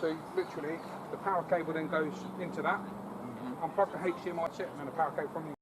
So literally, the power cable then goes into that, unplug the HDMI chip, and then the power cable from the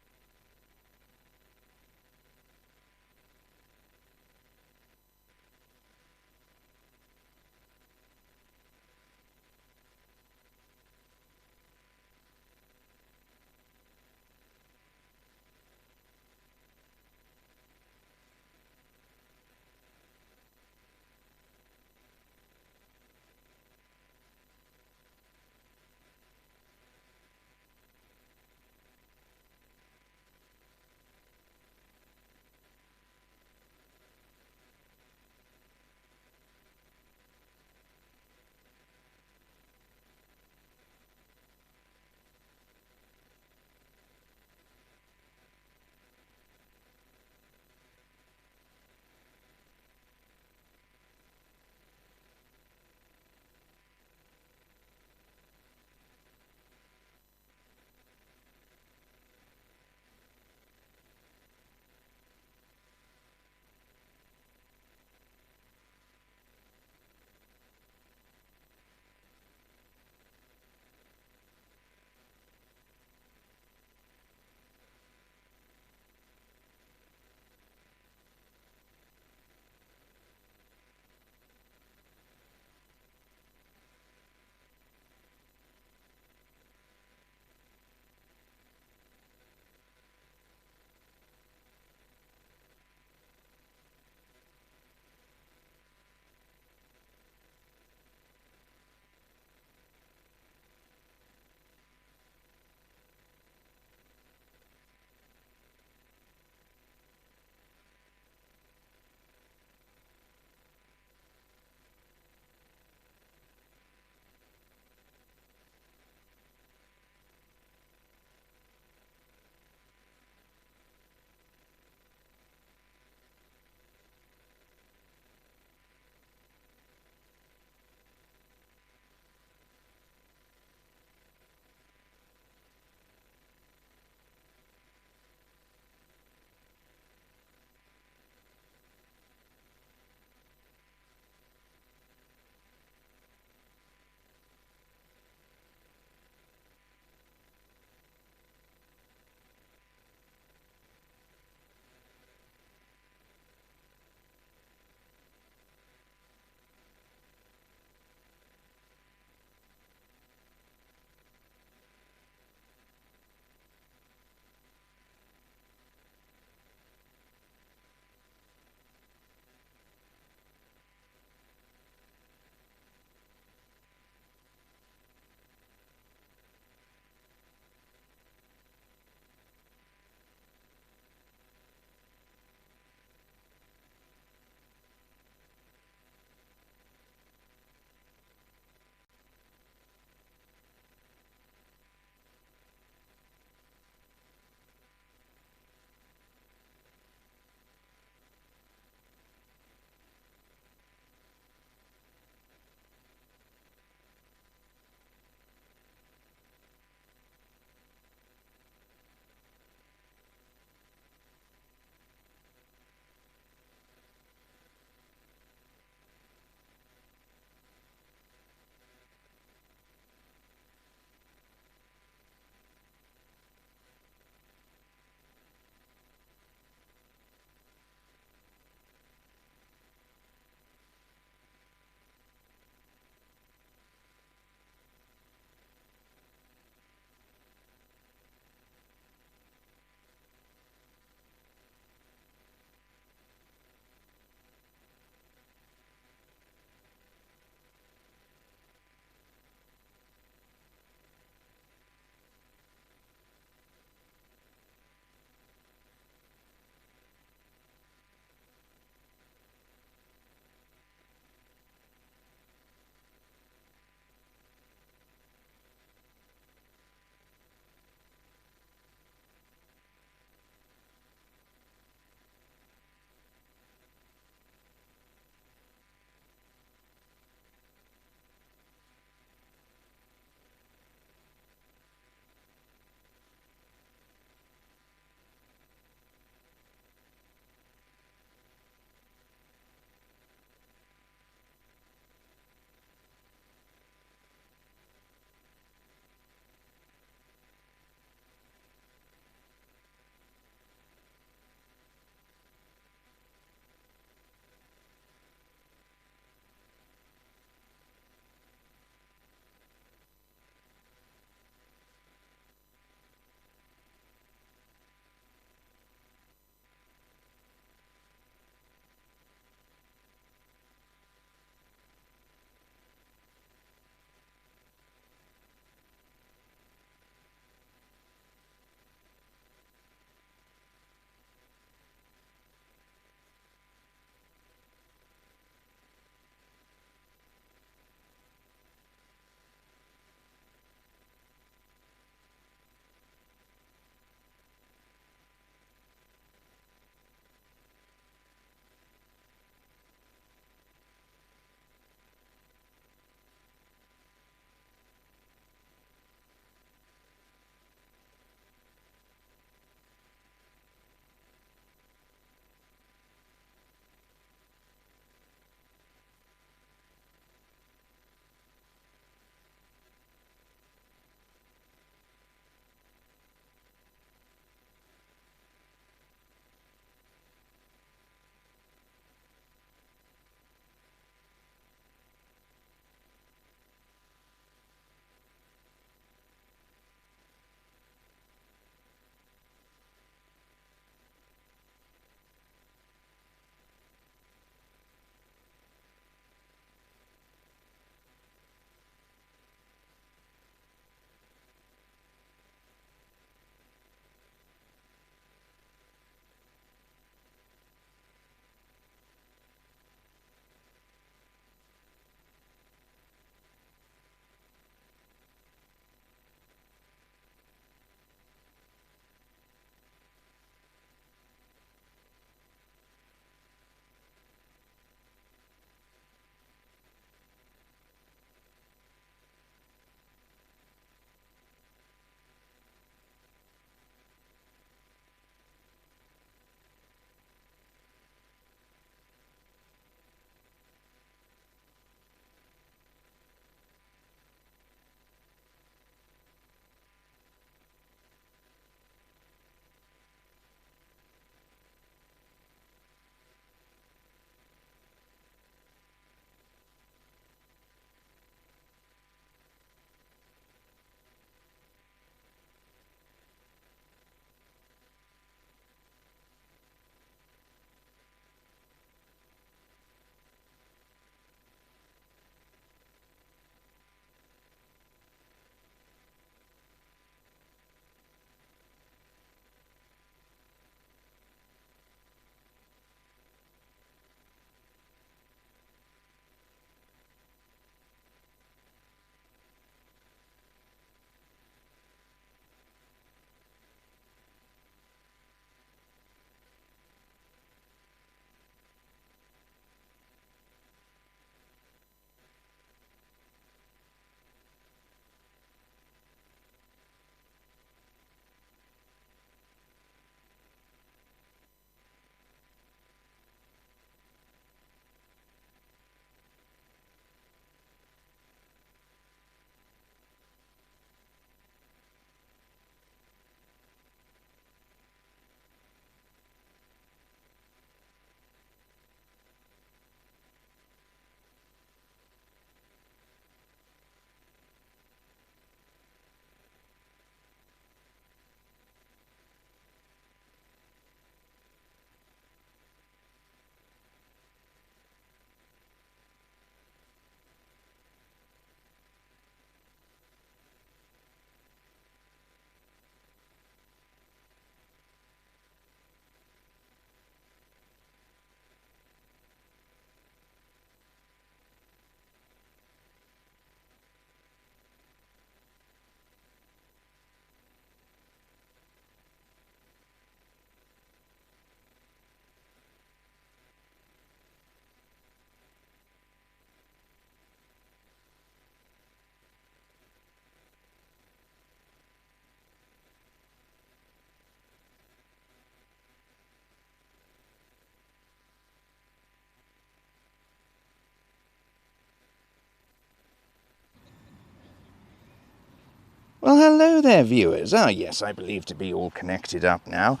Well, hello there, viewers. Ah, yes, I believe to be all connected up now.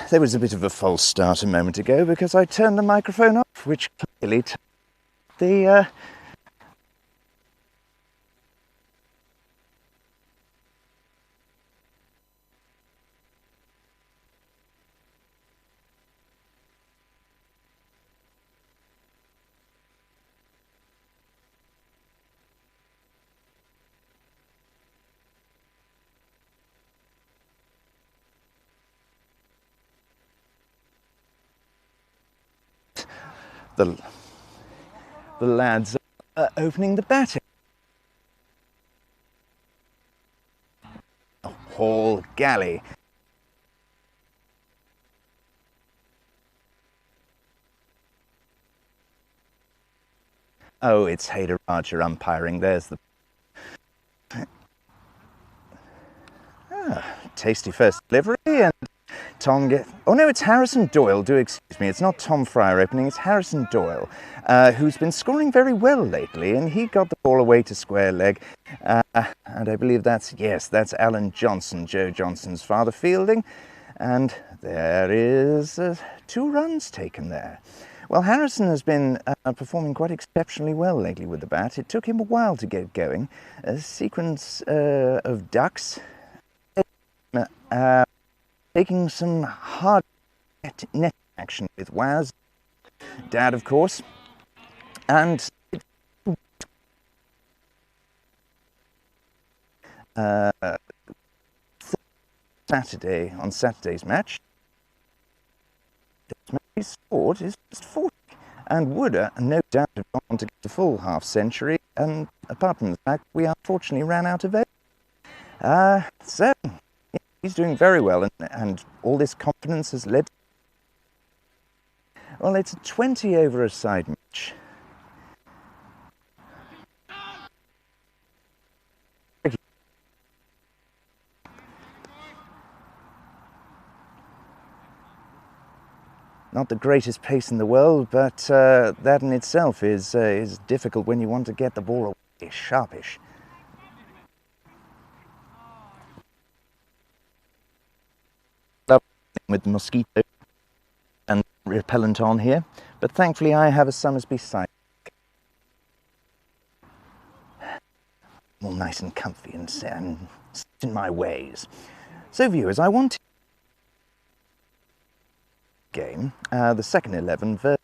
There was a bit of a false start a moment ago because I turned the microphone off, which clearly the the lads are opening the batting. Hall Galley. Oh, it's Hader Raja umpiring. There's the tasty first delivery, and Tom oh no, it's Harrison Doyle. Do excuse me, it's not Tom Fryer opening, it's Harrison Doyle, who's been scoring very well lately, and he got the ball away to square leg, and I believe that's Alan Johnson, Joe Johnson's father, fielding, and there is 2 runs taken there. Well, Harrison has been performing quite exceptionally well lately with the bat. It took him a while to get going. A sequence of ducks, taking some hard net action with Waz, Dad, of course, and on Saturday's match, he scored is just 40, and would no doubt have gone to get the full half century, and apart from the fact we unfortunately ran out of it. So he's doing very well, and all this confidence has led to, well, it's a 20 over a side match. Not the greatest pace in the world, but that in itself is difficult when you want to get the ball away, sharpish. With mosquito and repellent on here, but thankfully I have a Summersby side. All nice and comfy and set in my ways. So viewers, I want to game, the second 11 versus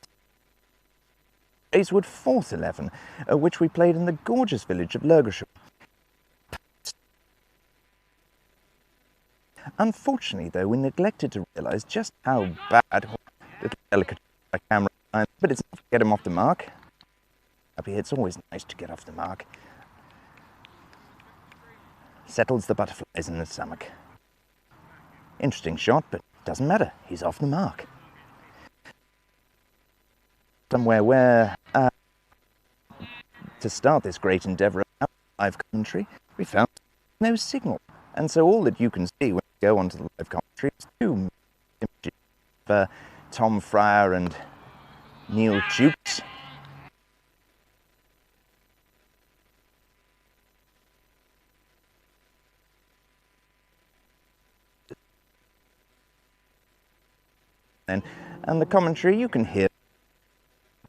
Ayswood fourth 11, which we played in the gorgeous village of Lurgasham. Unfortunately, though, we neglected to realise just how bad, little delicate by camera, but it's enough to get him off the mark. Up here, it's always nice to get off the mark. Settles the butterflies in the stomach. Interesting shot, but doesn't matter. He's off the mark. Somewhere where, to start this great endeavour of live commentary, we found no signal. And so all that you can see when you go onto the live commentary is 2 images of Tom Fryer and Neil Jukes. And the commentary, you can hear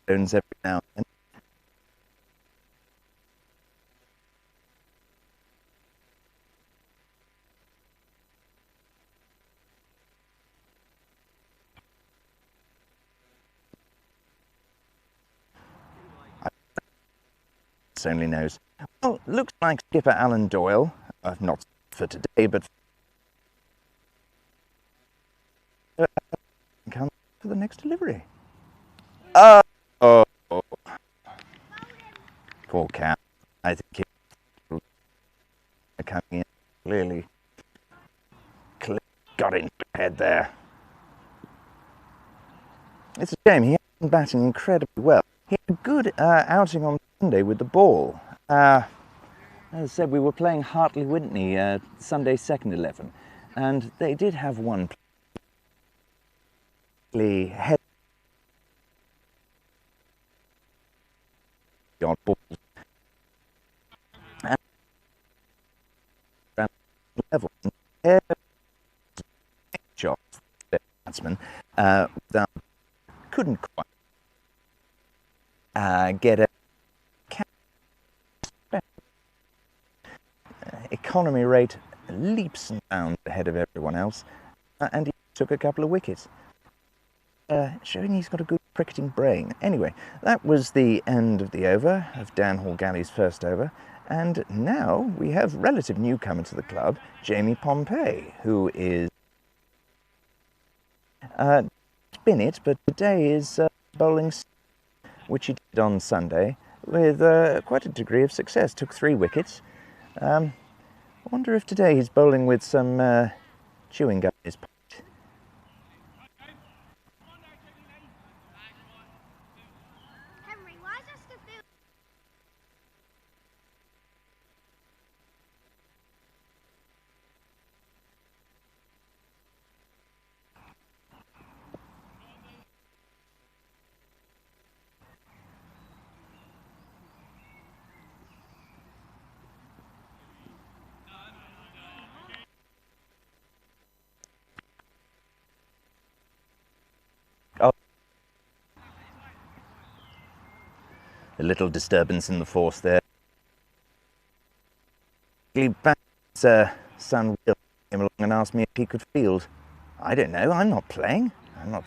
tones every now and then. Only knows. Well, looks like skipper Alan Doyle, not for today, but come for the next delivery. Oh, poor cat. I think he's coming in clearly. Got into the head there. It's a shame. He hasn't been batting incredibly well. He had a good outing on Sunday with the ball. As I said, we were playing Hartley Whitney Sunday second 11, and they did have one head on ball. Couldn't quite get a economy rate leaps and bounds ahead of everyone else, and he took a couple of wickets, showing he's got a good cricketing brain. Anyway, that was the end of the over, of Dan Hall-Galley's first over, and now we have relative newcomer to the club, Jamie Pompey, who is spin it, but today is bowling, which he did on Sunday with quite a degree of success. Took 3 wickets. I wonder if today he's bowling with some chewing gum in his pocket. A little disturbance in the force there. Son Will came along and asked me if he could field. I don't know, I'm not playing. I'm not.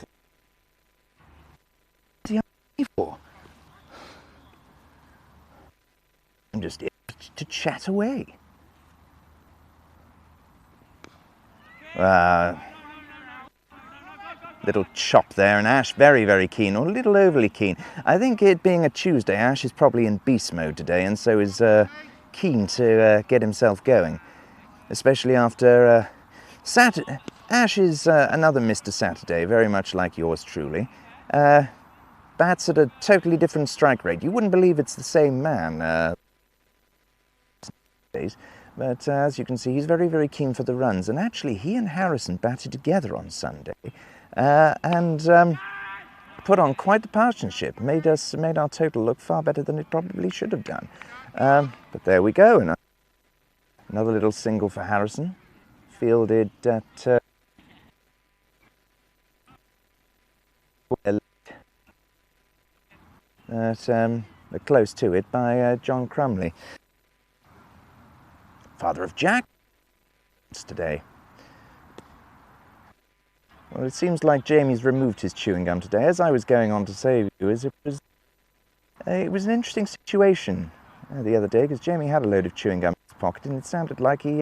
What's he asking me for? I'm just here to chat away. Little chop there, and Ash very, very keen, or a little overly keen. I think it being a Tuesday, Ash is probably in beast mode today, and so is keen to get himself going, especially after Saturday. Ash is another Mr. Saturday, very much like yours truly. Bats at a totally different strike rate. You wouldn't believe it's the same man. But as you can see, he's very, very keen for the runs, and actually he and Harrison batted together on Sunday. And put on quite the partnership, made our total look far better than it probably should have done. But there we go, and another little single for Harrison, fielded at close to it by John Frimley, father of Jack today. Well, it seems like Jamie's removed his chewing gum today. As I was going on to say, viewers, it was an interesting situation the other day, because Jamie had a load of chewing gum in his pocket, and it sounded like he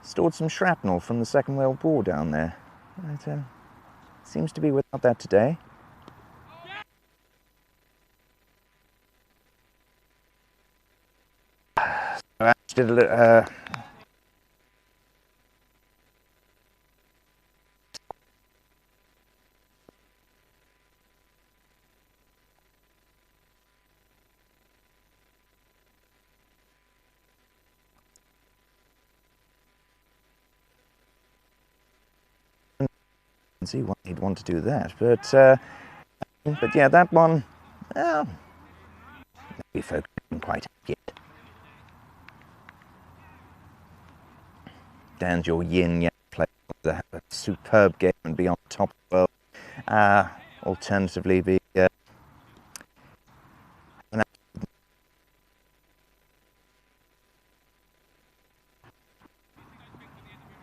stored some shrapnel from the Second World War down there. But seems to be without that today. So I did a little. See why he'd want to do that, but yeah, that one, well, maybe folks didn't quite get. Dan's your yin-yang player, have a superb game and be on top of the world. Alternatively, be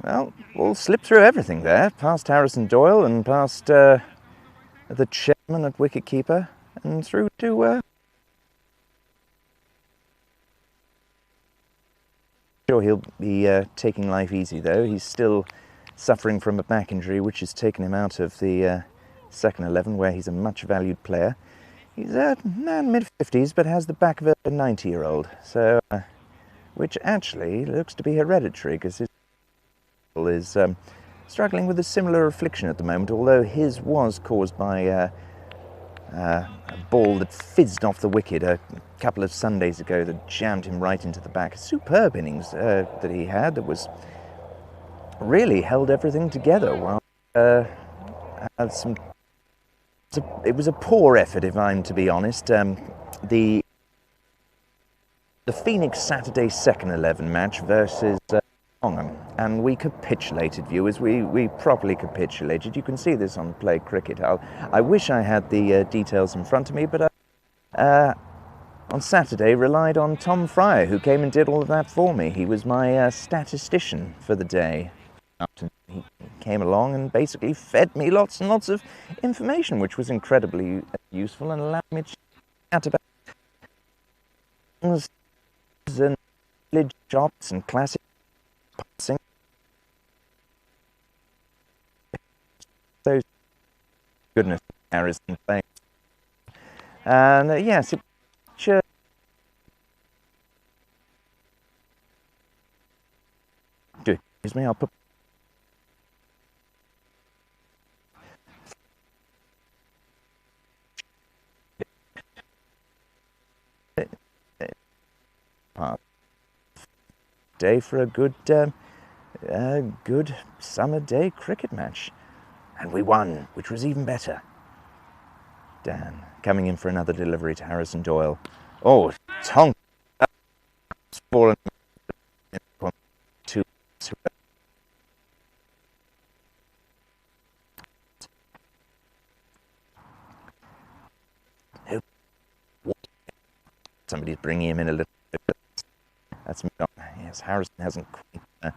well, we'll slip through everything there, past Harrison Doyle and past the chairman at wicketkeeper, and through to sure he'll be taking life easy though. He's still suffering from a back injury which has taken him out of the second 11, where he's a much valued player. He's a man mid-50s but has the back of a 90-year-old, so which actually looks to be hereditary, because his is struggling with a similar affliction at the moment, although his was caused by a ball that fizzed off the wicket a couple of Sundays ago that jammed him right into the back. A superb innings that he had, that was really held everything together. While it was a poor effort, if I'm to be honest. The Phoenix Saturday second 11 match versus on, and we capitulated, viewers. We properly capitulated. You can see this on Play Cricket. I wish I had the details in front of me, but on Saturday relied on Tom Fryer, who came and did all of that for me. He was my statistician for the day. He came along and basically fed me lots and lots of information, which was incredibly useful and allowed me to chat about things and village shops and classic passing. Those goodness Harrison playing. And yes, sure. Do excuse me, I'll put day for a good summer day cricket match, and we won, which was even better. Dan coming in for another delivery to Harrison Doyle. Oh, Tong fallen to somebody's bringing him in a little bit. That's yes, Harrison hasn't quite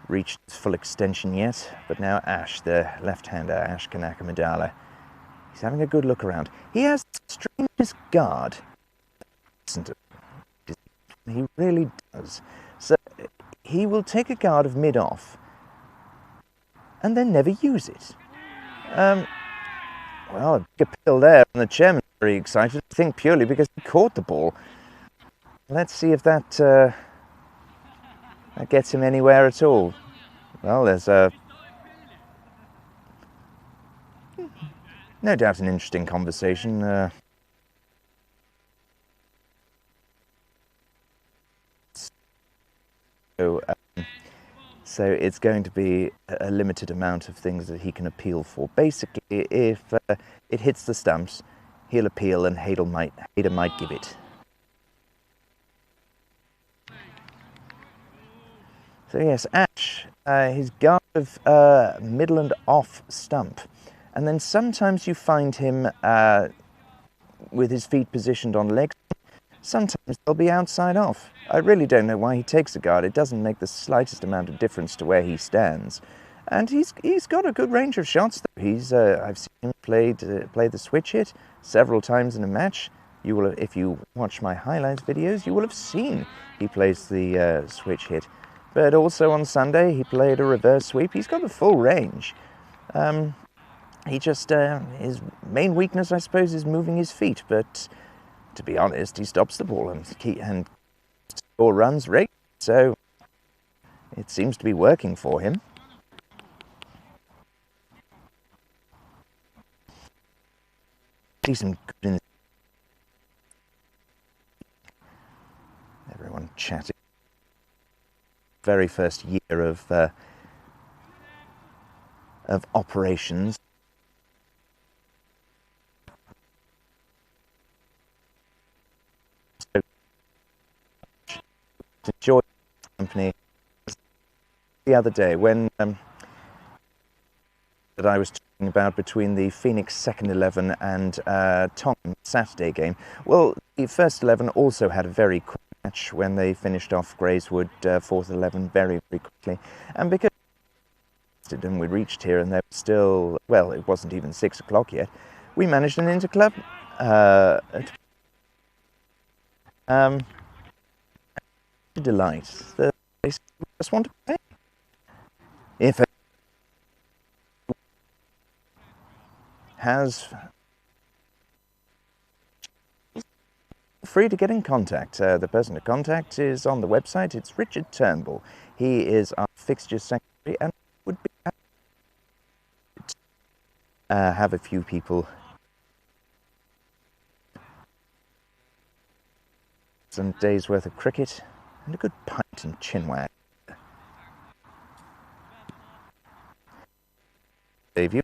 reached full extension yet, but now Ash, the left-hander, Ash Kanakamadala, he's having a good look around. He has the strangest guard. He really does. So he will take a guard of mid-off and then never use it. Well, a big appeal there, and the chairman's very excited, I think purely because he caught the ball. Let's see if that gets him anywhere at all. Well, there's no doubt an interesting conversation. So it's going to be a limited amount of things that he can appeal for. Basically, if it hits the stumps, he'll appeal and Hayder might give it. So yes, Ash, his guard of middle and off stump. And then sometimes you find him with his feet positioned on legs. Sometimes they'll be outside off. I really don't know why he takes a guard. It doesn't make the slightest amount of difference to where he stands. And he's got a good range of shots, though. I've seen him play the switch hit several times in a match. You will, if you watch my highlights videos, you will have seen he plays the switch hit. But also on Sunday, he played a reverse sweep. He's got the full range. He just, his main weakness, I suppose, is moving his feet. But to be honest, he stops the ball and score runs regularly. So it seems to be working for him. See some good in everyone chatting. Very first year of operations. So, enjoy the company. The other day when that I was talking about between the Phoenix second 11 and Tom Saturday game. Well, the first 11 also had a very quick match when they finished off Grayswood fourth 11 very, very quickly. And because we reached here and there was still, well, it wasn't even 6 o'clock yet, we managed an interclub. Delight. They just want to play. If it has free to get in contact. The person to contact is on the website. It's Richard Turnbull. He is our fixture secretary and would be happy to have a few people. Some days worth of cricket and a good pint and chinwag. Debut.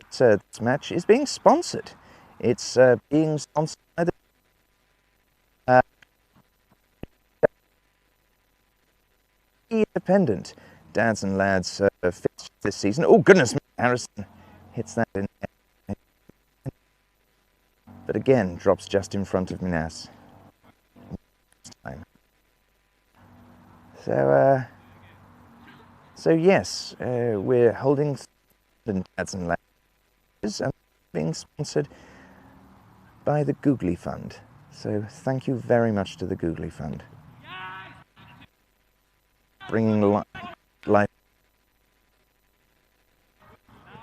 This match is being sponsored. It's being sponsored by the independent dads and lads fixture this season. Oh goodness me, Harrison hits that in, but again drops just in front of Minas. So yes, we're holding dads and lads and being sponsored by the Googly Fund. So thank you very much to the Googly Fund. Bringing life.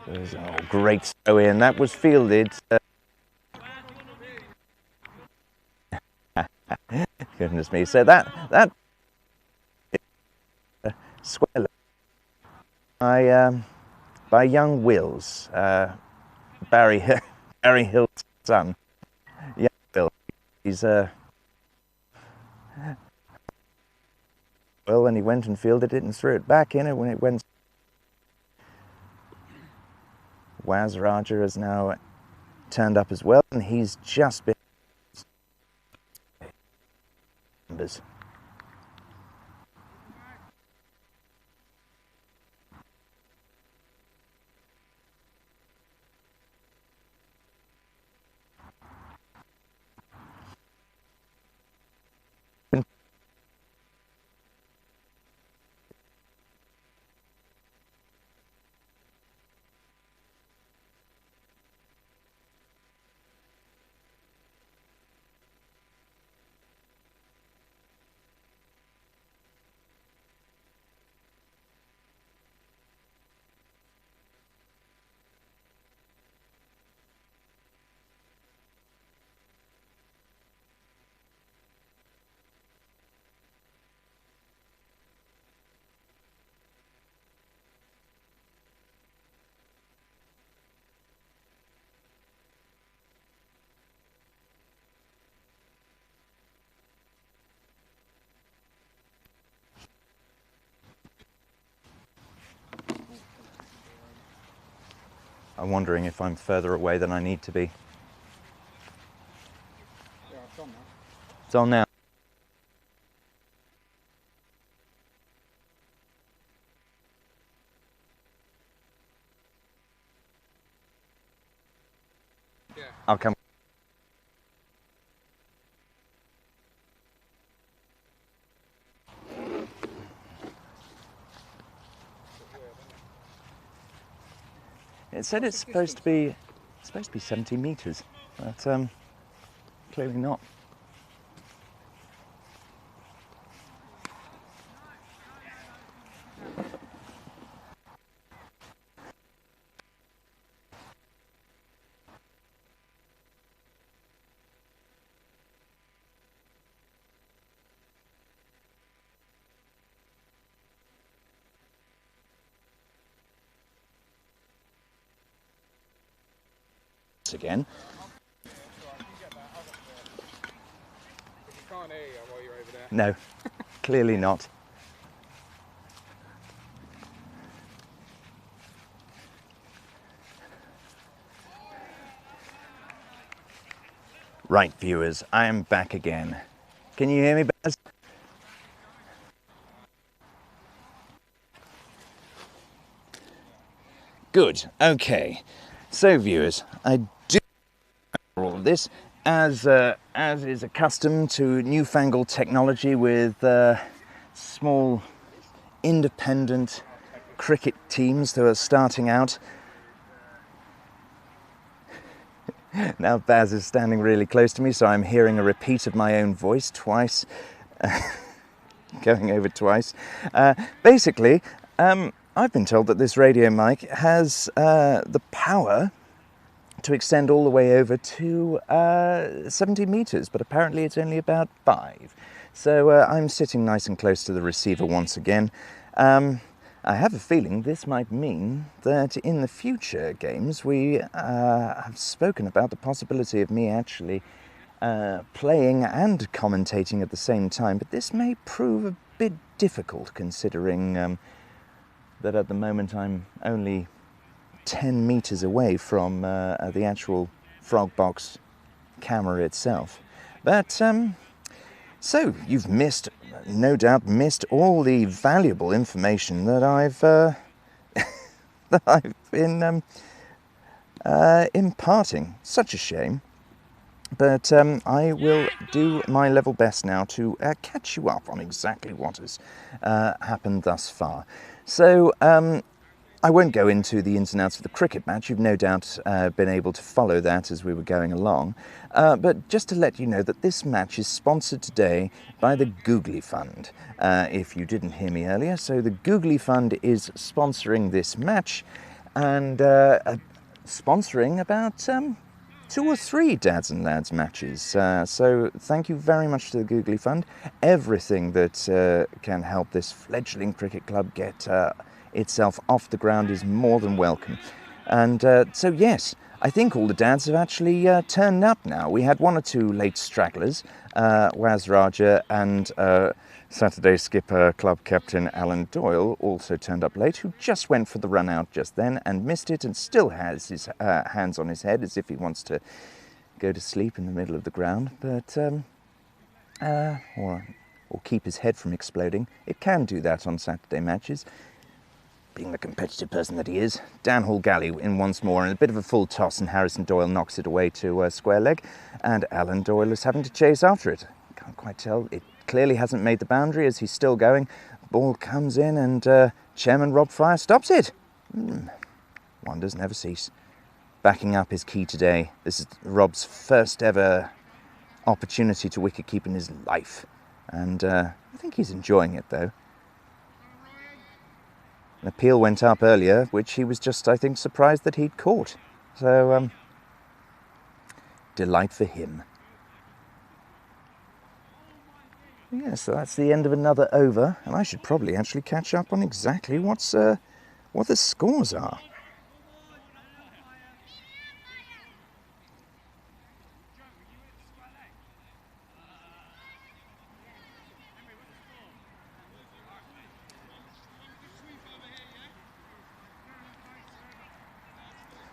Oh, great throw in. That was fielded. Goodness me. So that square by young Wills, Barry Hill's son. Young Will. He's well, and he went and fielded it and threw it back in it when it went. Waz Raja has now turned up as well, and he's just been numbers. I'm wondering if I'm further away than I need to be. Yeah, it's on now. It's on now. Yeah. I'll come. It said it's supposed to be 70 meters, but clearly not. Again. You can't hear you while you're over there. No, clearly not. Right, viewers, I am back again. Can you hear me, Baz? Good, okay. So, viewers, I do all of this as is accustomed to newfangled technology with small independent cricket teams that are starting out. Now Baz is standing really close to me, so I'm hearing a repeat of my own voice twice, going over twice. Basically, I've been told that this radio mic has the power to extend all the way over to 70 meters, but apparently it's only about 5. So I'm sitting nice and close to the receiver once again. I have a feeling this might mean that in the future games we have spoken about the possibility of me actually playing and commentating at the same time, but this may prove a bit difficult considering that at the moment I'm only 10 meters away from the actual frog box camera itself. But So, you've no doubt missed all the valuable information that I've been imparting. Such a shame. But I will do my level best now to catch you up on exactly what has happened thus far. So, I won't go into the ins and outs of the cricket match. You've no doubt been able to follow that as we were going along. But just to let you know that this match is sponsored today by the Googly Fund, if you didn't hear me earlier. So the Googly Fund is sponsoring this match and sponsoring about 2 or 3 Dads and Lads matches. So thank you very much to the Googly Fund. Everything that can help this fledgling cricket club get itself off the ground is more than welcome. And so yes, I think all the dads have actually turned up now. We had 1 or 2 late stragglers, Waz Raja and Saturday skipper club captain Alan Doyle also turned up late, who just went for the run out just then and missed it and still has his hands on his head as if he wants to go to sleep in the middle of the ground, but or keep his head from exploding. It can do that on Saturday matches. Being the competitive person that he is, Dan Hall-Galley in once more and a bit of a full toss, and Harrison Doyle knocks it away to square leg, and Alan Doyle is having to chase after it. Can't quite tell. It clearly hasn't made the boundary as he's still going. Ball comes in and Chairman Rob Fryer stops it. Wonders never cease. Backing up is key today. This is Rob's first ever opportunity to wicket keep in his life, and I think he's enjoying it though. An appeal went up earlier, which he was just, I think, surprised that he'd caught. So, delight for him. Yeah, so that's the end of another over, and I should probably actually catch up on exactly what the scores are.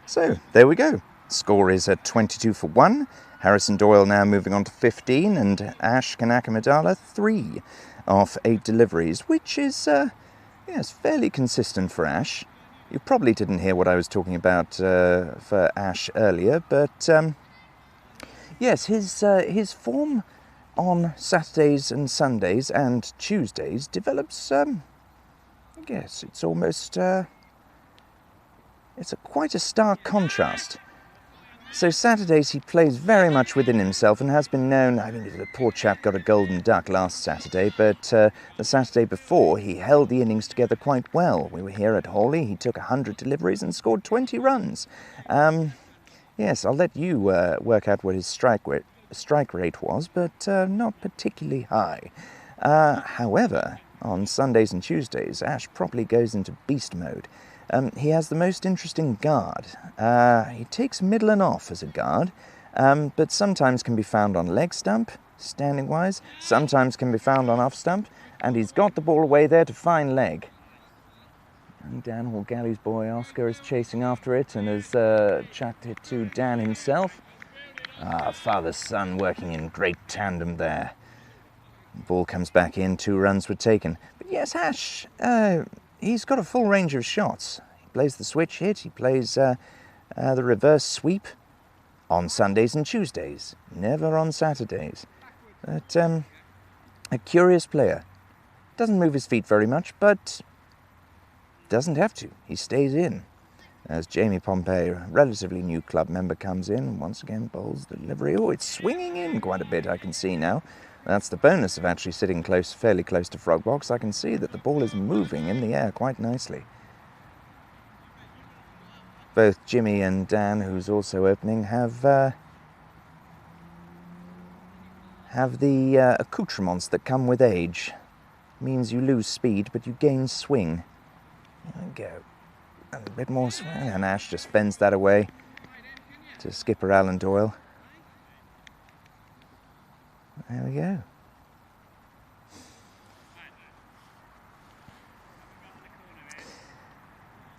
So, there we go. Score is at 22 for 1. Harrison Doyle now moving on to 15, and Ash Kanakamadala 3 off 8 deliveries, which is yes, fairly consistent for Ash. You probably didn't hear what I was talking about for Ash earlier, but yes, his form on Saturdays and Sundays and Tuesdays develops, I guess it's almost... it's quite a stark contrast. So Saturdays he plays very much within himself and has been known, I mean, the poor chap got a golden duck last Saturday, but the Saturday before he held the innings together quite well. We were here at Hawley, he took 100 deliveries and scored 20 runs. Yes, I'll let you work out what his strike rate was, but not particularly high. However, on Sundays and Tuesdays, Ash probably goes into beast mode. He has the most interesting guard. He takes middle and off as a guard, but sometimes can be found on leg stump, standing wise, sometimes can be found on off stump, and he's got the ball away there to fine leg. And Dan Hall-Galley's boy Oscar is chasing after it and has chucked it to Dan himself. Father-son working in great tandem there. The ball comes back in, 2 runs were taken. But yes, Ash... he's got a full range of shots. He plays the switch hit, he plays the reverse sweep on Sundays and Tuesdays, never on Saturdays. But a curious player. Doesn't move his feet very much, but doesn't have to. He stays in. As Jamie Pompey, a relatively new club member, comes in and once again bowls the delivery. Oh, it's swinging in quite a bit, I can see now. That's the bonus of actually sitting fairly close to frog box. I can see that the ball is moving in the air quite nicely. Both Jimmy and Dan, who's also opening, have the accoutrements that come with age. Means you lose speed, but you gain swing. There we go. And a bit more swing, and Ash just fends that away to skipper Alan Doyle. There we go.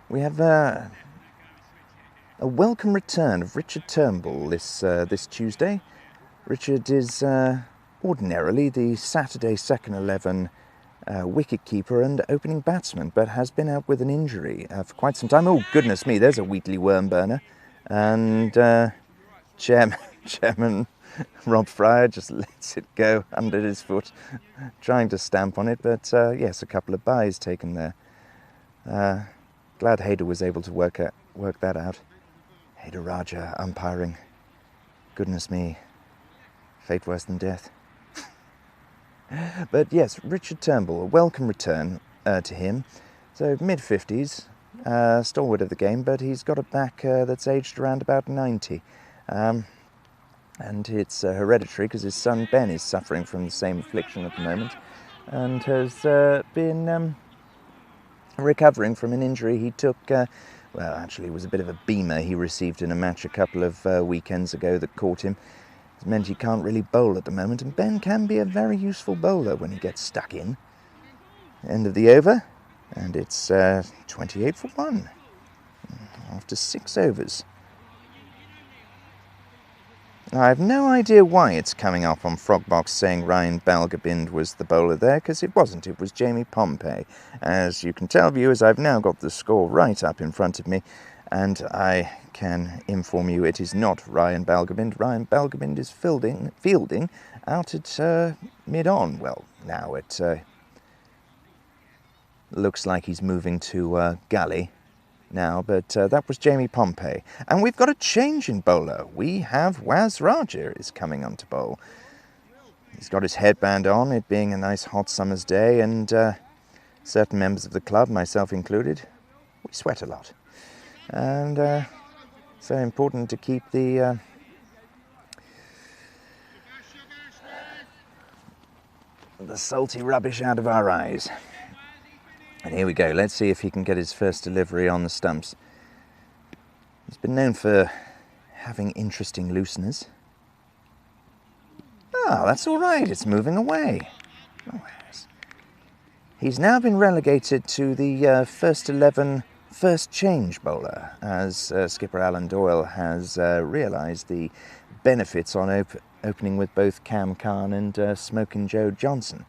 We have a welcome return of Richard Turnbull this Tuesday. Richard is ordinarily the Saturday second 11 wicket-keeper and opening batsman, but has been out with an injury for quite some time. Oh, goodness me, there's a Wheatley worm burner. And Chairman Rob Fryer just lets it go under his foot, trying to stamp on it, but yes, a couple of byes taken there. Glad Hayder was able to work that out. Hayder Raja umpiring. Goodness me, fate worse than death. But yes, Richard Turnbull, a welcome return to him. So mid-50s, stalwart of the game, but he's got a back that's aged around about 90. And it's hereditary because his son Ben is suffering from the same affliction at the moment and has been recovering from an injury he took, well, actually it was a bit of a beamer he received in a match a couple of weekends ago that caught him. It meant he can't really bowl at the moment, and Ben can be a very useful bowler when he gets stuck in. End of the over, and it's 28 for 1 after 6 overs. I have no idea why it's coming up on Frogbox saying Ryan Balgabind was the bowler there, because it wasn't. It was Jamie Pompey. As you can tell, viewers, I've now got the score right up in front of me, and I can inform you it is not Ryan Balgabind. Ryan Balgabind is fielding out at mid-on. Well, now it looks like he's moving to gully now, but that was Jamie Pompey. And we've got a change in bowler. We have Waz Raja is coming on to bowl. He's got his headband on, it being a nice hot summer's day, and certain members of the club, myself included, we sweat a lot. And so important to keep the salty rubbish out of our eyes. And here we go, let's see if he can get his first delivery on the stumps. He's been known for having interesting looseners. Ah, that's all right, it's moving away. Oh, yes. He's now been relegated to the first 11 first change bowler, as skipper Alan Doyle has realised the benefits on opening with both Cam Khan and Smoking Joe Johnson.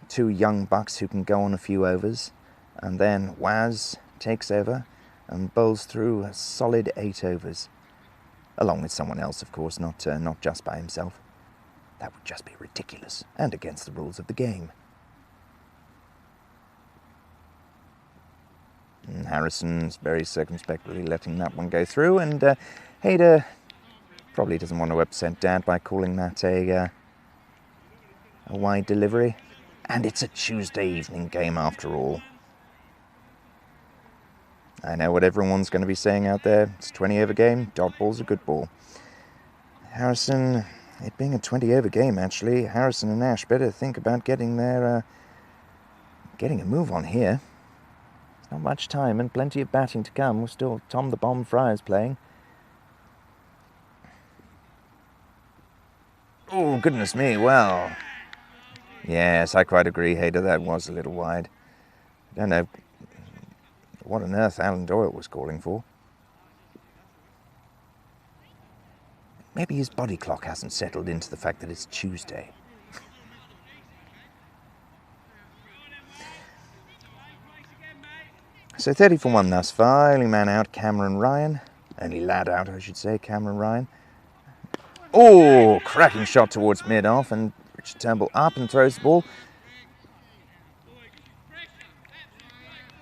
2 young bucks who can go on a few overs, and then Waz takes over and bowls through a solid 8 overs, along with someone else, of course, not just by himself. That would just be ridiculous and against the rules of the game. And Harrison's very circumspectly letting that one go through, and Hayder probably doesn't want to upset Dad by calling that a wide delivery. And it's a Tuesday evening game after all. I know what everyone's going to be saying out there. It's a 20-over game. Dot ball's a good ball. Harrison, it being a 20-over game, actually, Harrison and Ash better think about getting a move on here. There's not much time and plenty of batting to come. We're still Tom the Bomb Fryers playing. Oh, goodness me, well. Yes, I quite agree, Hayder, that was a little wide. I don't know what on earth Alan Doyle was calling for. Maybe his body clock hasn't settled into the fact that it's Tuesday. So 30 for 1 thus far. Only man out, Cameron Ryan. Only lad out, I should say, Cameron Ryan. Oh, cracking shot towards mid-off, and Richard Turnbull up and throws the ball.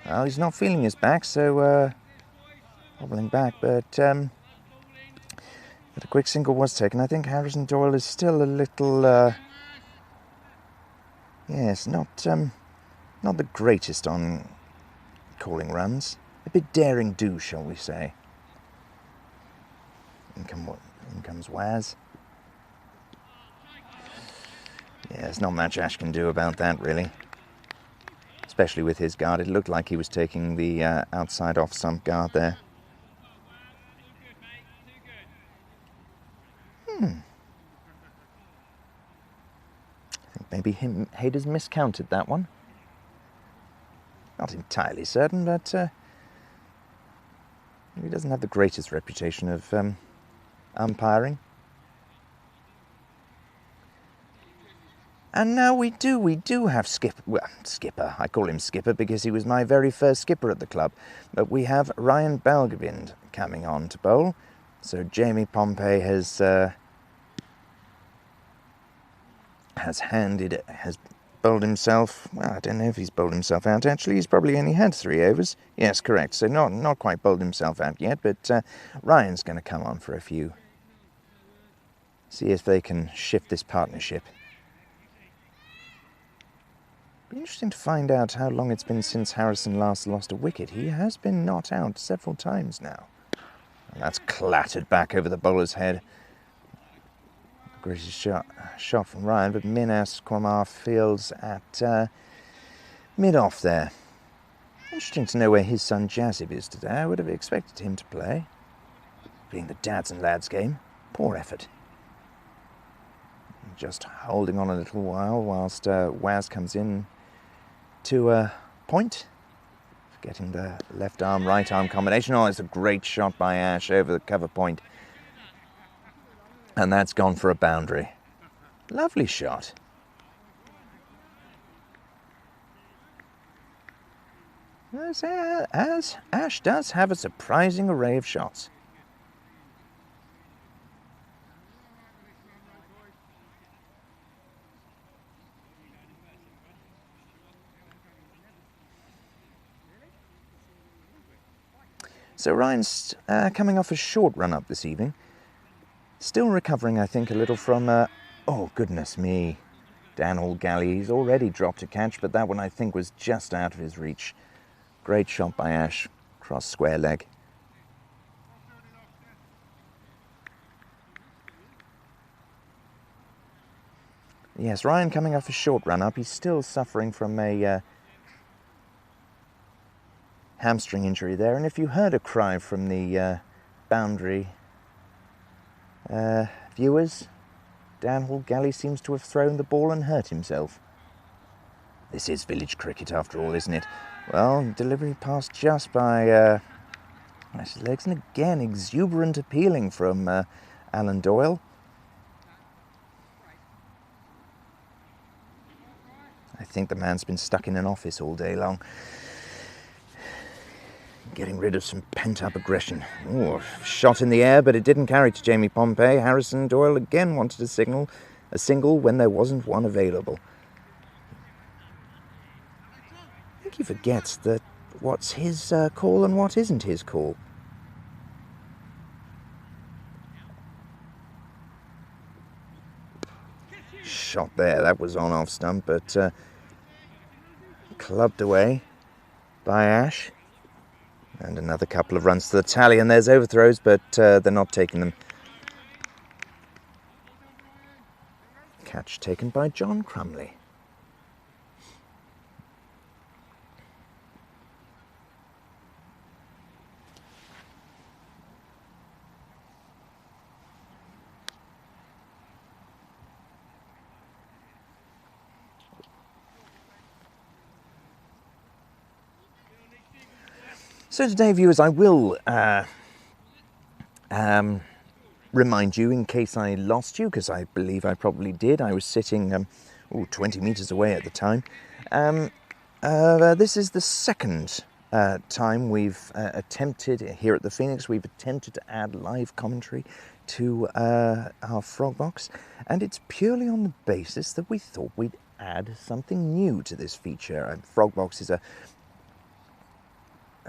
Well, he's not feeling his back, so wobbling back, but a quick single was taken. I think Harrison Doyle is still a little, yes, not the greatest on calling runs. A bit daring do, shall we say. In comes Waz. Yeah, there's not much Ash can do about that, really. Especially with his guard. It looked like he was taking the outside off-stump guard there. I think maybe Hayder's miscounted that one. Not entirely certain, but he doesn't have the greatest reputation of umpiring. And now we do have Skipper. I call him Skipper because he was my very first skipper at the club. But we have Ryan Belgavind coming on to bowl. So Jamie Pompey has bowled himself. Well, I don't know if he's bowled himself out. Actually, he's probably only had 3 overs. Yes, correct. So not quite bowled himself out yet. But Ryan's going to come on for a few. See if they can shift this partnership. Be interesting to find out how long it's been since Harrison last lost a wicket. He has been not out several times now. And that's clattered back over the bowler's head. Great shot from Ryan, but Minas Kwamar fields at mid-off there. Interesting to know where his son Jazib is today. I would have expected him to play. Being the dads and lads game. Poor effort. Just holding on a little while whilst Waz comes in to a point. Getting the left arm, right arm combination. Oh, it's a great shot by Ash over the cover point. And that's gone for a boundary. Lovely shot. As Ash does have a surprising array of shots. So Ryan's coming off a short run-up this evening. Still recovering, I think, a little from... oh, goodness me. Dan Hall-Galley, he's already dropped a catch, but that one, I think, was just out of his reach. Great shot by Ash, cross square leg. Yes, Ryan coming off a short run-up. He's still suffering from a... hamstring injury there, and if you heard a cry from the boundary viewers, Dan Hall-Galley seems to have thrown the ball and hurt himself. This is village cricket after all, isn't it? Well, delivery passed just by Ash's legs, and again exuberant appealing from Alan Doyle. I think the man's been stuck in an office all day long. Getting rid of some pent-up aggression. Ooh, shot in the air, but it didn't carry to Jamie Pompey. Harrison Doyle again wanted a single when there wasn't one available. I think he forgets that what's his call and what isn't his call. Shot there, that was on off stump, but clubbed away by Ash. And another couple of runs to the tally, and there's overthrows, but they're not taking them. Catch taken by John Frimley. So today, viewers, I will remind you, in case I lost you, because I believe I probably did. I was sitting 20 metres away at the time. This is the second time we've attempted, here at the Phoenix, we've attempted to add live commentary to our Frog Box, and it's purely on the basis that we thought we'd add something new to this feature. Frog Box is a...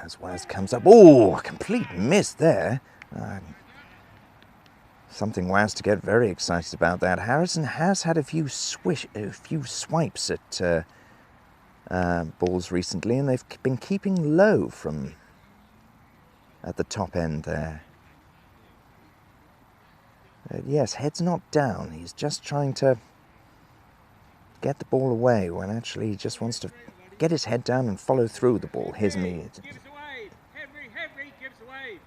As Waz comes up, oh, a complete miss there. Something Waz to get very excited about that. Harrison has had a few swipes at balls recently, and they've been keeping low from at the top end there. Yes, head's not down. He's just trying to get the ball away when actually he just wants to get his head down and follow through the ball. Here's me. Henry gives away.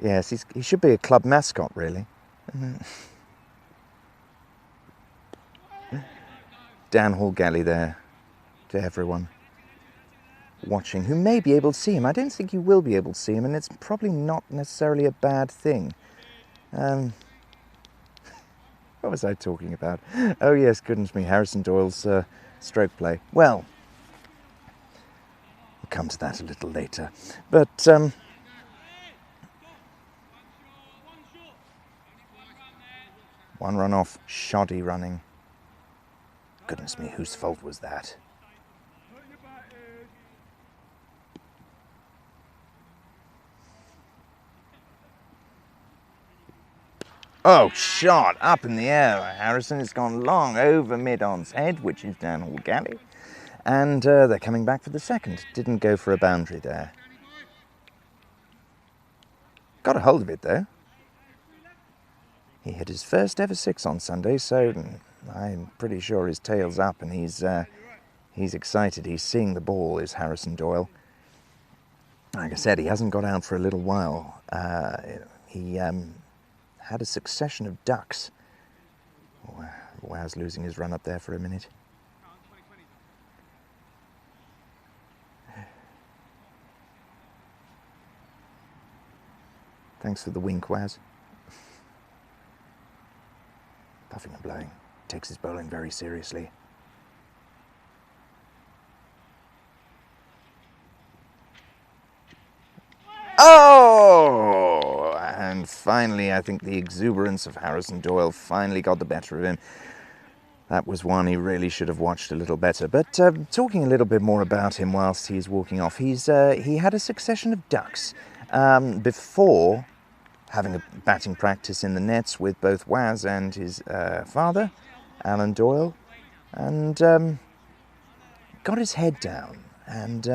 Yes, he should be a club mascot, really. Dan Hall-Galley there to everyone watching who may be able to see him. I don't think you will be able to see him, and it's probably not necessarily a bad thing. What was I talking about? Oh yes, goodness me, Harrison Doyle's stroke play. Well, we'll come to that a little later. But one run off, shoddy running. Goodness me, whose fault was that? Oh, shot up in the air. Harrison has gone long over mid-on's head, which is down all galley. And they're coming back for the second. Didn't go for a boundary there. Got a hold of it, though. He hit his first ever 6 on Sunday, so I'm pretty sure his tail's up and he's excited. He's seeing the ball, is Harrison Doyle. Like I said, he hasn't got out for a little while. He had a succession of ducks. Wow's losing his run up there for a minute. Thanks for the wink, Waz. Puffing and blowing. Takes his bowling very seriously. Oh! And finally, I think the exuberance of Harrison Doyle finally got the better of him. That was one he really should have watched a little better. But talking a little bit more about him whilst he's walking off, he had a succession of ducks before having a batting practice in the nets with both Waz and his father, Alan Doyle, and got his head down. And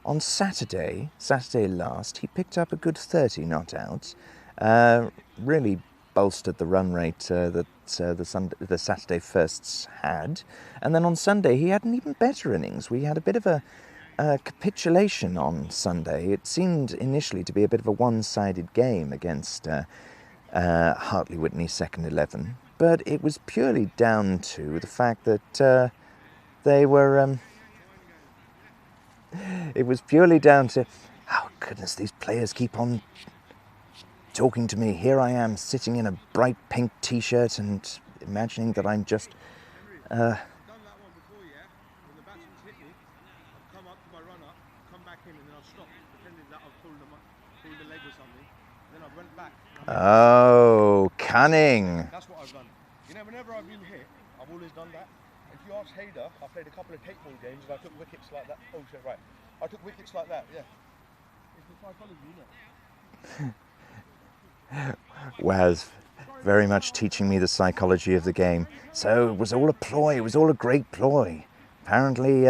on Saturday last, he picked up a good 30 not out. Really bolstered the run rate that the Saturday firsts had. And then on Sunday, he had an even better innings. We had a bit of a capitulation on Sunday. It seemed initially to be a bit of a one-sided game against Hartley Whitney's second 11, but it was purely down to the fact that they were... it was purely down to, oh goodness, these players keep on talking to me. Here I am sitting in a bright pink t-shirt and imagining that I'm just... Oh, cunning. That's what I've done. You know, whenever I've been hit, I've always done that. If you ask Hader, I played a couple of take ball games and I took wickets like that. Oh shit, right. I took wickets like that, yeah. It's the psychology, isn't it? Waz very much teaching me the psychology of the game. So it was all a ploy, it was all a great ploy. Apparently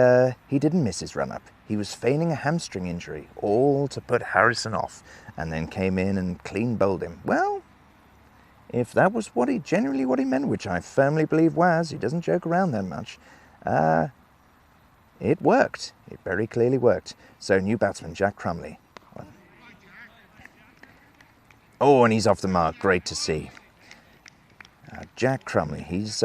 he didn't miss his run-up. He was feigning a hamstring injury, all to put Harrison off, and then came in and clean bowled him. Well, if that was genuinely what he meant, which I firmly believe Waz, he doesn't joke around that much, it worked. It very clearly worked. So new batsman, Jack Frimley. Oh, and he's off the mark. Great to see. Jack Frimley, he's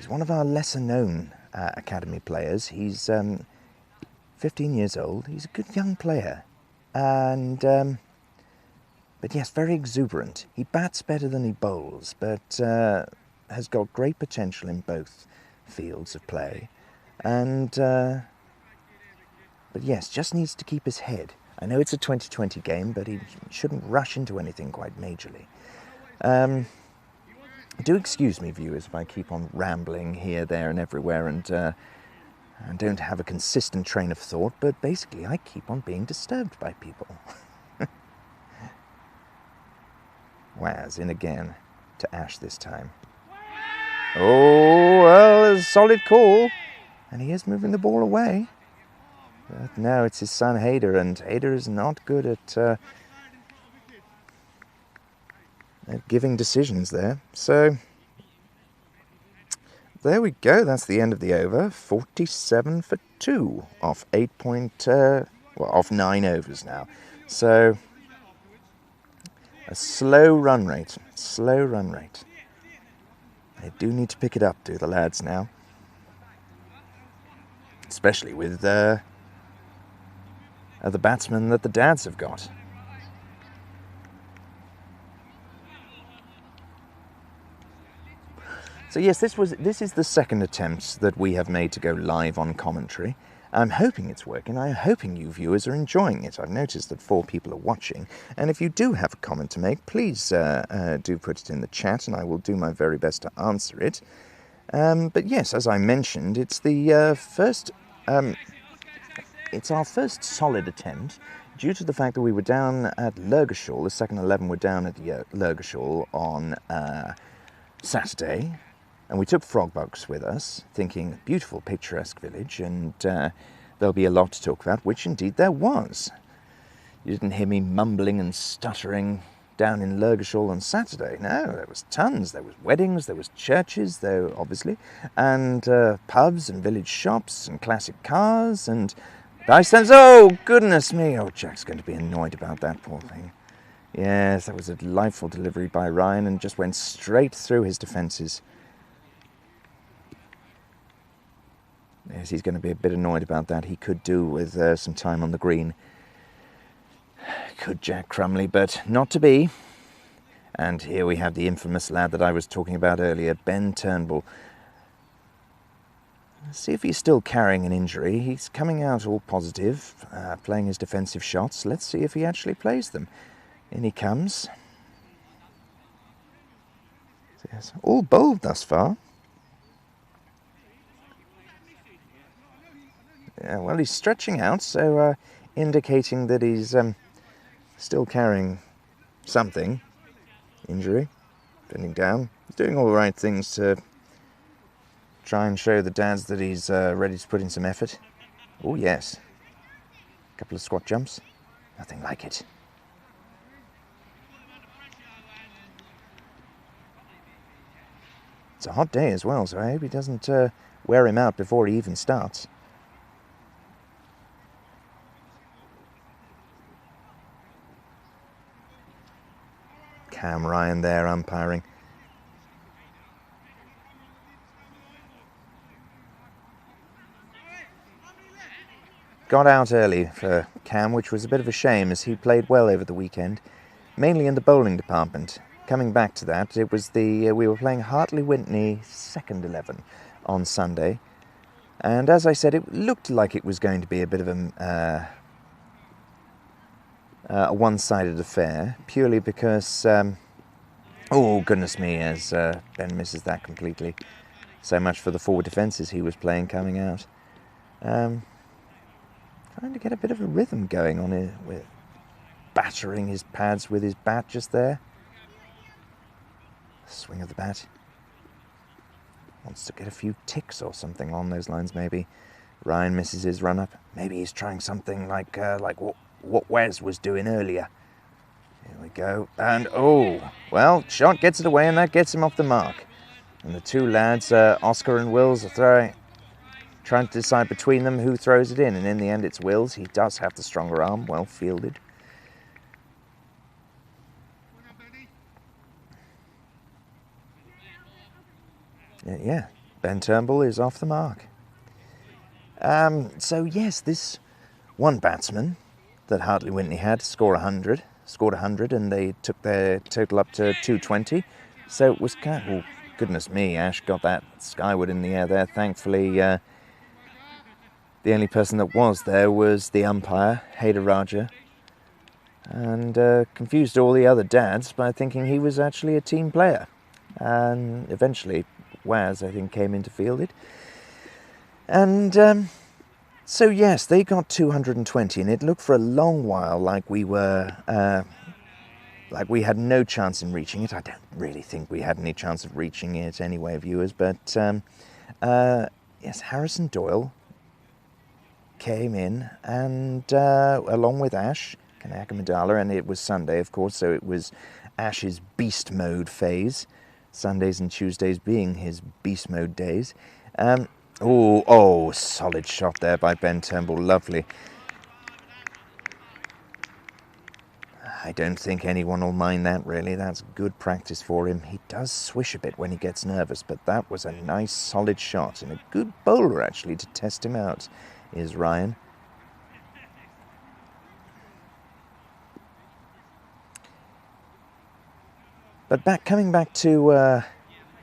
one of our lesser-known academy players. He's 15 years old. He's a good young player, and but yes, very exuberant. He bats better than he bowls, but has got great potential in both fields of play, and but yes, just needs to keep his head. I know it's a 2020 game, but he shouldn't rush into anything quite majorly. Do excuse me, viewers, if I keep on rambling here, there and everywhere and don't have a consistent train of thought, but basically I keep on being disturbed by people. Waz in again to Ash this time. Oh, well, a solid call. And he is moving the ball away. But now it's his son Hader, and Hader is not good at giving decisions there. So there we go. That's the end of the over. 47 for 2 off 9 overs now. So a slow run rate. Slow run rate. They do need to pick it up, do the lads now. Especially with the batsmen that the dads have got. So yes, this is the second attempt that we have made to go live on commentary. I'm hoping it's working. I'm hoping you viewers are enjoying it. I've noticed that 4 people are watching, and if you do have a comment to make, please do put it in the chat, and I will do my very best to answer it. But yes, as I mentioned, it's the first. It's our first solid attempt, due to the fact that we were down at Lurgashall. The second 11 were down at Lurgashall on Saturday. And we took Frogbox with us, thinking beautiful, picturesque village, and there'll be a lot to talk about, which indeed there was. You didn't hear me mumbling and stuttering down in Lurgashall on Saturday. No, there was tons. There was weddings, there was churches, there obviously, and pubs and village shops and classic cars and dice stands. Oh, goodness me. Oh, Jack's going to be annoyed about that, poor thing. Yes, that was a delightful delivery by Ryan and just went straight through his defences. Yes, he's going to be a bit annoyed about that. He could do with some time on the green. Could Jack Frimley, but not to be. And here we have the infamous lad that I was talking about earlier, Ben Turnbull. Let's see if he's still carrying an injury. He's coming out all positive, playing his defensive shots. Let's see if he actually plays them. In he comes. Yes, all bowled thus far. Yeah, well, he's stretching out, so indicating that he's still carrying something. Injury, bending down. He's doing all the right things to try and show the dads that he's ready to put in some effort. Oh, yes. A couple of squat jumps. Nothing like it. It's a hot day as well, so I hope he doesn't wear him out before he even starts. Cam Ryan there umpiring. Got out early for Cam, which was a bit of a shame as he played well over the weekend, mainly in the bowling department. Coming back to that, it was we were playing Hartley-Whitney second 11 on Sunday, and as I said, it looked like it was going to be a bit of a one-sided affair, purely because, oh goodness me, as Ben misses that completely. So much for the forward defences he was playing coming out. Trying to get a bit of a rhythm going on it, with battering his pads with his bat just there. Swing of the bat. Wants to get a few ticks or something along those lines, maybe. Ryan misses his run-up. Maybe he's trying something like what Wes was doing earlier. Here we go. And, oh, well, shot gets it away, and that gets him off the mark. And the two lads, Oscar and Wills, are trying to decide between them who throws it in. And in the end, it's Wills. He does have the stronger arm, well fielded. Yeah, Ben Turnbull is off the mark. So yes, this one batsman that Hartley-Whitney had scored 100, and they took their total up to 220. So it was kind of, oh, goodness me, Ash got that skyward in the air there. Thankfully, the only person that was there was the umpire, Haider Raja, and confused all the other dads by thinking he was actually a team player. And eventually, Waz, I think, came in to field it. And so, yes, they got 220, and it looked for a long while like we were, like we had no chance in reaching it. I don't really think we had any chance of reaching it anyway, viewers, but yes, Harrison Doyle came in, and along with Ash, Kanaka Madala, and it was Sunday, of course, so it was Ash's beast mode phase. Sundays and Tuesdays being his beast mode days. Oh, solid shot there by Ben Turnbull, lovely. I don't think anyone will mind that, really. That's good practice for him. He does swish a bit when he gets nervous, but that was a nice, solid shot, and a good bowler, actually, to test him out, is Ryan. But coming back to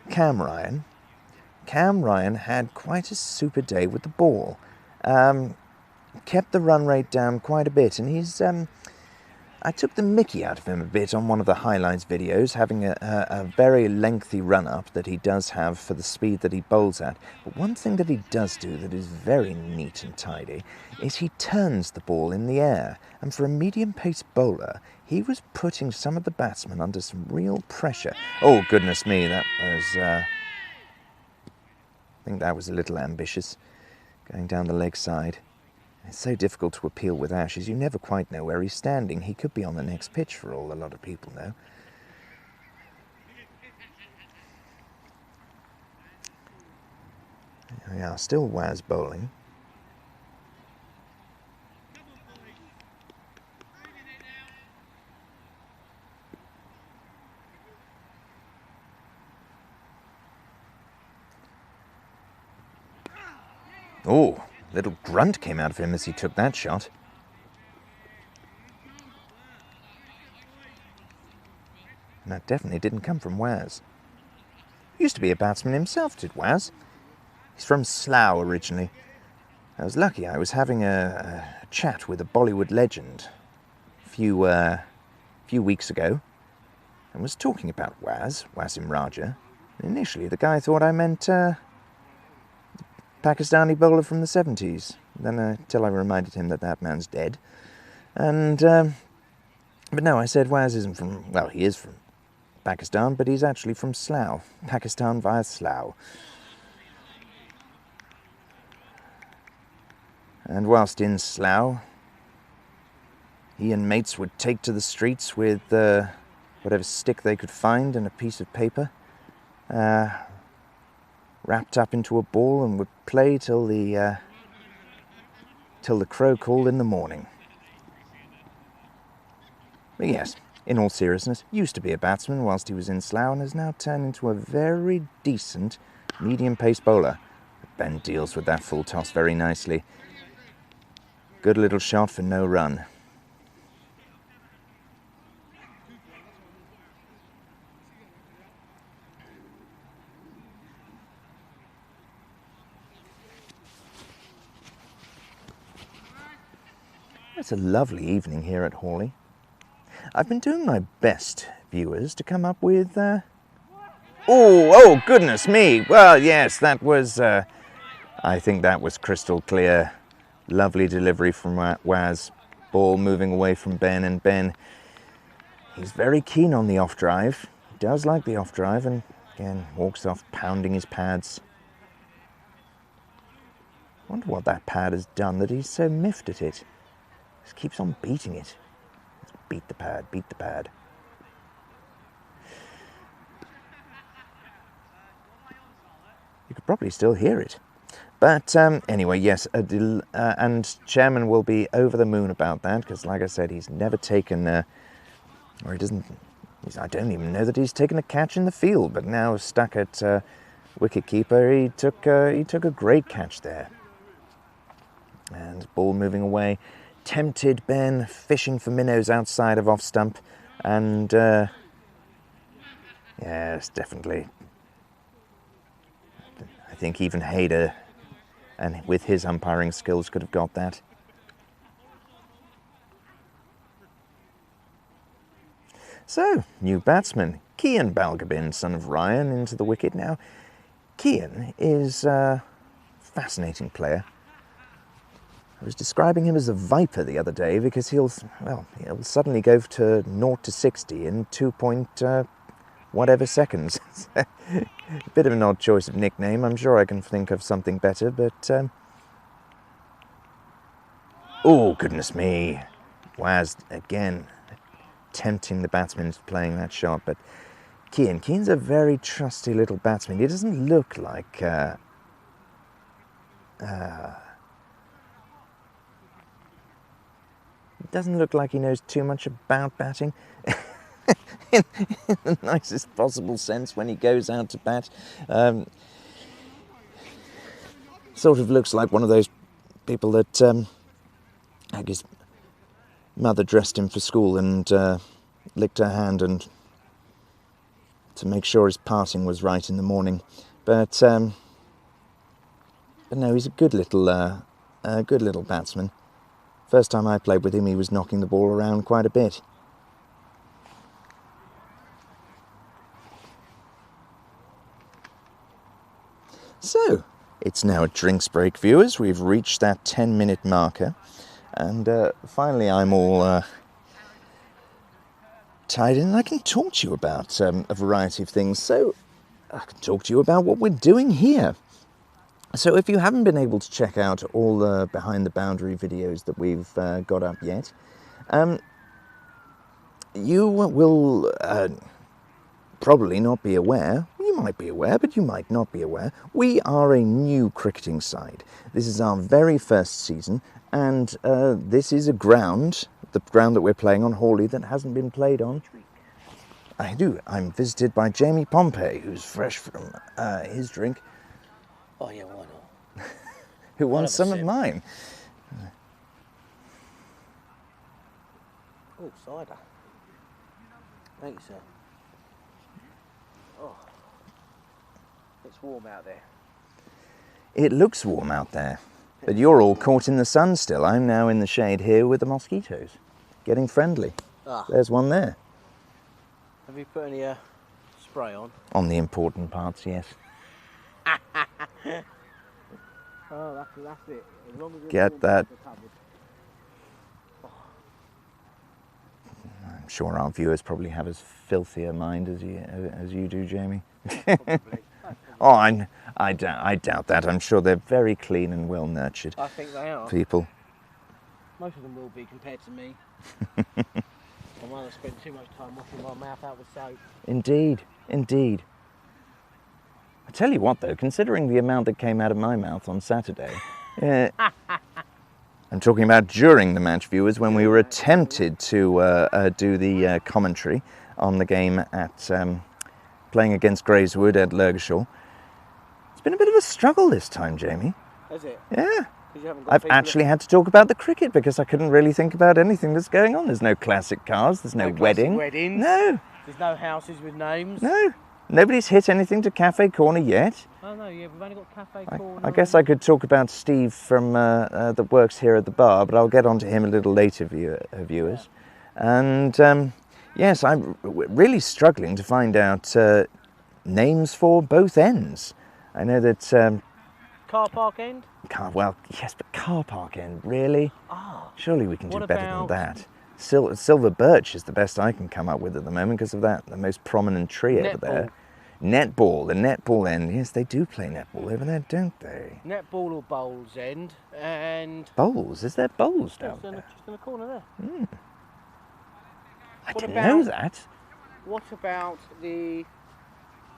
Cam Ryan, Cam Ryan had quite a super day with the ball. Kept the run rate down quite a bit, and he's I took the mickey out of him a bit on one of the highlights videos, having a very lengthy run-up that he does have for the speed that he bowls at. But one thing that he does do that is very neat and tidy is he turns the ball in the air. And for a medium-pace bowler, he was putting some of the batsmen under some real pressure. Oh, goodness me, that was... I think that was a little ambitious, going down the leg side. It's so difficult to appeal with Ashes. You never quite know where he's standing. He could be on the next pitch for all a lot of people know. There we are, still Waz bowling. Oh, a little grunt came out of him as he took that shot. And that definitely didn't come from Waz. Used to be a batsman himself, did Waz. He's from Slough originally. I was lucky. I was having a chat with a Bollywood legend a few weeks ago and was talking about Wasim Raja. Initially, the guy thought I meant Pakistani bowler from the 70s. Then until I reminded him that that man's dead. And but no, I said Waz isn't from, well, he is from Pakistan, but he's actually from Slough. Pakistan via Slough. And whilst in Slough, he and mates would take to the streets with whatever stick they could find and a piece of paper, wrapped up into a ball, and would play till the crow called in the morning. But yes, in all seriousness, used to be a batsman whilst he was in Slough and has now turned into a very decent medium-pace bowler. Ben deals with that full toss very nicely. Good little shot for no run. It's a lovely evening here at Hawley. I've been doing my best, viewers, to come up with... Oh, goodness me! Well, yes, that was... I think that was crystal clear. Lovely delivery from Waz. Ball moving away from Ben, and Ben, he's very keen on the off-drive. He does like the off-drive, and again, walks off pounding his pads. I wonder what that pad has done that he's so miffed at it. Just keeps on beating it. Let's beat the pad, beat the pad. You could probably still hear it. But anyway, yes, and Chairman will be over the moon about that, because like I said, he's never taken, or he doesn't, I don't even know that he's taken a catch in the field, but now stuck at wicket-keeper, he took a great catch there. And ball moving away. Tempted Ben, fishing for minnows outside of off-stump, and yes, definitely. I think even Hayder, and with his umpiring skills, could have got that. So, new batsman, Kian Balgobin, son of Ryan, into the wicket now. Kian is a fascinating player. I was describing him as a viper the other day because he'll suddenly go to 0 to 60 in 2 whatever seconds. A bit of an odd choice of nickname. I'm sure I can think of something better, but... Oh, goodness me. Waz, again, tempting the batsman into playing that shot, but Kian's a very trusty little batsman. He doesn't look like... doesn't look like he knows too much about batting in the nicest possible sense when he goes out to bat. Sort of looks like one of those people that I guess mother dressed him for school and licked her hand and to make sure his passing was right in the morning. But But no, he's a good little batsman. First time I played with him, he was knocking the ball around quite a bit. So, it's now a drinks break, viewers. We've reached that 10-minute marker. And finally, I'm all tied in. And I can talk to you about a variety of things. So, I can talk to you about what we're doing here. So if you haven't been able to check out all the behind the boundary videos that we've got up yet, you will probably not be aware, you might be aware, but you might not be aware, we are a new cricketing side. This is our very first season, and this is a ground, the ground that we're playing on, Hawley, that hasn't been played on. I'm visited by Jamie Pompey, who's fresh from his drink. Oh yeah, why not? Who wants some of mine? Oh, cider. Thanks, sir. Oh, it's warm out there. It looks warm out there, but you're all caught in the sun still. I'm now in the shade here with the mosquitoes, getting friendly. Ah. There's one there. Have you put any spray on? On the important parts, yes. Oh, that's it. As long as it's Get warm, that. it's covered. I'm sure our viewers probably have as filthy a mind as you do, Jamie. Probably. Oh, I doubt that. I'm sure they're very clean and well nurtured I think they are. people. Most of them will be compared to me. I'd rather spend too much time washing my mouth out with soap. Indeed, indeed. I tell you what, though, considering the amount that came out of my mouth on Saturday, I'm talking about during the match, viewers, when we were attempted to do the commentary on the game at playing against Greyswood at Lurgashaw. It's been a bit of a struggle this time, Jamie. Is it? Yeah. 'Cause you haven't got I've people actually had to talk about the cricket because I couldn't really think about anything that's going on. There's no classic cars, there's no classic wedding. weddings. No, There's no houses with names. no. Nobody's hit anything to Cafe Corner yet. Oh no, yeah, we've only got Cafe Corner. I guess I could talk about Steve from that works here at the bar, but I'll get on to him a little later, viewers. And yes, I'm really struggling to find out names for both ends. I know that Car park end? well, yes, but car park end, really? Ah. Surely we can do What better than about- that. Silver birch is the best I can come up with at the moment because of that, the most prominent tree over there. Netball, the netball end. Yes, they do play netball over there, don't they? Netball or bowls end, and Bowls? Is there bowls down just in there? the corner there. I What didn't know about- that. What about the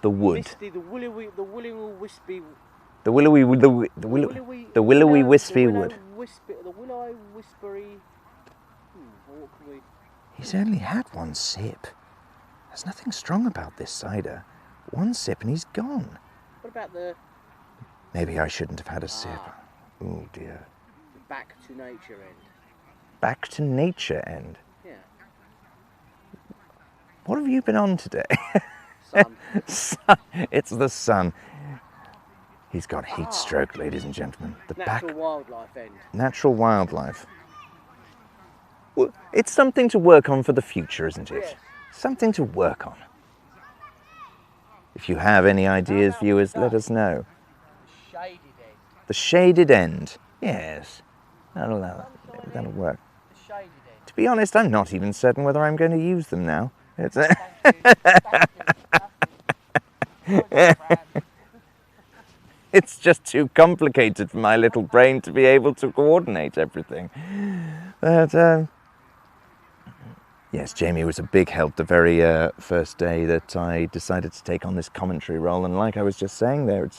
The wood. Misty, the willowy wispy, The willowy wood. The willowy wispy wood. The willow whispery. What can we? He's only had one sip. There's nothing strong about this cider. One sip and he's gone. What about the Maybe I shouldn't have had a sip. Oh dear. back to nature end? Back to nature end. Yeah. What have you been on today? Sun. Sun. It's the sun. He's got heat stroke, ladies and gentlemen. The Natural wildlife end. natural wildlife. Well, it's something to work on for the future, isn't it? Yes. Something to work on. If you have any ideas, viewers, let us know. Shaded end. The shaded end. Yes. That'll work. The shaded end. To be honest, I'm not even certain whether I'm going to use them now. It's It's just too complicated for my little brain to be able to coordinate everything. But, yes, Jamie was a big help the very first day that I decided to take on this commentary role. And like I was just saying there,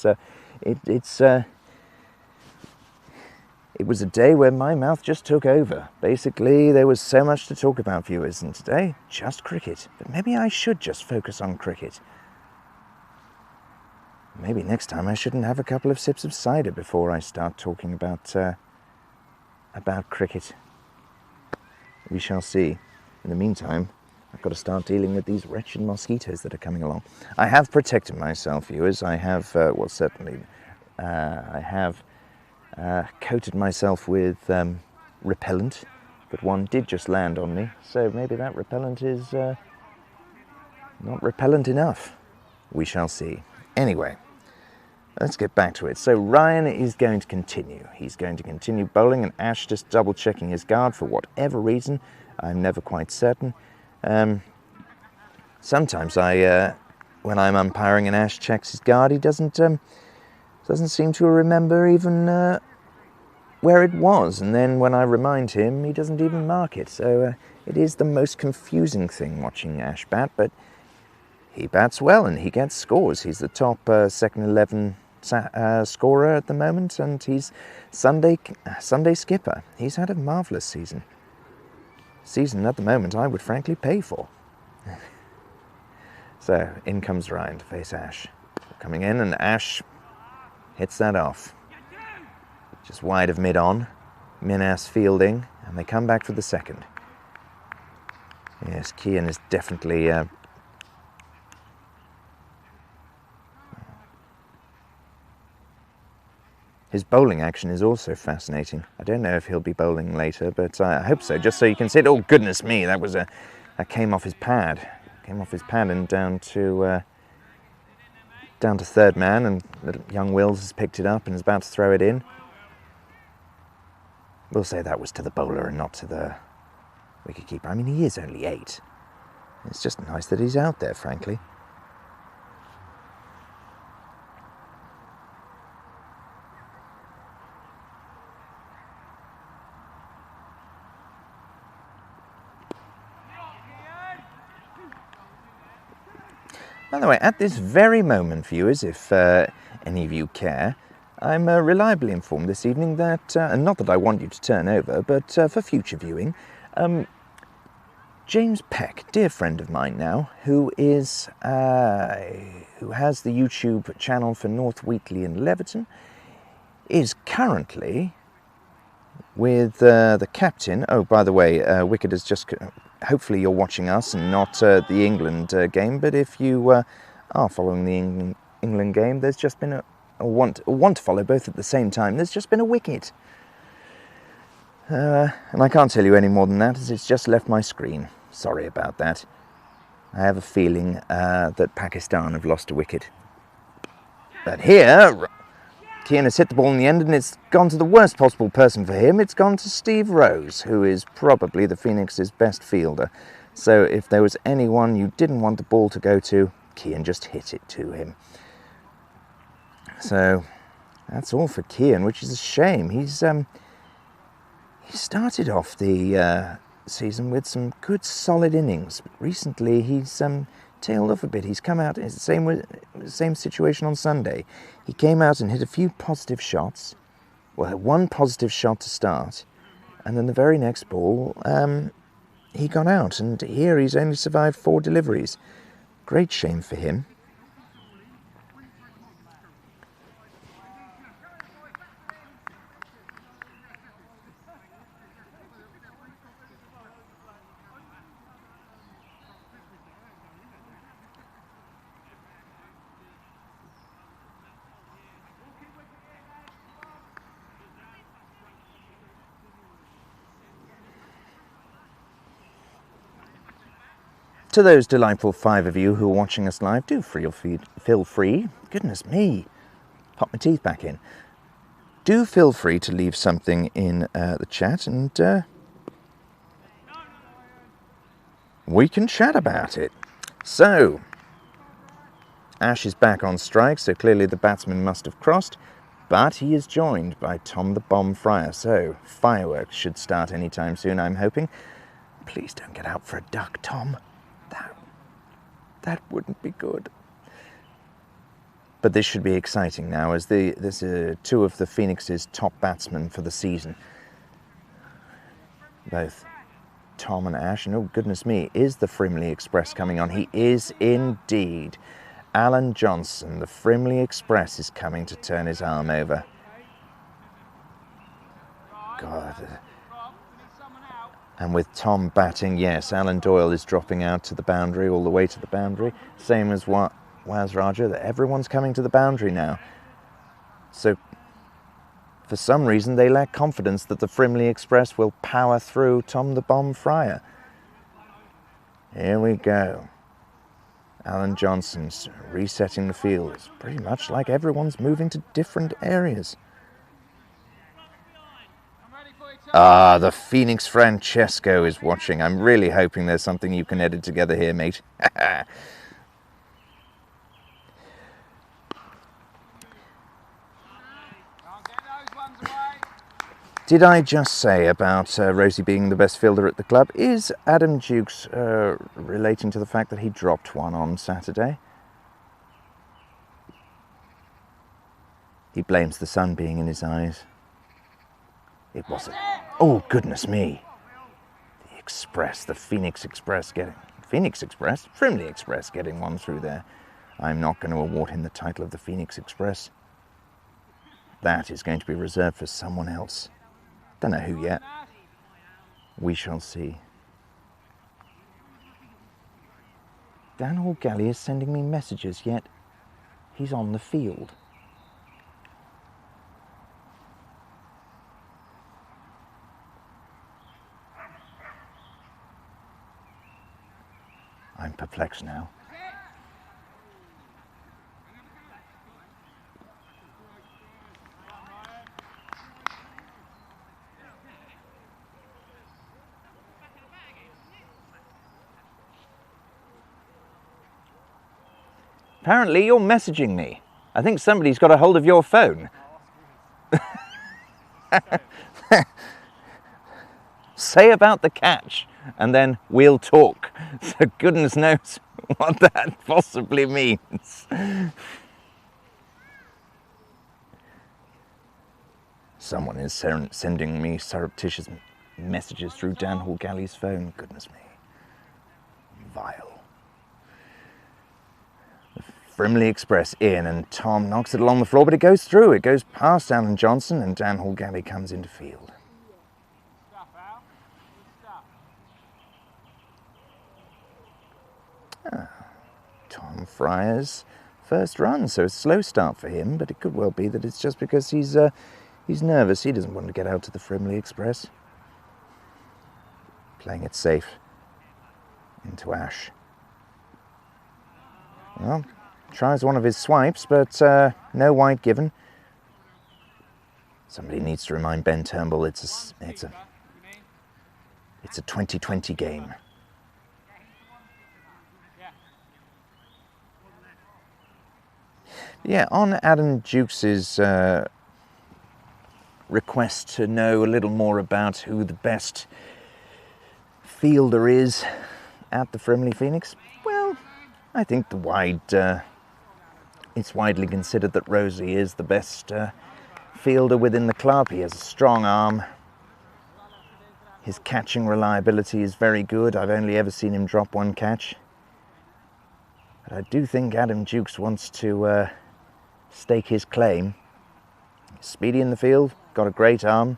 it was a day where my mouth just took over. Basically, there was so much to talk about, viewers, and today, just cricket. But maybe I should just focus on cricket. Maybe next time I shouldn't have a couple of sips of cider before I start talking about cricket. We shall see. In the meantime, I've got to start dealing with these wretched mosquitoes that are coming along. I have protected myself, viewers. I have, I have coated myself with repellent, but one did just land on me, so maybe that repellent is not repellent enough. We shall see. Anyway, let's get back to it. So Ryan is going to continue. He's going to continue bowling, and Ash just double checking his guard for whatever reason. I'm never quite certain. Sometimes when I'm umpiring and Ash checks his guard, he doesn't seem to remember even where it was, and then when I remind him, he doesn't even mark it. So it is the most confusing thing watching Ash bat, but he bats well and he gets scores. He's the top second 11 scorer at the moment, and he's Sunday skipper. He's had a marvellous season. Season at the moment I would frankly pay for. So in comes Ryan to face Ash. Coming in, and Ash hits that off. Just wide of mid-on. Minas fielding, and they come back for the second. Yes, Kian is definitely his bowling action is also fascinating. I don't know if he'll be bowling later, but I hope so, just so you can see it. Oh, goodness me, that came off his pad. Came off his pad and down to third man, and young Wills has picked it up and is about to throw it in. We'll say that was to the bowler and not to the wicketkeeper. I mean, he is only 8. It's just nice that he's out there, frankly. By the way, at this very moment, viewers, if any of you care, I'm reliably informed this evening that, and not that I want you to turn over, but for future viewing, James Peck, dear friend of mine now, who has the YouTube channel for North Wheatley and Leverton, is currently with the captain. Oh, by the way, Wicket has just... Hopefully you're watching us and not the England game, but if you are following the England game, there's just been or want to follow both at the same time, there's just been a wicket. And I can't tell you any more than that, as it's just left my screen. Sorry about that. I have a feeling that Pakistan have lost a wicket. But here, Kian has hit the ball in the end, and it's gone to the worst possible person for him. It's gone to Steve Rose, who is probably the Phoenix's best fielder. So if there was anyone you didn't want the ball to go to, Kian just hit it to him. So that's all for Kian, which is a shame. He started off the season with some good solid innings, but recently he's tailed off a bit. He's come out, it's the same situation on Sunday. He came out and hit a few positive shots, well, one positive shot to start, and then the very next ball he got out, and here he's only survived 4 deliveries. Great shame for him. To those delightful 5 of you who are watching us live, do feel free, goodness me, pop my teeth back in. Do feel free to leave something in the chat, and we can chat about it. So, Ash is back on strike, so clearly the batsman must have crossed, but he is joined by Tom the Bomb Fryer, so fireworks should start anytime soon, I'm hoping. Please don't get out for a duck, Tom. That wouldn't be good. But this should be exciting now, as this is 2 of the Phoenix's top batsmen for the season. Both Tom and Ash, and oh goodness me, is the Frimley Express coming on? He is indeed. Alan Johnson, the Frimley Express, is coming to turn his arm over. God. And with Tom batting, yes, Alan Doyle is dropping out to the boundary, all the way to the boundary. Same as Waz Raja, that everyone's coming to the boundary now. So For some reason, they lack confidence that the Frimley Express will power through Tom the Bomb Fryer. Here we go. Alan Johnson's resetting the field. It's pretty much like everyone's moving to different areas. Ah, the Phoenix Francesco is watching. I'm really hoping there's something you can edit together here, mate. Did I just say about Rosie being the best fielder at the club? Is Adam Dukes relating to the fact that he dropped one on Saturday? He blames the sun being in his eyes. It wasn't. Oh, goodness me. The Express, the Phoenix Express getting... Phoenix Express? Frimley Express getting one through there. I'm not going to award him the title of the Phoenix Express. That is going to be reserved for someone else. Don't know who yet. We shall see. Dan Hall-Galley is sending me messages, yet he's on the field. I'm perplexed now. Apparently you're messaging me. I think somebody's got a hold of your phone. Say about the catch, and then we'll talk. So goodness knows what that possibly means. Someone is sending me surreptitious messages through Dan Hall-Galley's phone. Goodness me. Vile. Frimley Express in, and Tom knocks it along the floor, but it goes through. It goes past Alan Johnson, and Dan Hall-Galley comes into field. Tom Fryer's first run, so a slow start for him, but it could well be that it's just because he's nervous. He doesn't want to get out to the Frimley Express. Playing it safe into Ash. Well, tries one of his swipes, but no white given. Somebody needs to remind Ben Turnbull it's a 2020 game. Yeah, on Adam Dukes' request to know a little more about who the best fielder is at the Frimley Phoenix, well, I think it's widely considered that Rosie is the best fielder within the club. He has a strong arm. His catching reliability is very good. I've only ever seen him drop one catch. But I do think Adam Dukes wants to stake his claim. Speedy in the field, got a great arm.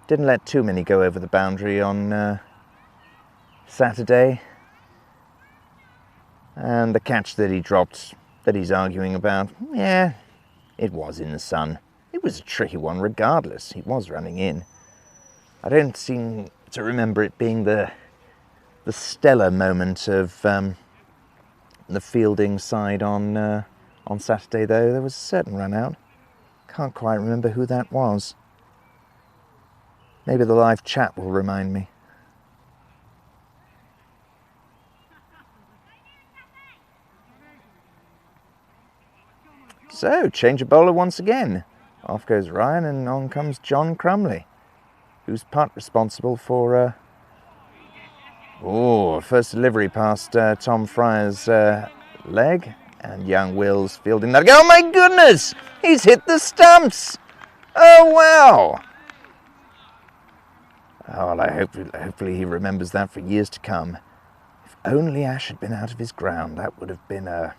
Didn't let too many go over the boundary on Saturday. And the catch that he dropped, that he's arguing about, yeah, it was in the sun. It was a tricky one regardless. He was running in. I don't seem to remember it being the stellar moment of the fielding side on Saturday, though. There was a certain run out. Can't quite remember who that was. Maybe the live chat will remind me. So, change of bowler once again. Off goes Ryan and on comes John Crumley, who's part responsible for... first delivery past Tom Fryer's leg. And young Will's fielding that. Oh my goodness! He's hit the stumps! Oh wow! Oh, well, hopefully he remembers that for years to come. If only Ash had been out of his ground, that would have been a...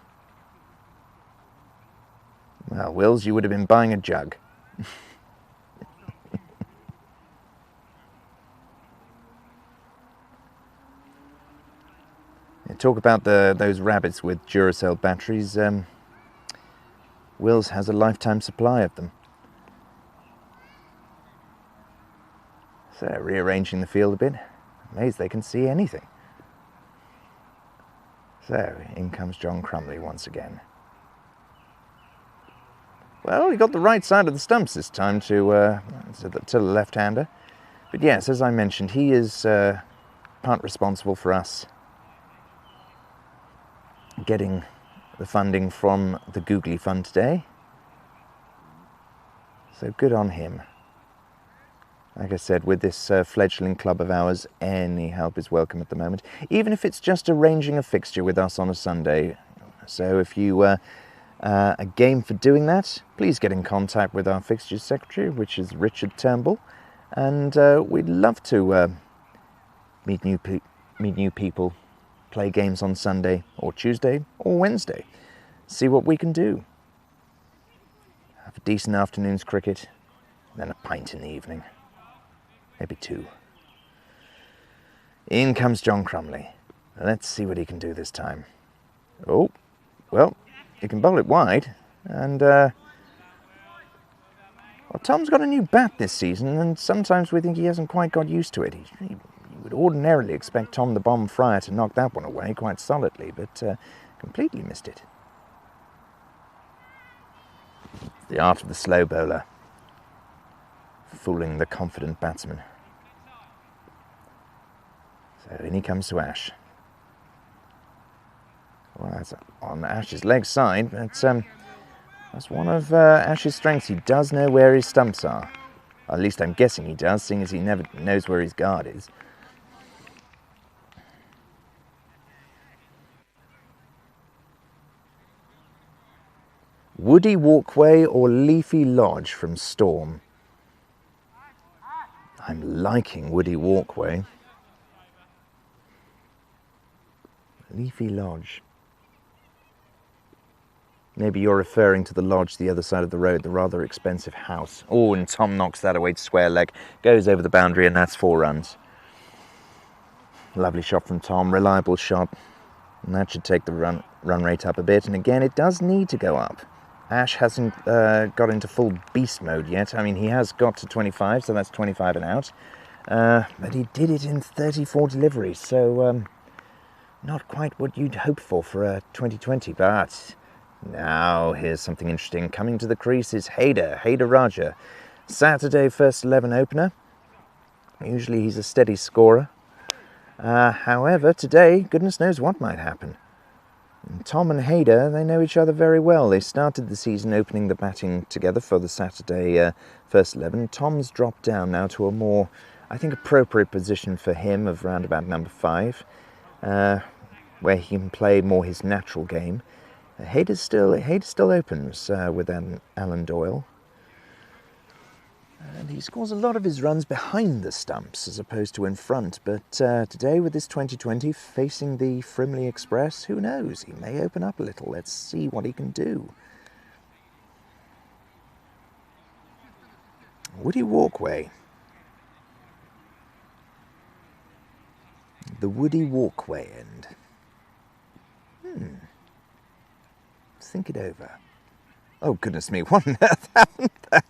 Well, Wills, you would have been buying a jug. Talk about those rabbits with Duracell batteries. Wills has a lifetime supply of them. So, rearranging the field a bit. Amazed they can see anything. So, in comes John Crumley once again. Well, he got the right side of the stumps this time to the left-hander. But yes, as I mentioned, he is part responsible for us getting the funding from the Googly Fund today. So good on him. Like I said, with this fledgling club of ours, any help is welcome at the moment, even if it's just arranging a fixture with us on a Sunday. So if you are game for doing that, please get in contact with our fixtures secretary, which is Richard Turnbull, and we'd love to meet new people, play games on Sunday or Tuesday or Wednesday, see what we can do. Have a decent afternoon's cricket, then a pint in the evening. Maybe 2. In comes John Crumley. Let's see what he can do this time. Oh, well, he can bowl it wide, and well, Tom's got a new bat this season, and sometimes we think he hasn't quite got used to it. You would ordinarily expect Tom the Bomb Fryer to knock that one away quite solidly, but completely missed it. The art of the slow bowler, fooling the confident batsman. So in he comes to Ash. Well, that's on Ash's leg side, but that's one of Ash's strengths. He does know where his stumps are. At least I'm guessing he does, seeing as he never knows where his guard is. Woody Walkway or Leafy Lodge from Storm? I'm liking Woody Walkway. Leafy Lodge. Maybe you're referring to the lodge the other side of the road, the rather expensive house. Oh, and Tom knocks that away to square leg, goes over the boundary, and that's 4 runs. Lovely shot from Tom, reliable shot. And that should take the run rate up a bit. And again, it does need to go up. Ash hasn't got into full beast mode yet. I mean, he has got to 25, so that's 25 and out. But he did it in 34 deliveries, so not quite what you'd hope for a 2020. But now here's something interesting. Coming to the crease is Haider Raja. Saturday first 11 opener. Usually he's a steady scorer. However, today, goodness knows what might happen. Tom and Haider, they know each other very well. They started the season opening the batting together for the Saturday first 11. Tom's dropped down now to a more, I think, appropriate position for him of round about number 5, where he can play more his natural game. Haider still opens with Alan Doyle. And he scores a lot of his runs behind the stumps as opposed to in front. But today with this 2020 facing the Frimley Express, who knows? He may open up a little. Let's see what he can do. Woody Walkway. The Woody Walkway end. Think it over. Oh, goodness me, what on earth happened there?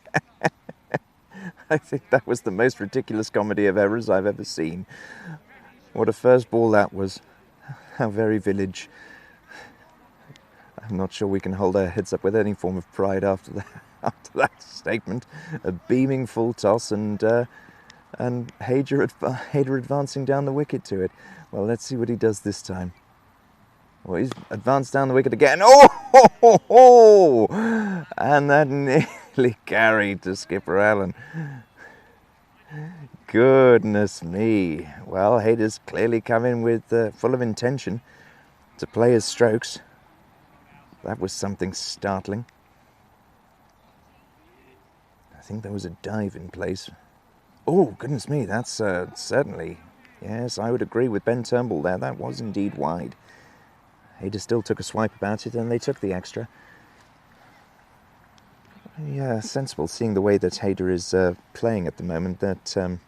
I think that was the most ridiculous comedy of errors I've ever seen. What a first ball that was. How very village. I'm not sure we can hold our heads up with any form of pride after that statement. A beaming full toss and Haider advancing down the wicket to it. Well, let's see what he does this time. Well, he's advanced down the wicket again. Oh! And that nearly carried to Skipper Allen. Goodness me. Well, Haider's clearly come in with full of intention to play his strokes. That was something startling. I think there was a dive in place. Oh, goodness me, that's certainly... Yes, I would agree with Ben Turnbull there. That was indeed wide. Haider still took a swipe about it, and they took the extra. Yeah, sensible, seeing the way that Haider is playing at the moment, that...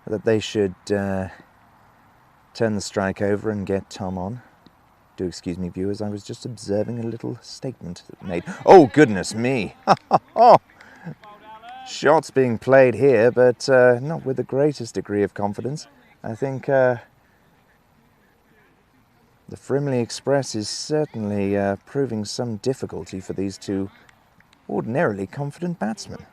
that they should turn the strike over and get Tom on. Do excuse me, viewers, I was just observing a little statement made. Oh, goodness me! Shots being played here, but not with the greatest degree of confidence. I think the Frimley Express is certainly proving some difficulty for these two ordinarily confident batsmen.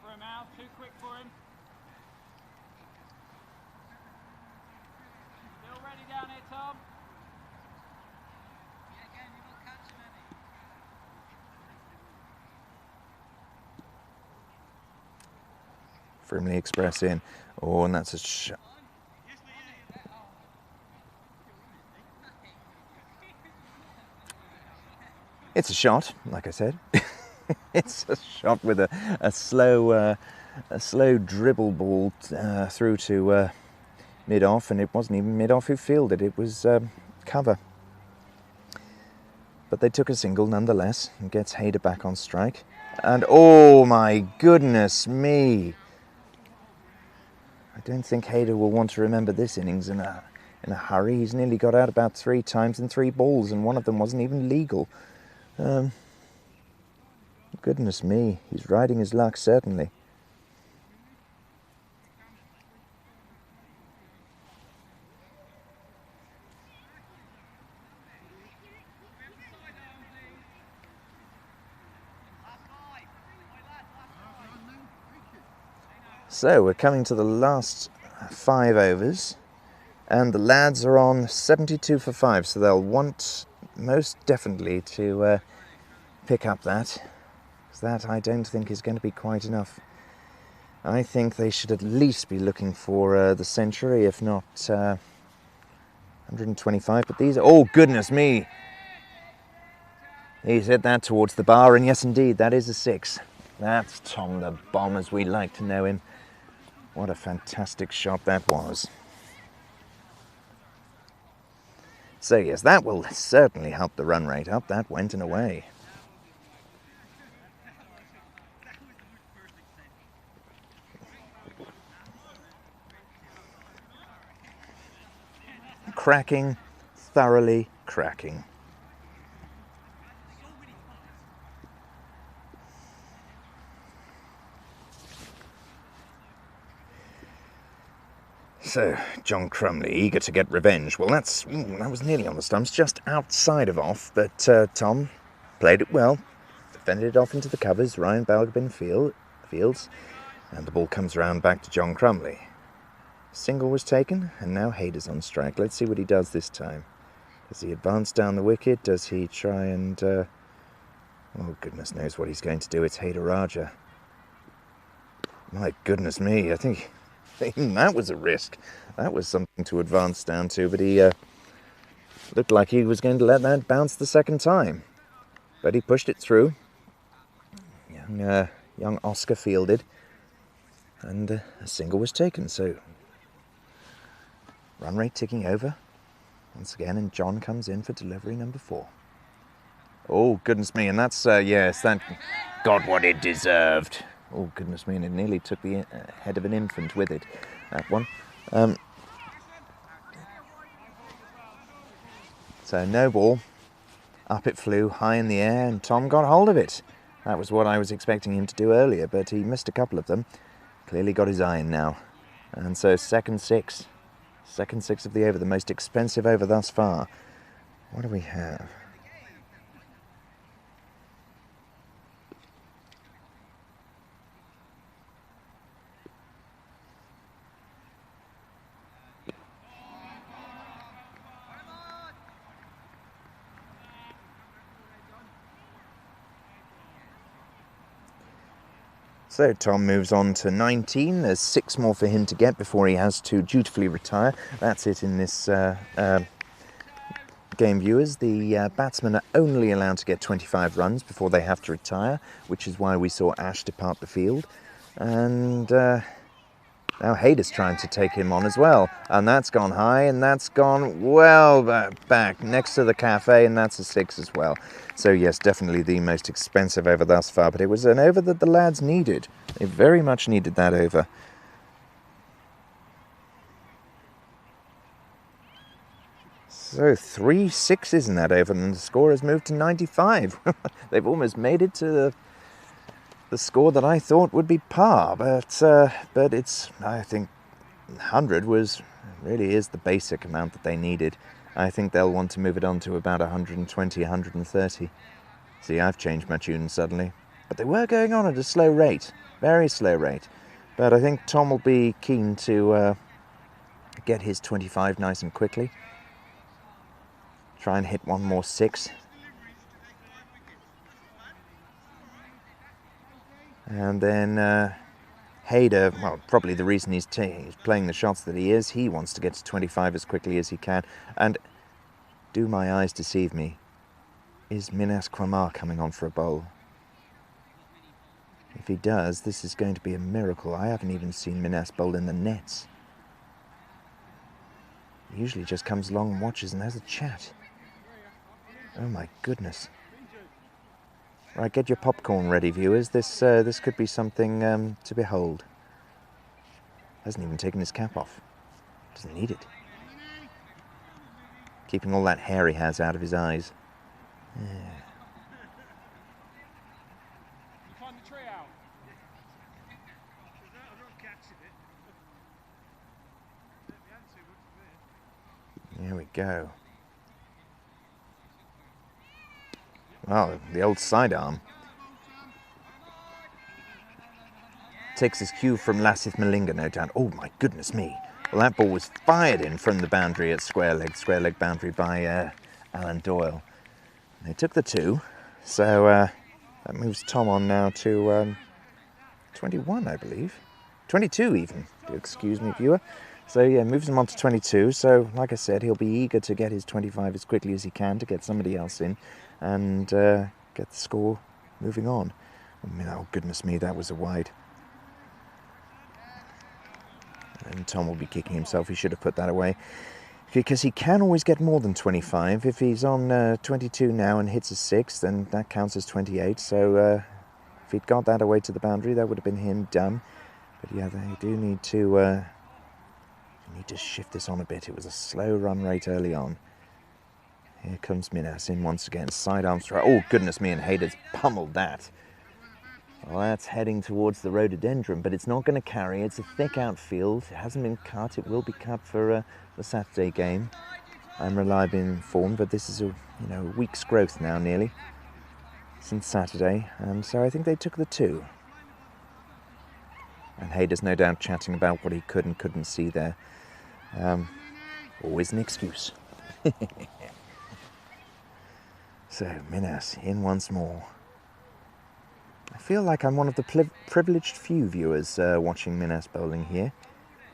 Frimley Express in. Oh, and that's a shot. It's a shot, like I said. It's a shot with a slow dribble ball through to mid-off, and it wasn't even mid-off who fielded it. It was cover. But they took a single nonetheless, and gets Hayder back on strike. And oh my goodness me! I don't think Hayder will want to remember this innings in a hurry. He's nearly got out about 3 times in 3 balls, and one of them wasn't even legal. Goodness me, he's riding his luck, certainly. So we're coming to the last 5 overs, and the lads are on 72 for 5, so they'll want most definitely to pick up that, because that I don't think is going to be quite enough. I think they should at least be looking for the century, if not 125, but these are, oh goodness me! He's hit that towards the bar, and yes indeed, that is a 6. That's Tom the Bomb as we like to know him. What a fantastic shot that was. So yes, that will certainly help the run rate up. That went and away. Cracking, thoroughly cracking. So, John Crumley, eager to get revenge. Well, that was nearly on the stumps, just outside of off, but Tom played it well, defended it off into the covers, Ryan Balgobin fields, and the ball comes around back to John Crumley. Single was taken, and now Hayder's on strike. Let's see what he does this time. Does he advance down the wicket? Does he try and... oh, goodness knows what he's going to do. It's Hayder Raja. My goodness me, I think... Even that was a risk. That was something to advance down to, but he looked like he was going to let that bounce the second time. But he pushed it through. Young Oscar fielded, and a single was taken. So run rate ticking over once again, and John comes in for delivery number 4. Oh goodness me, and that's yes, that got what it deserved. Oh, goodness me, and it nearly took the head of an infant with it, that one. So, no ball. Up it flew, high in the air, and Tom got hold of it. That was what I was expecting him to do earlier, but he missed a couple of them. Clearly got his eye in now. And so, second 6. Second 6 of the over, the most expensive over thus far. What do we have? So Tom moves on to 19. There's 6 more for him to get before he has to dutifully retire. That's it in this game, viewers. The batsmen are only allowed to get 25 runs before they have to retire, which is why we saw Ash depart the field. And now Hayder's trying to take him on as well. And that's gone high, and that's gone well back next to the cafe, and that's a 6 as well. So yes, definitely the most expensive over thus far, but it was an over that the lads needed. They very much needed that over. So 3 6s in that over, and the score has moved to 95. They've almost made it to the score that I thought would be par, but it's, I think 100 really is the basic amount that they needed. I think they'll want to move it on to about 120, 130. See, I've changed my tune suddenly. But they were going on at a slow rate, very slow rate. But I think Tom will be keen to get his 25 nice and quickly. Try and hit one more 6. And then Hayder, well, probably the reason he's playing the shots that he is, he wants to get to 25 as quickly as he can. And do my eyes deceive me? Is Minas Quamar coming on for a bowl? If he does, this is going to be a miracle. I haven't even seen Minas bowl in the nets. He usually just comes along and watches and has a chat. Oh my goodness. Right, get your popcorn ready, viewers. This could be something to behold. Hasn't even taken his cap off. Doesn't need it. Keeping all that hair he has out of his eyes. Yeah. Here we go. Oh, the old sidearm. Takes his cue from Lasith Malinga, no doubt. Oh my goodness me. Well, that ball was fired in from the boundary at square leg boundary by Alan Doyle. They took the 2, so that moves Tom on now to 21, I believe. 22 even, excuse me, viewer. So yeah, moves him on to 22. So like I said, he'll be eager to get his 25 as quickly as he can to get somebody else in and get the score moving on. Oh goodness me, that was a wide. And Tom will be kicking himself. He should have put that away. Because he can always get more than 25. If he's on 22 now and hits a 6, then that counts as 28. So if he'd got that away to the boundary, that would have been him done. But yeah, they do need to shift this on a bit. It was a slow run rate early on. Here comes Minas in once again. Sidearm strike. Oh, goodness me, and Hayder's pummeled that. Well, that's heading towards the rhododendron, but it's not going to carry. It's a thick outfield. It hasn't been cut. It will be cut for the Saturday game. I'm reliably informed, but this is a week's growth now, nearly, since Saturday. And so I think they took the 2. And Hayder's no doubt chatting about what he could and couldn't see there. Always an excuse. So, Minas in once more. I feel like I'm one of the privileged few viewers watching Minas bowling here.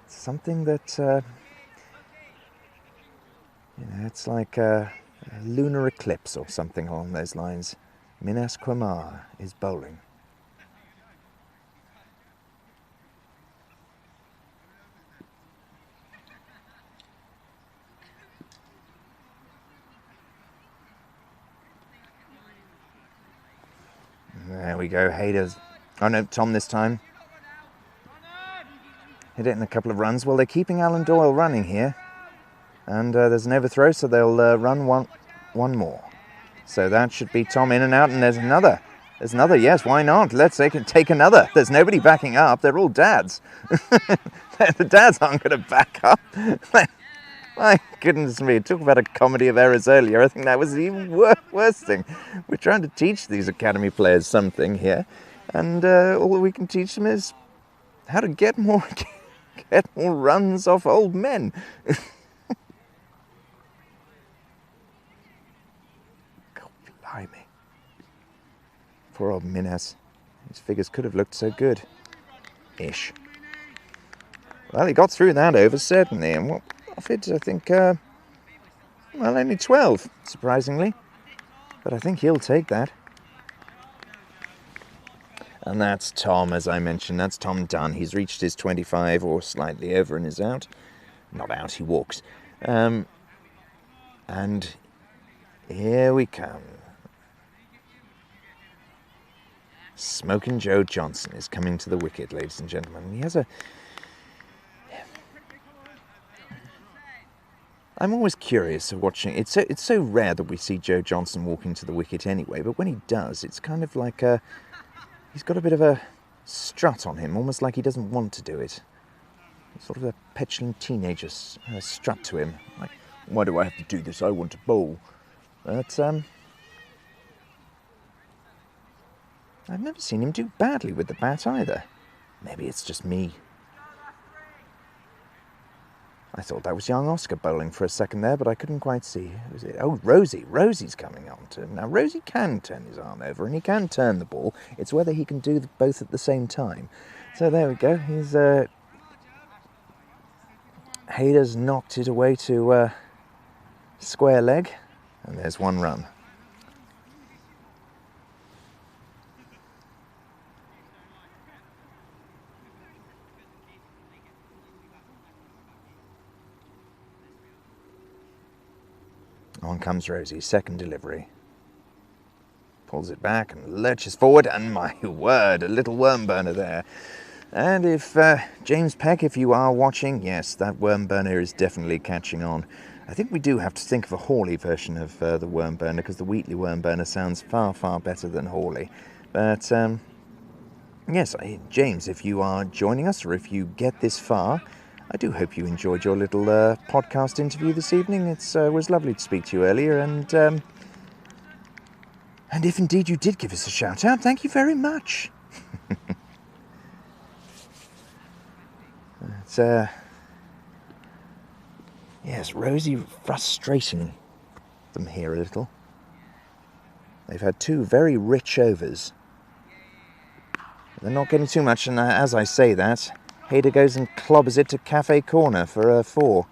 It's something that, it's like a lunar eclipse or something along those lines. Minas Quamar is bowling. There we go, Hayder's. Oh no, Tom this time. Hit it in a couple of runs. Well, they're keeping Alan Doyle running here. And there's an overthrow, so they'll run one more. So that should be Tom in and out, and there's another. There's another, yes, why not? Let's take another. There's nobody backing up. They're all dads. The dads aren't going to back up. My goodness me, talk about a comedy of errors earlier. I think that was the even worst thing. We're trying to teach these academy players something here, and all that we can teach them is how to get more runs off old men. God blimey. Poor old Minas. His figures could have looked so good. Ish. Well, he got through that over, certainly, and what it, I think, well, only 12, surprisingly. But I think he'll take that. And that's Tom, as I mentioned. That's Tom done. He's reached his 25 or slightly over and is out. Not out, he walks. And here we come. Smokin' Joe Johnson is coming to the wicket, ladies and gentlemen. He has a... I'm always curious of watching. It's so rare that we see Joe Johnson walking to the wicket anyway, but when he does, it's kind of like he's got a bit of a strut on him, almost like he doesn't want to do it. Sort of a petulant teenager strut to him. Like, why do I have to do this? I want to bowl. But I've never seen him do badly with the bat either. Maybe it's just me. I thought that was young Oscar bowling for a second there, but I couldn't quite see. Who was it? Oh, Rosie. Rosie's coming on to him. Now, Rosie can turn his arm over, and he can turn the ball. It's whether he can do both at the same time. So there we go. He's Hayder's knocked it away to square leg, and there's one run. On comes Rosie, second delivery. Pulls it back and lurches forward, and my word, a little worm burner there. And if, James Peck, if you are watching, yes, that worm burner is definitely catching on. I think we do have to think of a Hawley version of the worm burner, because the Wheatley worm burner sounds far, far better than Hawley. But, yes, James, if you are joining us, or if you get this far, I do hope you enjoyed your little podcast interview this evening. It was lovely to speak to you earlier, and if indeed you did give us a shout out, thank you very much. It's yes, Rosie frustrating them here a little. They've had two very rich overs. They're not getting too much, and as I say that, Hayder goes and clobbers it to Cafe Corner for a 4.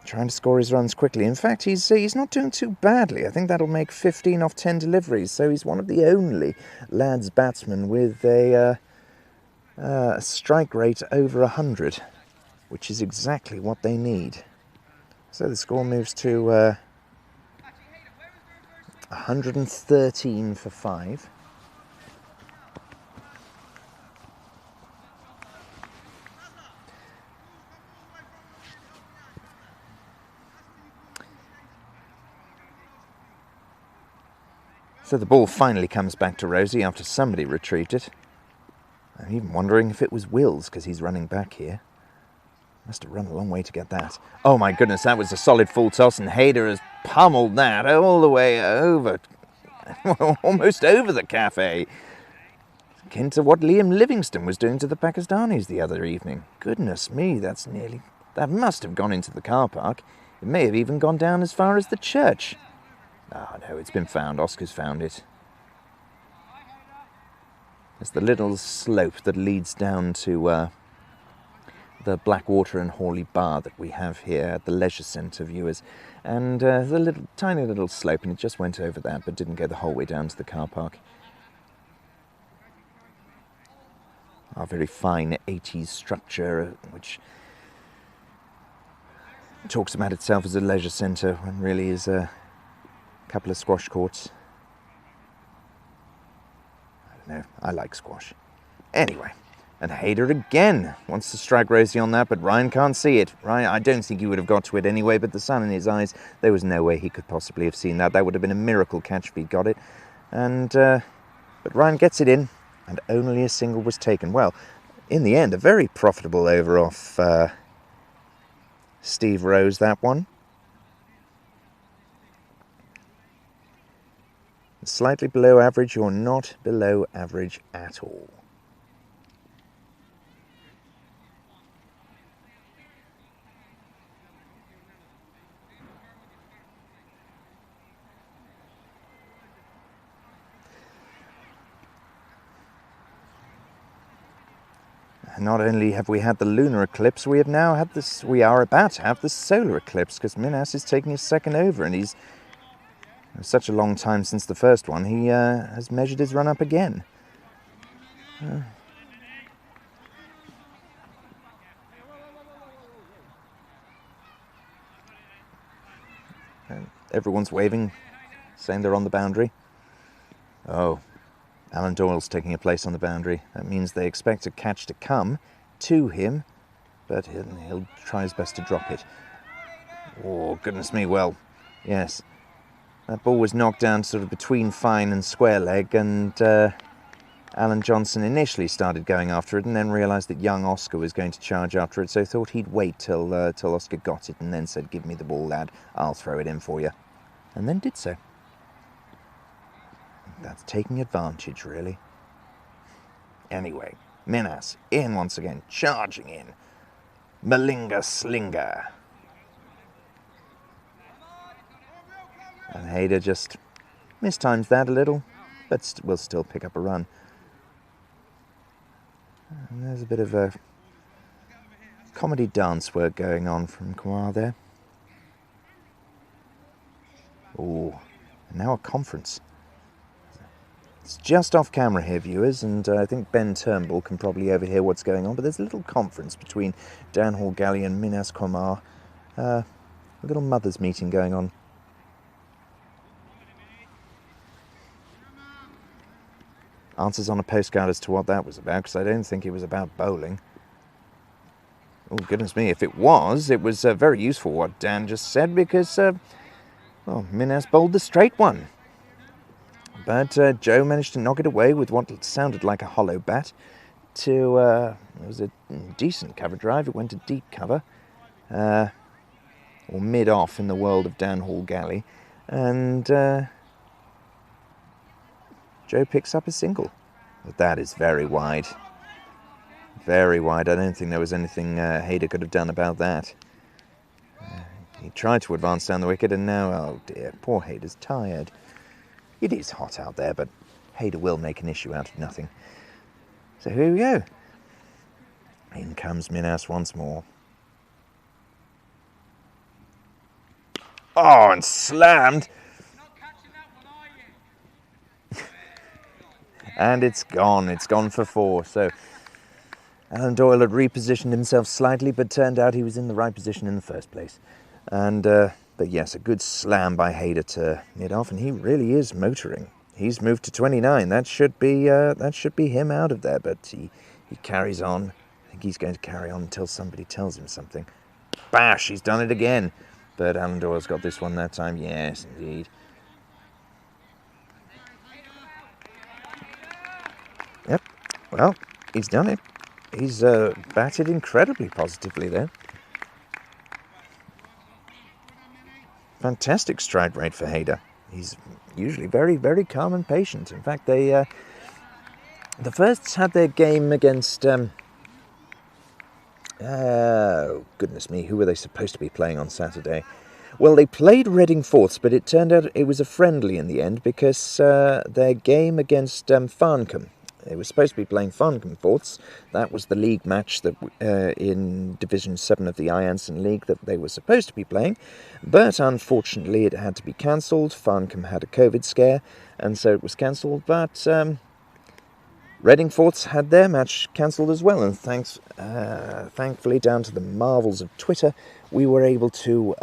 Trying to score his runs quickly. In fact, he's not doing too badly. I think that'll make 15 off 10 deliveries, so he's one of the only lads batsmen with a strike rate over 100, which is exactly what they need. So the score moves to 113 for 5. So the ball finally comes back to Rosie after somebody retrieved it. I'm even wondering if it was Wills, because he's running back here. Must have run a long way to get that. Oh my goodness, that was a solid full toss, and Hayder has pummeled that all the way over, almost over the cafe. Akin to what Liam Livingstone was doing to the Pakistanis the other evening. Goodness me, that must have gone into the car park. It may have even gone down as far as the church. Oh no, it's been found. Oscar's found it. There's the little slope that leads down to the Blackwater and Hawley Bar that we have here at the Leisure Centre, viewers. And the tiny little slope, and it just went over that, but didn't go the whole way down to the car park. Our very fine 80s structure, which talks about itself as a leisure centre, when really is a couple of squash courts. I don't know, I like squash. Anyway, and Hayder again wants to strike Rosie on that, but Ryan can't see it. Ryan, I don't think he would have got to it anyway, but the sun in his eyes, there was no way he could possibly have seen that. That would have been a miracle catch if he'd got it. And but Ryan gets it in, and only a single was taken. Well, in the end, a very profitable over off Steve Rose, that one. Slightly below average or not below average at all. Not only have we had the lunar eclipse, we have now had this. We are about to have the solar eclipse, because Minas is taking his second over, and he's such a long time since the first one. He has measured his run up again. Everyone's waving, saying they're on the boundary. Oh. Alan Doyle's taking a place on the boundary. That means they expect a catch to come to him, but he'll try his best to drop it. Oh, goodness me, well, yes. That ball was knocked down sort of between fine and square leg, and Alan Johnson initially started going after it and then realised that young Oscar was going to charge after it, so thought he'd wait till Oscar got it and then said, "Give me the ball, lad, I'll throw it in for you." And then did so. That's taking advantage, really. Anyway, Minas in once again, charging in. Malinga Slinger. And Hayder just mistimes that a little, but will still pick up a run. And there's a bit of a comedy dance work going on from Kumar there. Oh, and now a conference. It's just off camera here, viewers, and I think Ben Turnbull can probably overhear what's going on, but there's a little conference between Downhall Galley and Minas Kumar. A little mothers' meeting going on. Answers on a postcard as to what that was about, because I don't think it was about bowling. Oh, goodness me, if it was very useful what Dan just said, because, well, Minas bowled the straight one. But Joe managed to knock it away with what sounded like a hollow bat to, it was a decent cover drive. It went to deep cover, or mid-off in the world of Downhall Galley, and Joe picks up a single. But that is very wide. Very wide. I don't think there was anything Hayder could have done about that. He tried to advance down the wicket, and now, oh dear, poor Hayder's tired. It is hot out there, but Hayder will make an issue out of nothing. So here we go. In comes Minas once more. Oh, and slammed. And it's gone for 4. So Alan Doyle had repositioned himself slightly, but turned out he was in the right position in the first place. And but yes, a good slam by Hayder to mid-off, and he really is motoring. He's moved to 29. That should be him out of there, but he carries on. I think he's going to carry on until somebody tells him something. Bash! He's done it again. But Alan Doyle's got this one that time. Yes, indeed. Yep, well, he's done it. He's batted incredibly positively there. Fantastic stride rate for Hayder. He's usually very, very calm and patient. In fact, the Firsts had their game against... oh, goodness me, who were they supposed to be playing on Saturday? Well, they played Reading Forths, but it turned out it was a friendly in the end, because their game against Farncombe, they were supposed to be playing Farncombe Forths. That was the league match that in Division 7 of the Ianson League that they were supposed to be playing. But unfortunately, it had to be cancelled. Farncombe had a COVID scare, and so it was cancelled. But Reading Forths had their match cancelled as well. And thankfully, down to the marvels of Twitter, we were able to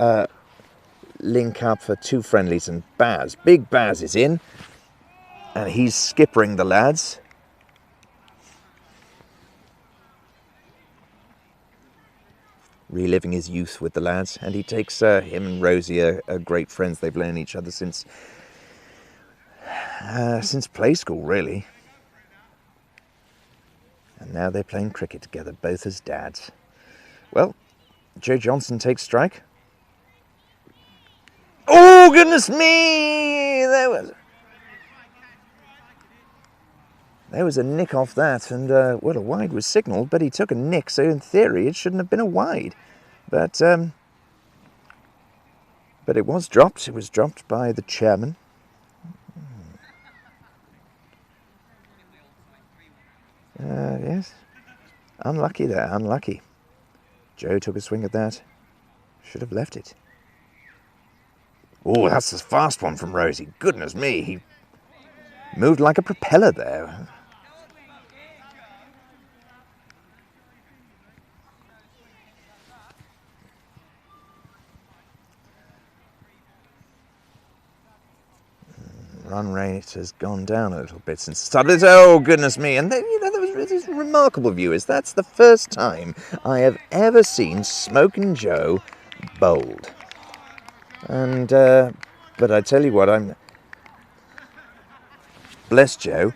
link up for 2 friendlies. And Baz, Big Baz is in, and he's skippering the lads. Reliving his youth with the lads, and he takes him and Rosie are great friends. They've known each other since play school, really. And now they're playing cricket together, both as dads. Well, Joe Johnson takes strike. Oh, goodness me! There was a nick off that, and well, a wide was signalled, but he took a nick, so in theory it shouldn't have been a wide. But it was dropped. It was dropped by the chairman. Yes, unlucky there, unlucky. Joe took a swing at that. Should have left it. Oh, that's a fast one from Rosie. Goodness me, he moved like a propeller there. Run rate has gone down a little bit since it started. Oh, goodness me. And, there was remarkable, viewers. That's the first time I have ever seen Smokin' Joe bowled. And but I tell you what, I'm bless Joe.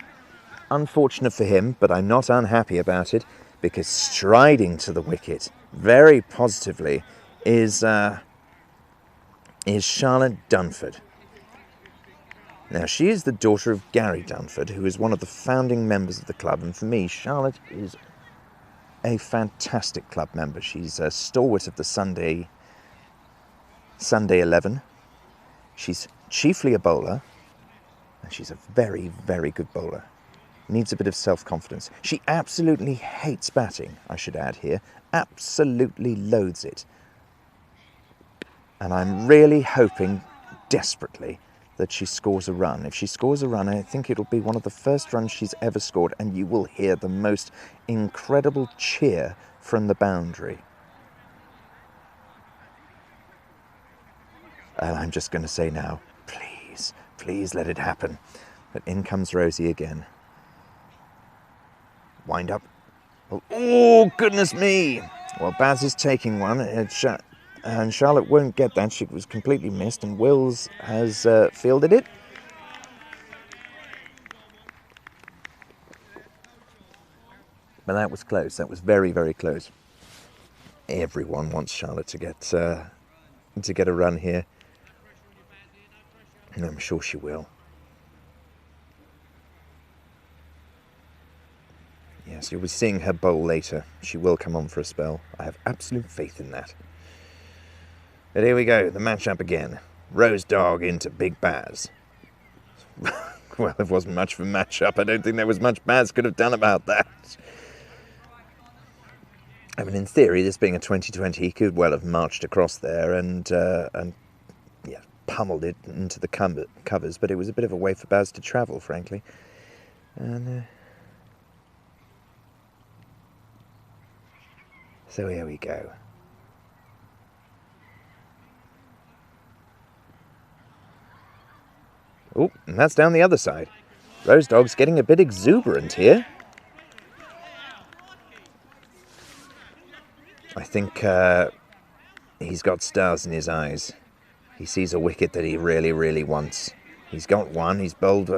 Unfortunate for him, but I'm not unhappy about it, because striding to the wicket very positively is Charlotte Dunford. Now, she is the daughter of Gary Dunford, who is one of the founding members of the club, and for me, Charlotte is a fantastic club member. She's a stalwart of the Sunday 11. She's chiefly a bowler, and she's a very, very good bowler. Needs a bit of self-confidence. She absolutely hates batting, I should add here. Absolutely loathes it. And I'm really hoping, desperately, that she scores a run. If she scores a run, I think it'll be one of the first runs she's ever scored, and you will hear the most incredible cheer from the boundary. And I'm just going to say now, please, please let it happen. But in comes Rosie again. Wind up. Oh, goodness me! Well, Baz is taking one, and Charlotte won't get that. She was completely missed, and Wills has fielded it. But that was close. That was very, very close. Everyone wants Charlotte to get a run here, and I'm sure she will. Yes, you'll be seeing her bowl later. She will come on for a spell. I have absolute faith in that. But here we go, the match-up again. Rose Dog into Big Baz. Well, it wasn't much of a match-up. I don't think there was much Baz could have done about that. I mean, in theory, this being a 2020, he could well have marched across there and yeah, pummeled it into the covers, but it was a bit of a way for Baz to travel, frankly. And so here we go. Oh, and that's down the other side. Rose Dog's getting a bit exuberant here. I think he's got stars in his eyes. He sees a wicket that he really, really wants. He's got one. He's bowled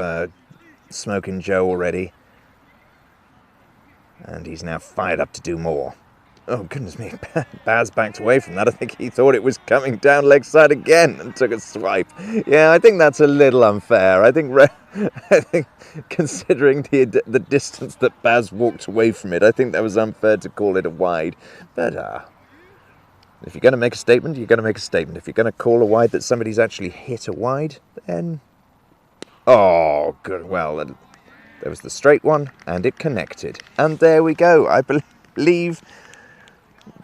Smoking Joe already. And he's now fired up to do more. Oh, goodness me. Baz backed away from that. I think he thought it was coming down leg side again and took a swipe. Yeah, I think that's a little unfair. I think considering the distance that Baz walked away from it, I think that was unfair to call it a wide. But if you're going to make a statement, you're going to make a statement. If you're going to call a wide that somebody's actually hit a wide, then... Oh, good. Well, there was the straight one, and it connected. And there we go. I believe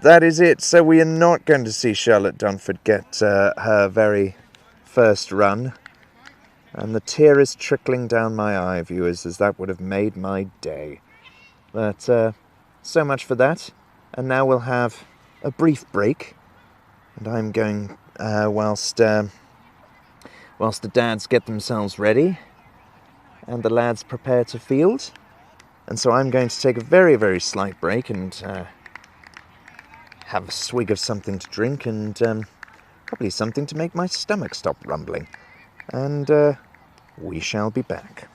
that is it. So we are not going to see Charlotte Dunford get her very first run. And the tear is trickling down my eye, viewers, as that would have made my day. But so much for that. And now we'll have a brief break. And I'm going, whilst the dads get themselves ready and the lads prepare to field. And so I'm going to take a very, very slight break and have a swig of something to drink and probably something to make my stomach stop rumbling. And we shall be back.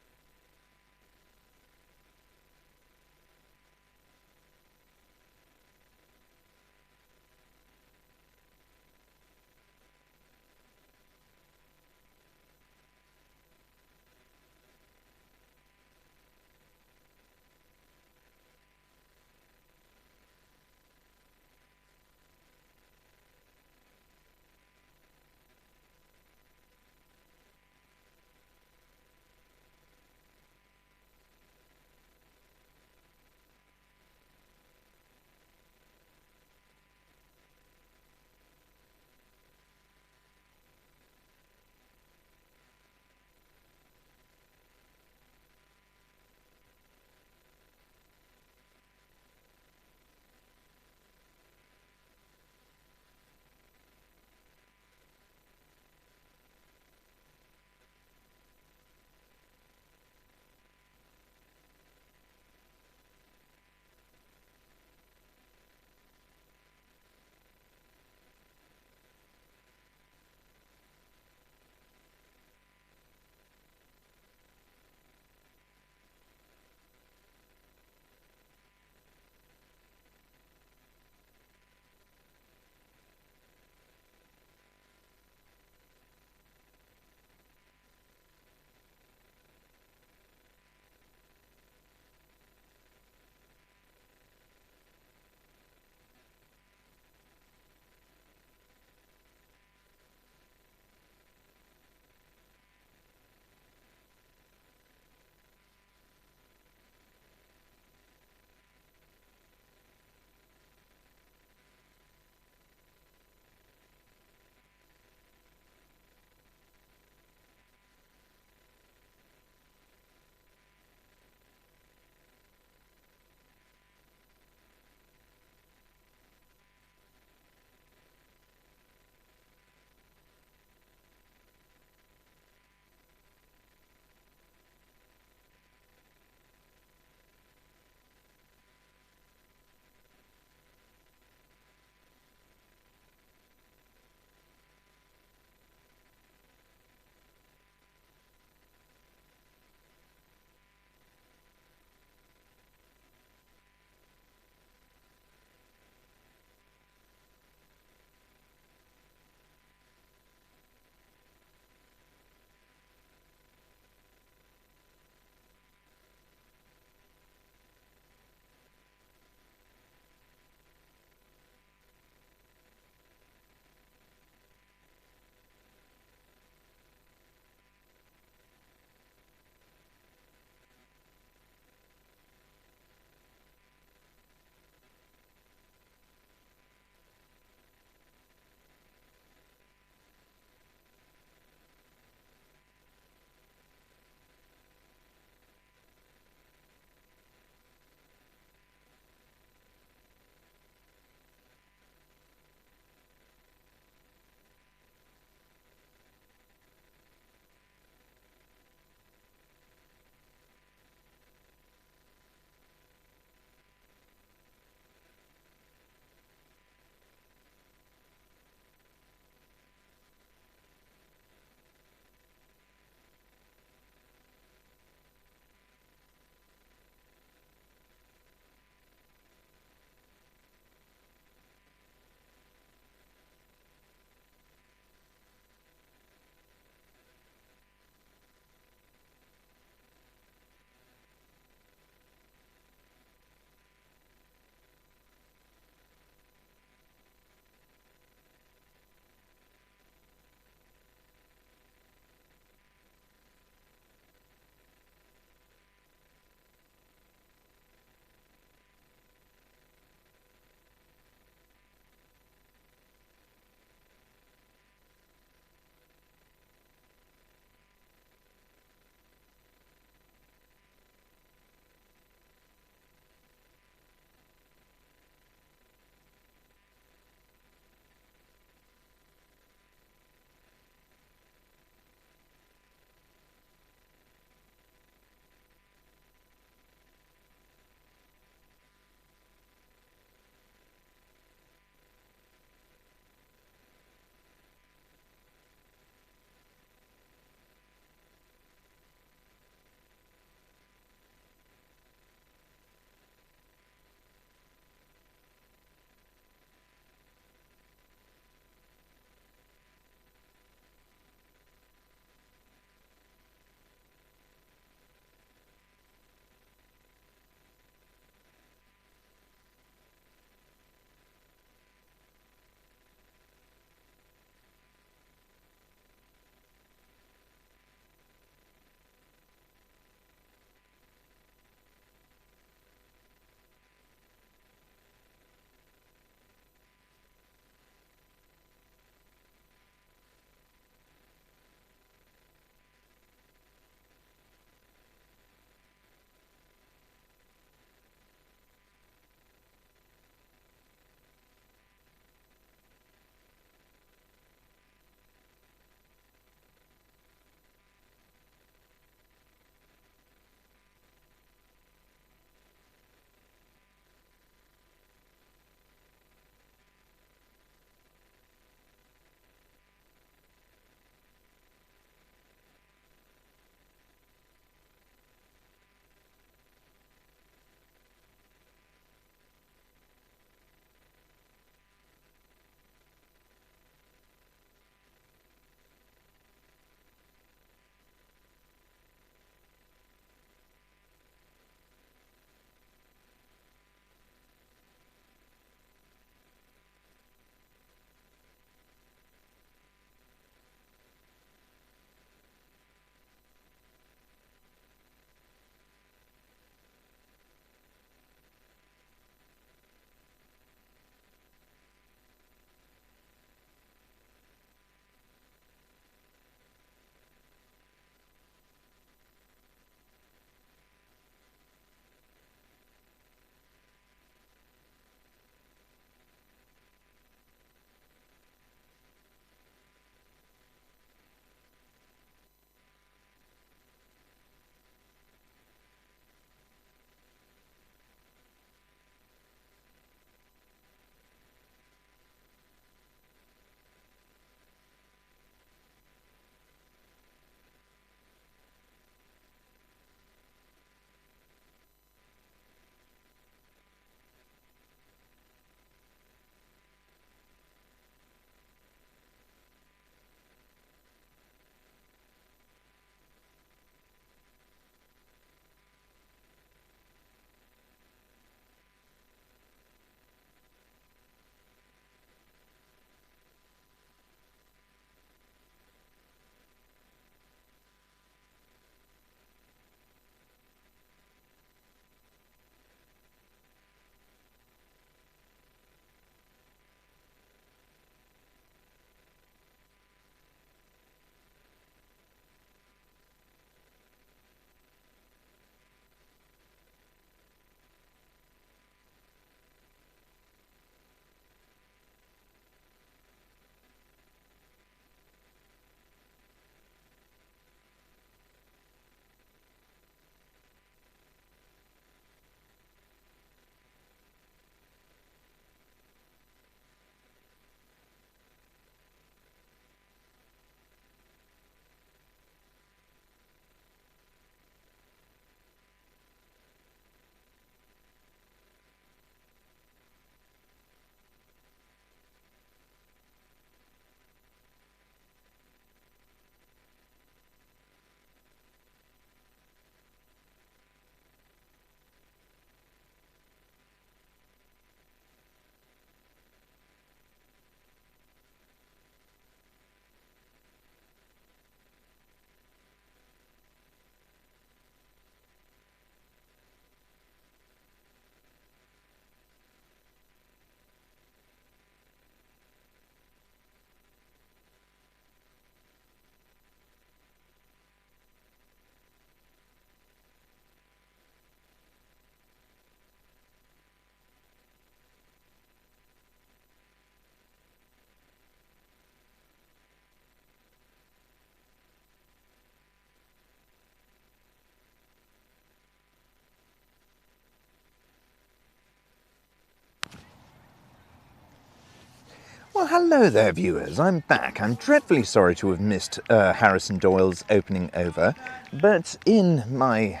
Well, hello there, viewers. I'm back. I'm dreadfully sorry to have missed Harrison Doyle's opening over, but in my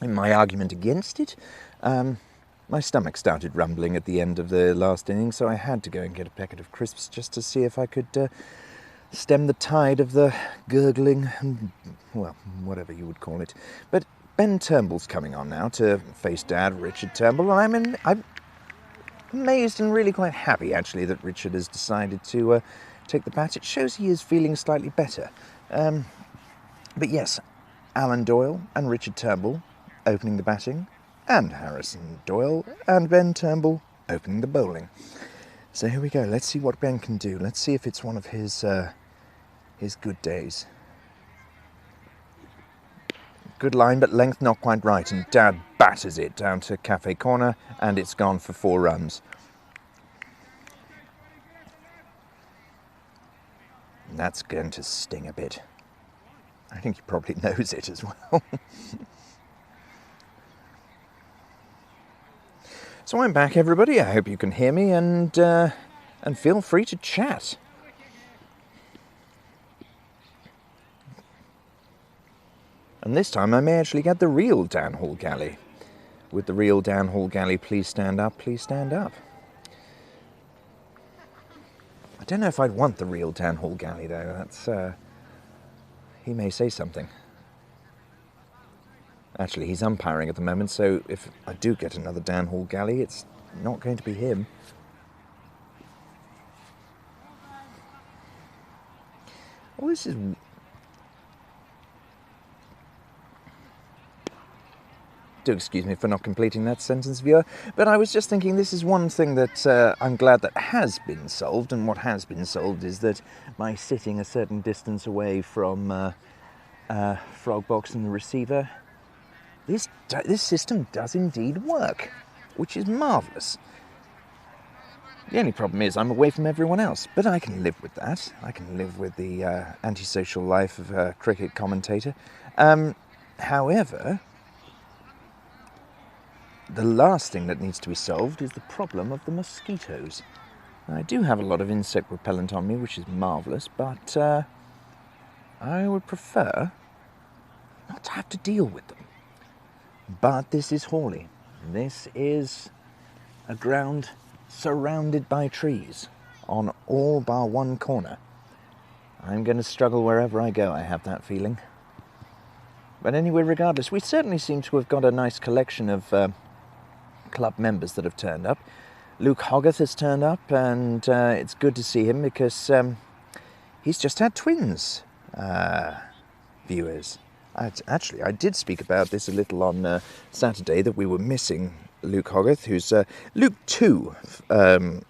argument against it, my stomach started rumbling at the end of the last inning, so I had to go and get a packet of crisps just to see if I could stem the tide of the gurgling, well, whatever you would call it. But Ben Turnbull's coming on now to face Dad, Richard Turnbull, and I'm amazed and really quite happy, actually, that Richard has decided to take the bat. It shows he is feeling slightly better. But yes, Alan Doyle and Richard Turnbull opening the batting, and Harrison Doyle and Ben Turnbull opening the bowling. So here we go. Let's see what Ben can do. Let's see if it's one of his good days. Good line, but length not quite right, and Dad batters it down to cafe corner, and it's gone for 4 runs. And that's going to sting a bit. I think he probably knows it as well. So I'm back, everybody. I hope you can hear me, and feel free to chat. And this time I may actually get the real Dan Hall Galley. With the real Dan Hall Galley, please stand up, please stand up. I don't know if I'd want the real Dan Hall Galley, though. That's, he may say something. Actually, he's umpiring at the moment, so if I do get another Dan Hall Galley, it's not going to be him. Well, this is... Do excuse me for not completing that sentence, viewer, but I was just thinking this is one thing that I'm glad that has been solved, and what has been solved is that by sitting a certain distance away from Frog Box and the receiver, this system does indeed work, which is marvellous. The only problem is I'm away from everyone else, but I can live with that. I can live with the antisocial life of a cricket commentator. However, the last thing that needs to be solved is the problem of the mosquitoes. I do have a lot of insect repellent on me, which is marvellous, but I would prefer not to have to deal with them. But this is Hawley. This is a ground surrounded by trees on all bar one corner. I'm going to struggle wherever I go, I have that feeling. But anyway, regardless, we certainly seem to have got a nice collection of club members that have turned up. Luke Hogarth has turned up, and it's good to see him because he's just had twins, viewers. Actually, I did speak about this a little on Saturday, that we were missing Luke Hogarth, who's Luke 2, known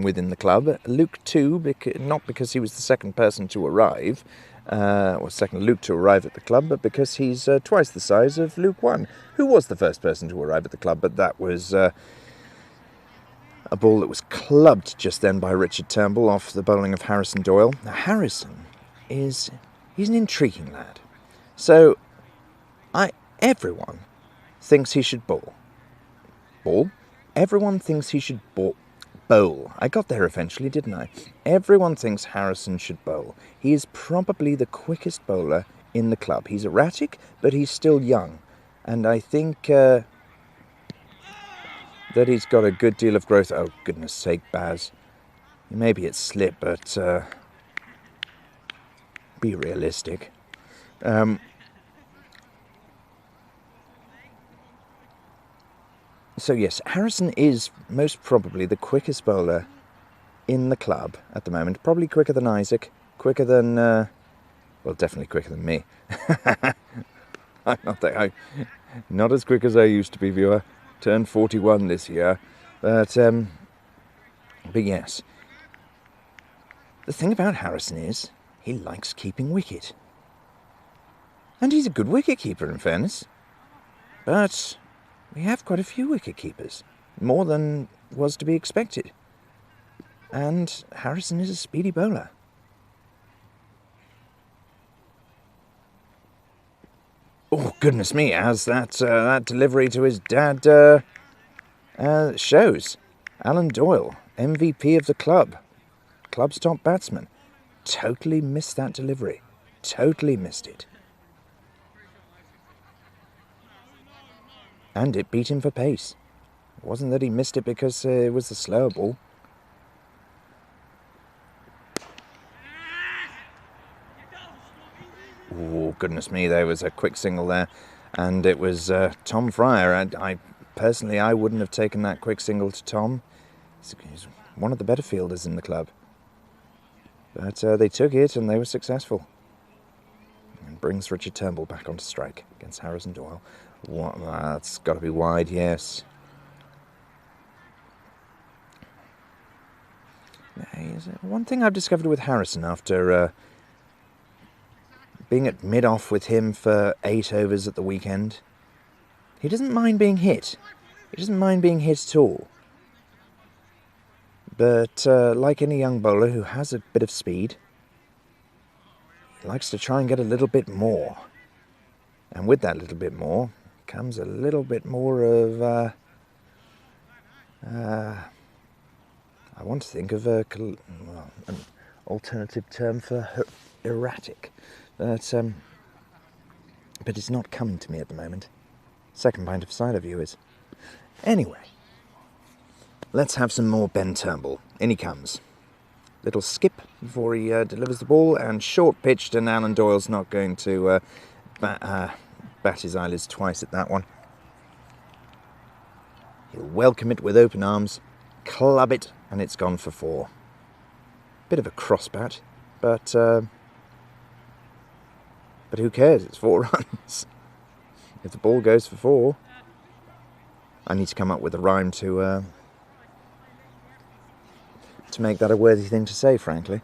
within the club. Luke 2, not because he was the second person to arrive, or second Luke to arrive at the club, but because he's twice the size of Luke 1, who was the first person to arrive at the club, but that was a ball that was clubbed just then by Richard Turnbull off the bowling of Harrison Doyle. Now, Harrison he's an intriguing lad. So, everyone thinks he should bowl. Everyone thinks he should bowl. I got there eventually, didn't I? Everyone thinks Harrison should bowl. He is probably the quickest bowler in the club. He's erratic, but he's still young. And I think that he's got a good deal of growth. Oh, goodness sake, Baz. Maybe it's slip, but be realistic. So yes, Harrison is most probably the quickest bowler in the club at the moment. Probably quicker than Isaac, quicker than, well, definitely quicker than me. I'm not as quick as I used to be, viewer. Turned 41 this year, but yes. The thing about Harrison is he likes keeping wicket, and he's a good wicket keeper, in fairness. But we have quite a few wicket keepers, more than was to be expected. And Harrison is a speedy bowler. Oh, goodness me, as that delivery to his dad shows. Alan Doyle, MVP of the club. Club's top batsman. Totally missed that delivery. Totally missed it. And it beat him for pace. It wasn't that he missed it because it was the slower ball. Oh, goodness me, there was a quick single there. And it was Tom Fryer. And personally, I wouldn't have taken that quick single to Tom. He's one of the better fielders in the club. But they took it and they were successful. And brings Richard Turnbull back onto strike against Harrison Doyle. That's got to be wide, yes. One thing I've discovered with Harrison after being at mid-off with him for 8 overs at the weekend, he doesn't mind being hit. He doesn't mind being hit at all. But like any young bowler who has a bit of speed, he likes to try and get a little bit more. And with that little bit more comes a little bit more of... I want to think of an alternative term for erratic. But it's not coming to me at the moment. Second pint of cider, viewers. Anyway, let's have some more Ben Turnbull. In he comes. Little skip before he delivers the ball, and short pitched, and Alan Doyle's not going to bat his eyelids twice at that one. He'll welcome it with open arms, club it, and it's gone for 4. Bit of a cross bat, but who cares? It's 4 runs. If the ball goes for 4, I need to come up with a rhyme to make that a worthy thing to say, frankly.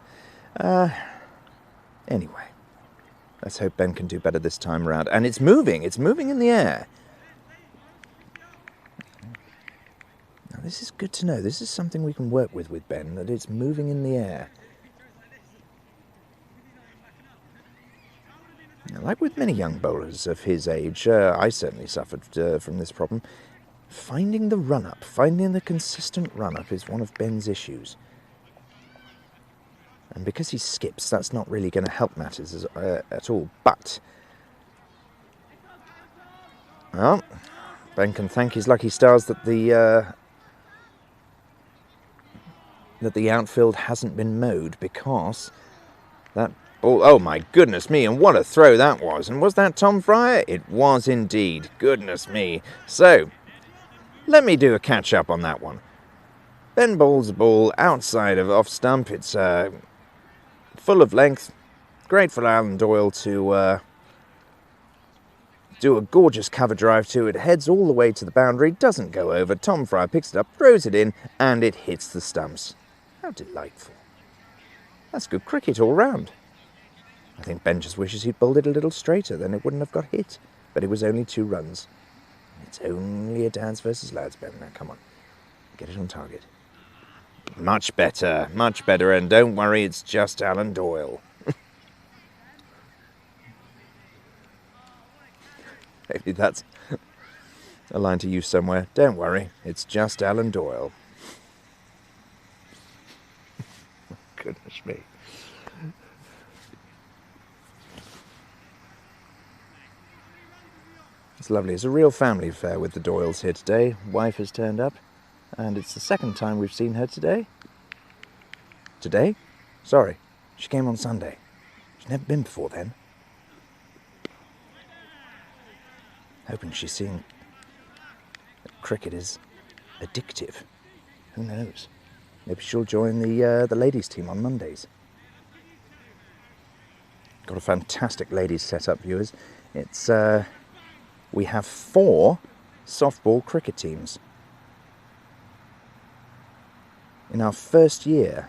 Anyway, let's hope Ben can do better this time around. And it's moving in the air. Now, this is good to know. This is something we can work with Ben, that it's moving in the air. Now, like with many young bowlers of his age, I certainly suffered from this problem. Finding the run-up, finding the consistent run-up is one of Ben's issues. And because he skips, that's not really going to help matters at all. But, well, Ben can thank his lucky stars that the outfield hasn't been mowed, because that ball... Oh, my goodness me, and what a throw that was. And was that Tom Fryer? It was indeed. Goodness me. So, let me do a catch-up on that one. Ben bowls the ball outside of off stump. It's full of length. Great for Alan Doyle to do a gorgeous cover drive to it. Heads all the way to the boundary. Doesn't go over. Tom Fryer picks it up, throws it in, and it hits the stumps. How delightful. That's good cricket all round. I think Ben just wishes he'd bowled it a little straighter, then it wouldn't have got hit. But it was only 2 runs. It's only a dads versus lads, Ben. Now, come on. Get it on target. Much better, and don't worry, it's just Alan Doyle. Maybe that's a line to use somewhere. Don't worry, it's just Alan Doyle. Goodness me. It's lovely. It's a real family affair with the Doyles here today. Wife has turned up. And it's the second time we've seen her today. Today? Sorry, she came on Sunday. She's never been before then. Hoping she's seeing that cricket is addictive. Who knows? Maybe she'll join the ladies' team on Mondays. Got a fantastic ladies set-up, viewers. It's we have 4 softball cricket teams. In our first year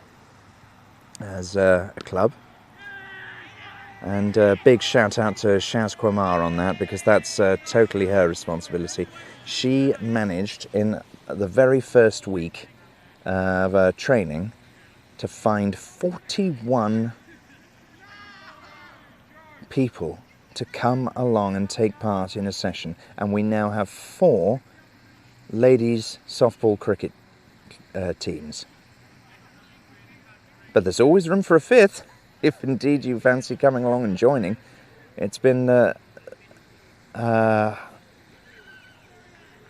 as a club. And a big shout out to Shaz Kwamar on that, because that's totally her responsibility. She managed in the very first week of training to find 41 people to come along and take part in a session. And we now have 4 ladies softball cricket teams. But there's always room for a fifth, if indeed you fancy coming along and joining. It's been the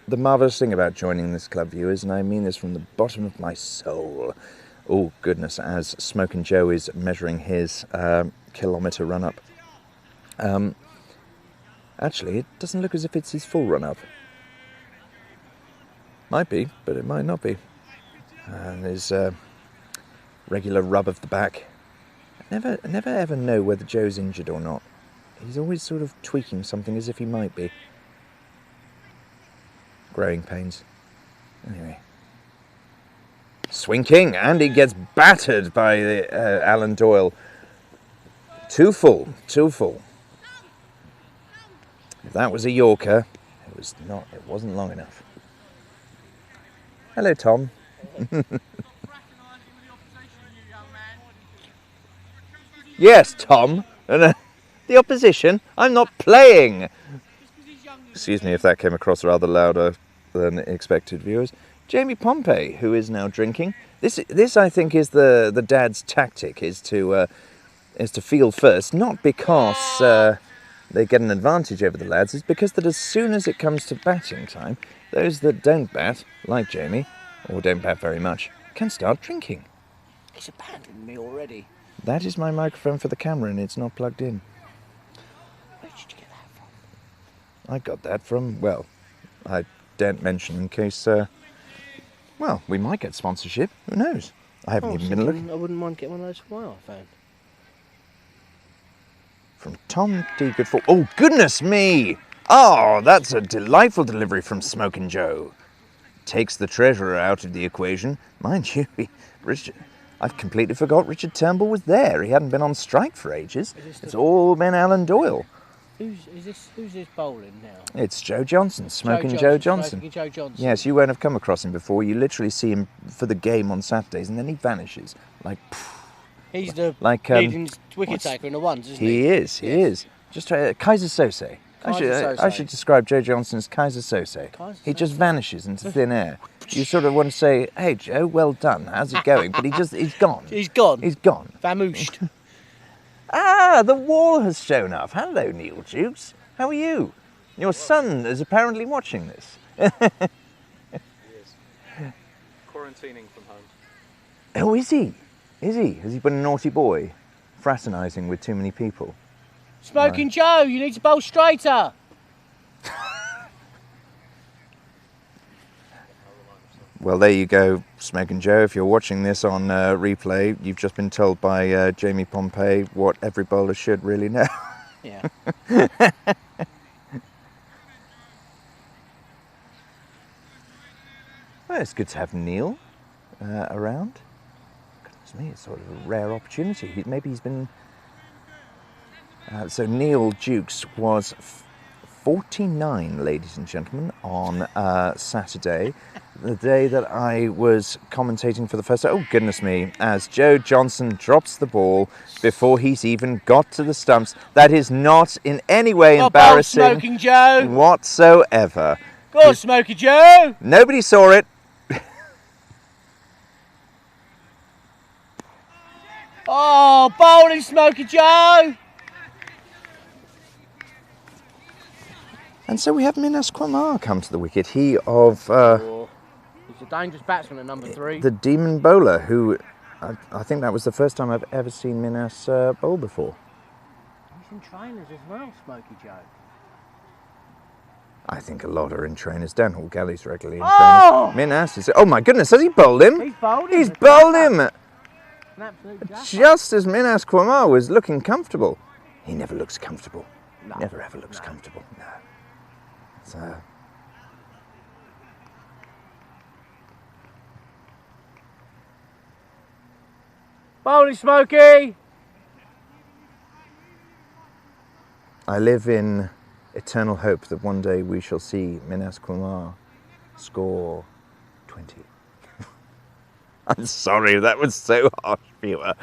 marvellous thing about joining this club, viewers, and I mean this from the bottom of my soul. Oh, goodness, as Smoking Joe is measuring his kilometre run-up. Actually, it doesn't look as if it's his full run-up. Might be, but it might not be. And there's a regular rub of the back. I never ever know whether Joe's injured or not. He's always sort of tweaking something as if he might be. Growing pains. Anyway. Swinking, and he gets battered by Alan Doyle. Too full. If that was a Yorker, it was not. It wasn't long enough. Hello, Tom. Yes, Tom. The opposition. I'm not playing. Excuse me if that came across rather louder than expected, viewers. Jamie Pompey, who is now drinking. This I think is the dad's tactic, is to field first, not because they get an advantage over the lads, it's because that as soon as it comes to batting time, those that don't bat, like Jamie, or don't bat very much, can start drinking. He's abandoned me already. That is my microphone for the camera, and it's not plugged in. Where did you get that from? I got that from, well, I daren't mention in case, well, we might get sponsorship. Who knows? I haven't even been looking. I wouldn't mind getting one of those for my iPhone. From Tom D. Goodfall. Oh, goodness me! Oh, that's a delightful delivery from Smoking Joe. Takes the treasurer out of the equation. Mind you, Richard, I've completely forgot Richard Turnbull was there. He hadn't been on strike for ages. It's all been Alan Doyle. Who's this bowling now? It's Joe Johnson, Smoking Joe Johnson. Smoking Joe Johnson. Yes, you won't have come across him before. You literally see him for the game on Saturdays, and then he vanishes. Like, he's the leading wicket taker in the ones, isn't he? He is. Just try Kaiser Sose. I should describe Joe Johnson as Kaiser Sose. He just vanishes into thin air. You sort of want to say, "Hey Joe, well done. How's it going?" But he's gone. He's gone. He's gone. Vamooshed. Ah, the wall has shown up. Hello, Neil Jukes. How are you? Your son is apparently watching this. He is. Quarantining from home. Oh, is he? Is he? Has he been a naughty boy? Fraternising with too many people? Smoking Joe, you need to bowl straighter. Well, there you go, Smoking Joe. If you're watching this on replay, you've just been told by Jamie Pompey what every bowler should really know. Yeah. Well, it's good to have Neil around. Goodness me, it's sort of a rare opportunity. Maybe he's been... so Neil Jukes was 49, ladies and gentlemen, on Saturday, the day that I was commentating for the first time. Oh, goodness me, as Joe Johnson drops the ball before he's even got to the stumps. That is not in any way embarrassing Smoking Joe whatsoever. Go on, Smoky Joe. Nobody saw it. Oh, bowling, Smoky Joe. And so we have Minas Kwamar come to the wicket. He of... he's a dangerous batsman at number 3. The demon bowler, who... I think that was the first time I've ever seen Minas bowl before. He's in trainers as well, Smoky Joe. I think a lot are in trainers. Dan Hall Galley's regularly in trainers. Minas is... Oh my goodness, has he bowled him? He's bowled him. He's bowled him! An absolute jaffer. Just as Minas Kwamar was looking comfortable. He never looks comfortable. No. Never ever looks comfortable. No. So... Bowling, Smoky. I live in eternal hope that one day we shall see Minas Kwamar score 20. I'm sorry, that was so harsh, viewer.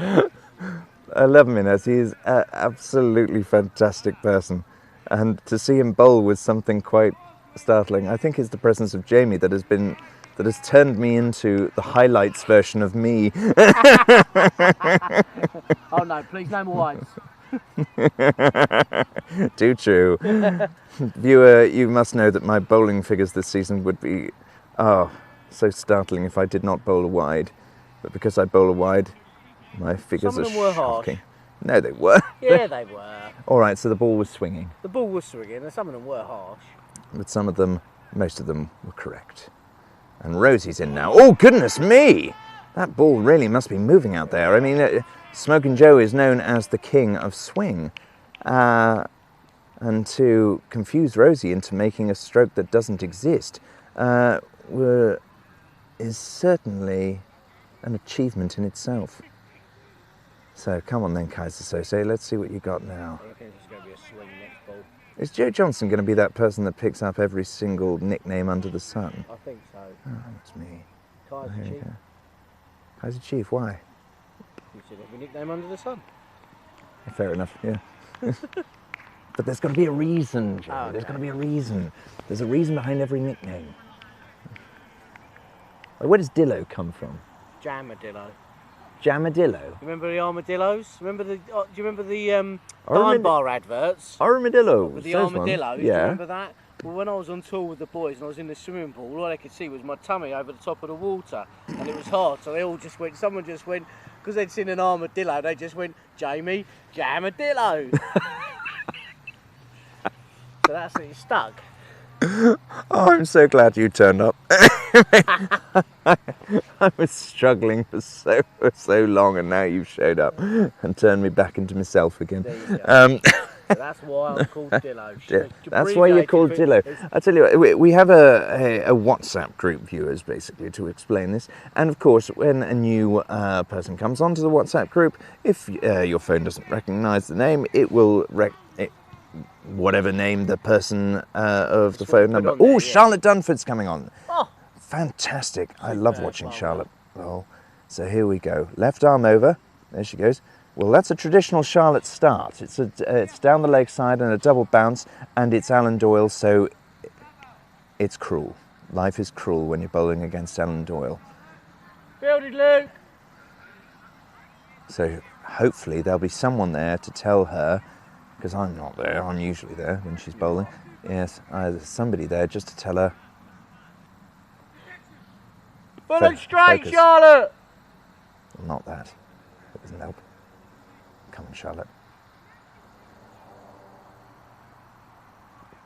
I love Minas. He is an absolutely fantastic person. And to see him bowl was something quite startling. I think it's the presence of Jamie that has been that has turned me into the highlights version of me. Oh no, please, no more wides. Too true. Viewer, you must know that my bowling figures this season would be, so startling if I did not bowl a wide. But because I bowl a wide, my figures Some of are them were shocking. harsh. No, they were. Yeah, they were. All right, so the ball was swinging. The ball was swinging, and some of them were harsh. But some of them, most of them, were correct. And Rosie's in now. Oh, goodness me! That ball really must be moving out there. I mean, Smokin' Joe is known as the king of swing. And to confuse Rosie into making a stroke that doesn't exist is certainly an achievement in itself. So come on then, Kaiser Sose, let's see what you got now. I reckon it's going to be a swing next ball. Is Joe Johnson going to be that person that picks up every single nickname under the sun? I think so. Oh, that's me. Kaiser There you Chief. go. Kaiser Chief, why? You said every nickname under the sun. Fair enough, yeah. But there's got to be a reason, Joe. Oh, There's okay. got to be a reason. There's a reason behind every nickname. Like, where does Dillo come from? Jamadillo. Jamadillo? Remember the armadillos? Remember the? Do you remember the Dime Armad- Bar adverts? Armadillo. With the those ones. armadillos, do you Yeah. remember that? Well, when I was on tour with the boys and I was in the swimming pool, all I could see was my tummy over the top of the water, and it was hot. So they all just went. Someone just went because they'd seen an armadillo. They just went, Jamie, Jamadillo. So that's it. Stuck. Oh, I'm so glad you turned up. I was struggling for so long, and now you've showed up and turned me back into myself again. There you go. So that's why I'm called Dillo. Yeah, that's why you're called Dillo. I tell you what, we have a WhatsApp group, viewers, basically, to explain this. And of course, when a new person comes onto the WhatsApp group, if your phone doesn't recognise the name, it will whatever name the person of the phone number. on there, Oh, yeah. Charlotte Dunford's coming on. Oh, Fantastic. I love Superb watching bowler. Charlotte bowl. So here we go. Left arm over. There she goes. Well, that's a traditional Charlotte start. It's down the leg side and a double bounce, and it's Alan Doyle, so it's cruel. Life is cruel when you're bowling against Alan Doyle. fielded Luke. So hopefully there'll be someone there to tell her, because I'm not there, I'm usually there when she's bowling. Yes, there's somebody there just to tell her. Full and straight, Focus. Charlotte. Not that. That doesn't help. Come on, Charlotte.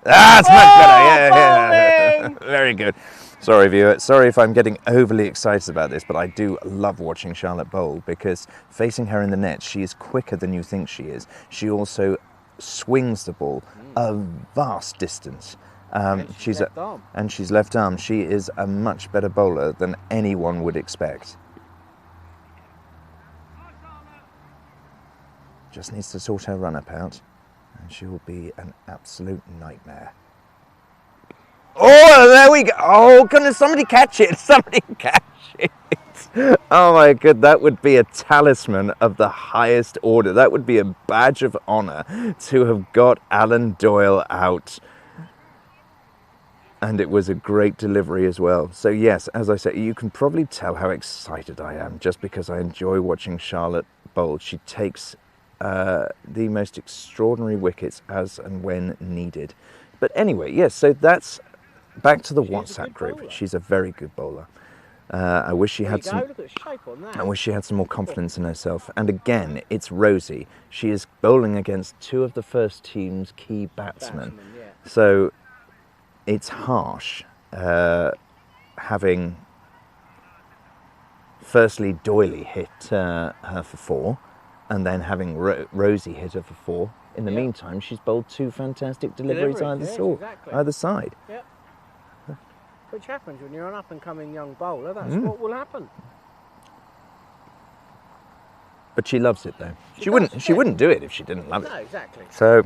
That's much better. Yeah. Very good. Sorry, viewer. Sorry if I'm getting overly excited about this, but I do love watching Charlotte bowl because facing her in the net, she is quicker than you think she is. She also swings the ball a vast distance. She's left arm. and she's left arm. She is a much better bowler than anyone would expect. Just needs to sort her run-up out, and she will be an absolute nightmare. Oh, there we go. Oh, goodness, somebody catch it. Somebody catch it. Oh, my God, that would be a talisman of the highest order. That would be a badge of honour to have got Alan Doyle out. And it was a great delivery as well. So, yes, as I say, you can probably tell how excited I am just because I enjoy watching Charlotte bowl. She takes the most extraordinary wickets as and when needed. But anyway, yes, so that's back to the WhatsApp group. bowler. She's a very good bowler. I wish she There had you some. go. Look at the shape on that. I wish she had some more confidence in herself. And again, it's Rosie. She is bowling against two of the first team's key batsmen. Yeah. So it's harsh having firstly Doyley hit her for 4 and then having Rosie hit her for 4. In the Yeah. meantime, she's bowled 2 fantastic deliveries Deliveries, yes, exactly. either side. Yep. Which happens when you're an up-and-coming young bowler. That's Mm. what will happen. But she loves it though. She does, wouldn't yeah. do it if she didn't love it. No, exactly. So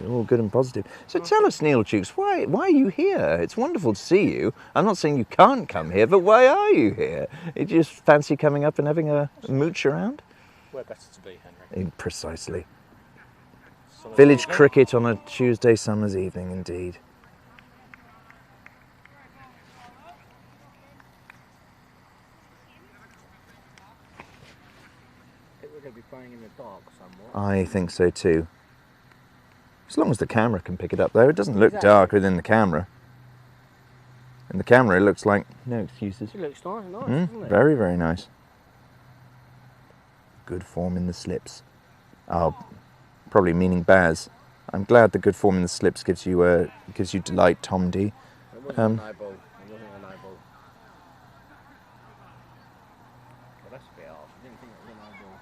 all good and positive. So tell us, Neil Jukes, why are you here? It's wonderful to see you. I'm not saying you can't come here, but why are you here? You just fancy coming up and having a mooch around? Where better to be, Henry? Precisely. Summer's Village evening. cricket on a Tuesday summer's evening, indeed. We're going to be playing in the dark somewhat. I think so too. As long as the camera can pick it up, though. It doesn't look Exactly. dark within the camera. In the camera, it looks like no excuses. It looks nice, doesn't it? Very, very nice. Good form in the slips. Oh, probably meaning Baz. I'm glad the good form in the slips gives you delight, Tom D. It wasn't a no ball. It wasn't a no ball. Well, that's a bit harsh. I didn't think it was a no ball.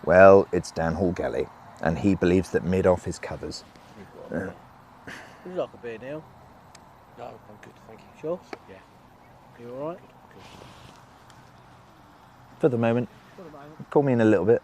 Well, it's Dan Hall-Gelly, and he believes that mid-off is covers. Would you like a beer, Neil? No, I'm good, thank you. Sure? Yeah. You alright? Good. For the moment. For the moment. Call me in a little bit.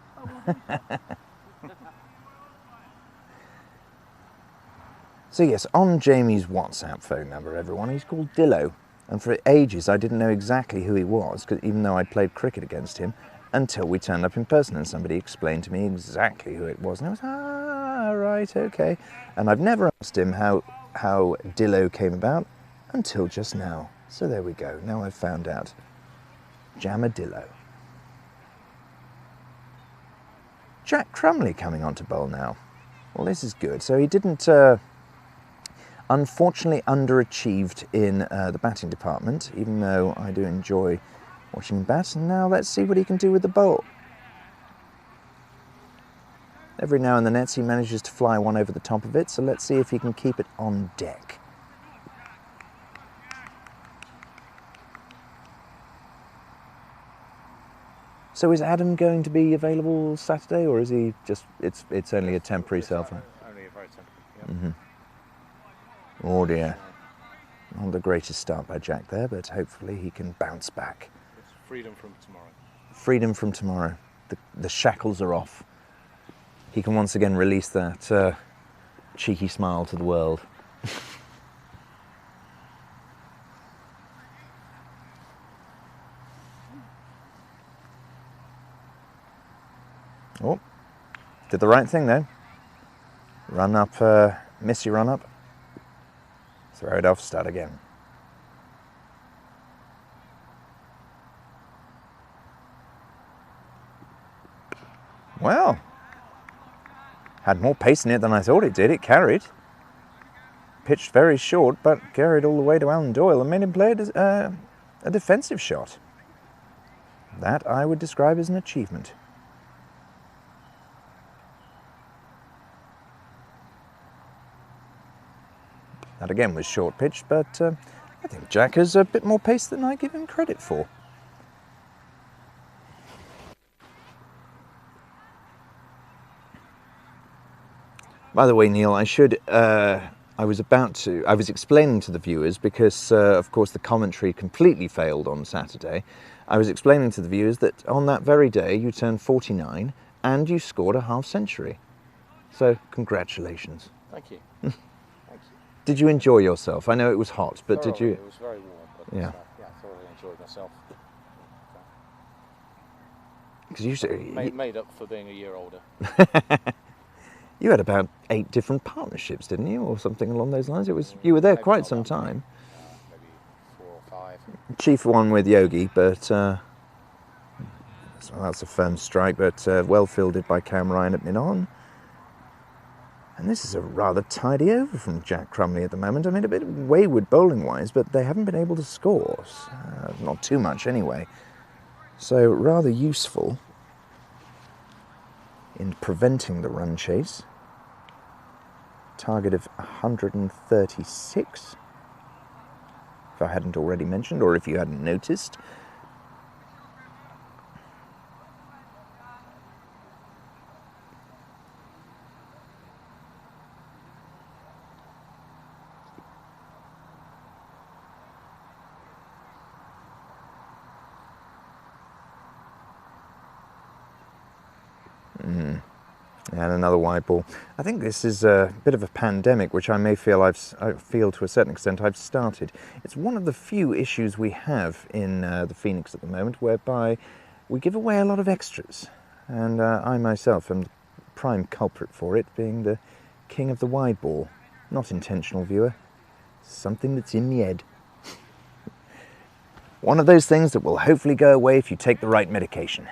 So yes, on Jamie's WhatsApp phone number, everyone, he's called Dillo. And for ages I didn't know exactly who he was, 'cause even though I played cricket against him, until we turned up in person and somebody explained to me exactly who it was. And I was, right, okay. And I've never asked him how Dillo came about until just now. So there we go, now I've found out. Jamadillo. Jack Crumley coming on to bowl now. Well, this is good. So he didn't, unfortunately underachieved in the batting department, even though I do enjoy watching him bat. And now let's see what he can do with the bowl. Every now and then he manages to fly one over the top of it, so let's see if he can keep it on deck. So is Adam going to be available Saturday, or is he just, it's only a temporary self? Only a very temporary, yeah. Oh dear. Not the greatest start by Jack there, but hopefully he can bounce back. It's freedom from tomorrow. Freedom from tomorrow. The shackles are off. He can once again release that cheeky smile to the world. Oh, did the right thing though. Run up, missy run up. Throw it off, start again. Well, had more pace in it than I thought it did. It carried. Pitched very short, but carried all the way to Alan Doyle and made him play it as a defensive shot. That I would describe as an achievement. That again was short pitch, but I think Jack has a bit more pace than I give him credit for. By the way, Neil, I was explaining to the viewers, because of course the commentary completely failed on Saturday. I was explaining to the viewers that on that very day you turned 49 and you scored a half century. So congratulations. Thank you. Thank you. Did you enjoy yourself? I know it was hot, but did you? It was very warm, but Yeah. Yeah, I thoroughly enjoyed myself. Because you Made up for being a year older. you had about 8 different partnerships, didn't you, or something along those lines? You were there Maybe quite not some that many. time. Maybe 4 or 5. Chief one with Yogi, but so that's a firm strike, but well fielded by Cam Ryan at mid-on. And this is a rather tidy over from Jack Crumley at the moment. I mean, a bit wayward bowling-wise, but they haven't been able to score. Not too much anyway. So rather useful in preventing the run chase. Target of 136, if I hadn't already mentioned, or if you hadn't noticed. And another wide ball. I think this is a bit of a pandemic, which I feel to a certain extent I've started. It's one of the few issues we have in the Phoenix at the moment, whereby we give away a lot of extras. And I myself am the prime culprit for it, being the king of the wide ball. Not intentional, viewer. Something that's in the head. one of those things that will hopefully go away if you take the right medication.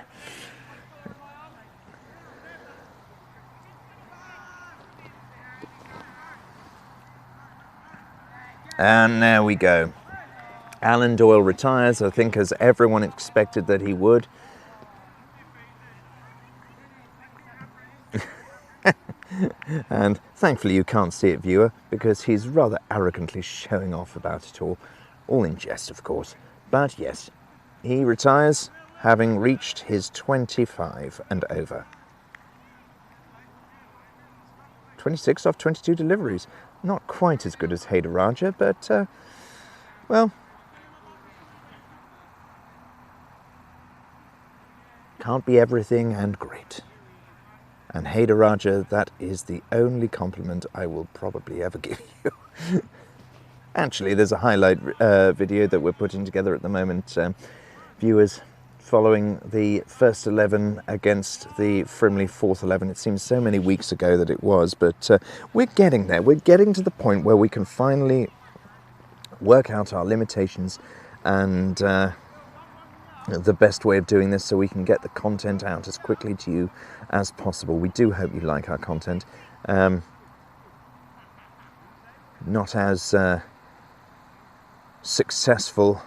And there we go. Alan Doyle retires, I think, as everyone expected that he would. And thankfully you can't see it, viewer, because he's rather arrogantly showing off about it all in jest, of course. But yes, he retires, having reached his 25 and over. 26 off 22 deliveries. Not quite as good as Haider Raja, but, well, can't be everything and great. And Haider Raja, that is the only compliment I will probably ever give you. Actually, there's a highlight video that we're putting together at the moment. Viewers following the first 11 against the Frimley fourth 11. It seems so many weeks ago that it was, but we're getting there. We're getting to the point where we can finally work out our limitations and the best way of doing this so we can get the content out as quickly to you as possible. We do hope you like our content. Not as successful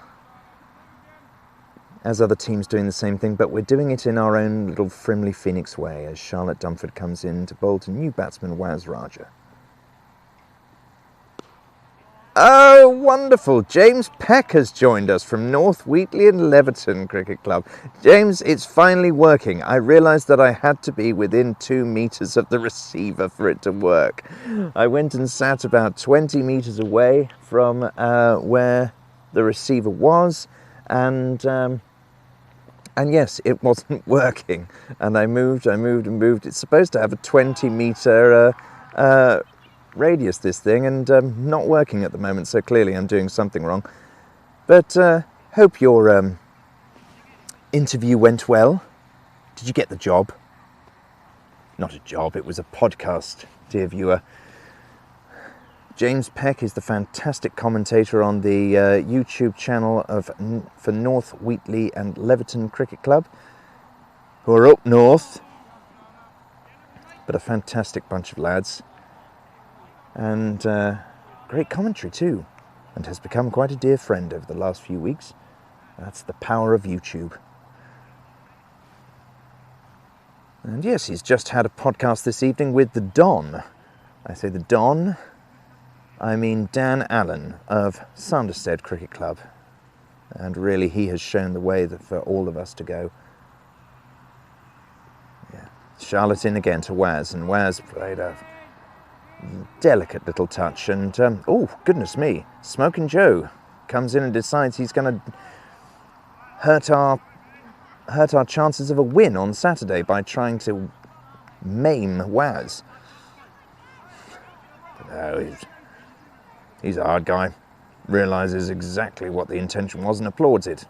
as other teams doing the same thing, but we're doing it in our own little Frimley Phoenix way as Charlotte Dumford comes in to bowl to new batsman Waz Raja. Oh, wonderful. James Peck has joined us from North Wheatley and Leverton Cricket Club. James, it's finally working. I realised that I had to be within 2 metres of the receiver for it to work. I went and sat about 20 metres away from where the receiver was, and yes, it wasn't working. And I moved and moved. It's supposed to have a 20-metre radius, this thing, and not working at the moment, so clearly I'm doing something wrong. But hope your interview went well. Did you get the job? Not a job, it was a podcast, dear viewer. James Peck is the fantastic commentator on the YouTube channel for North Wheatley and Leverton Cricket Club, who are up north, but a fantastic bunch of lads. And great commentary too, and has become quite a dear friend over the last few weeks. That's the power of YouTube. And yes, he's just had a podcast this evening with the Don. I say the Don, I mean Dan Allen of Sanderstead Cricket Club. And really he has shown the way for all of us to go. Yeah. Charlotte in again to Waz, and Waz played a delicate little touch, and oh goodness me, Smoking Joe comes in and decides he's going to hurt our chances of a win on Saturday by trying to maim Waz. No, he's a hard guy, realises exactly what the intention was and applauds it.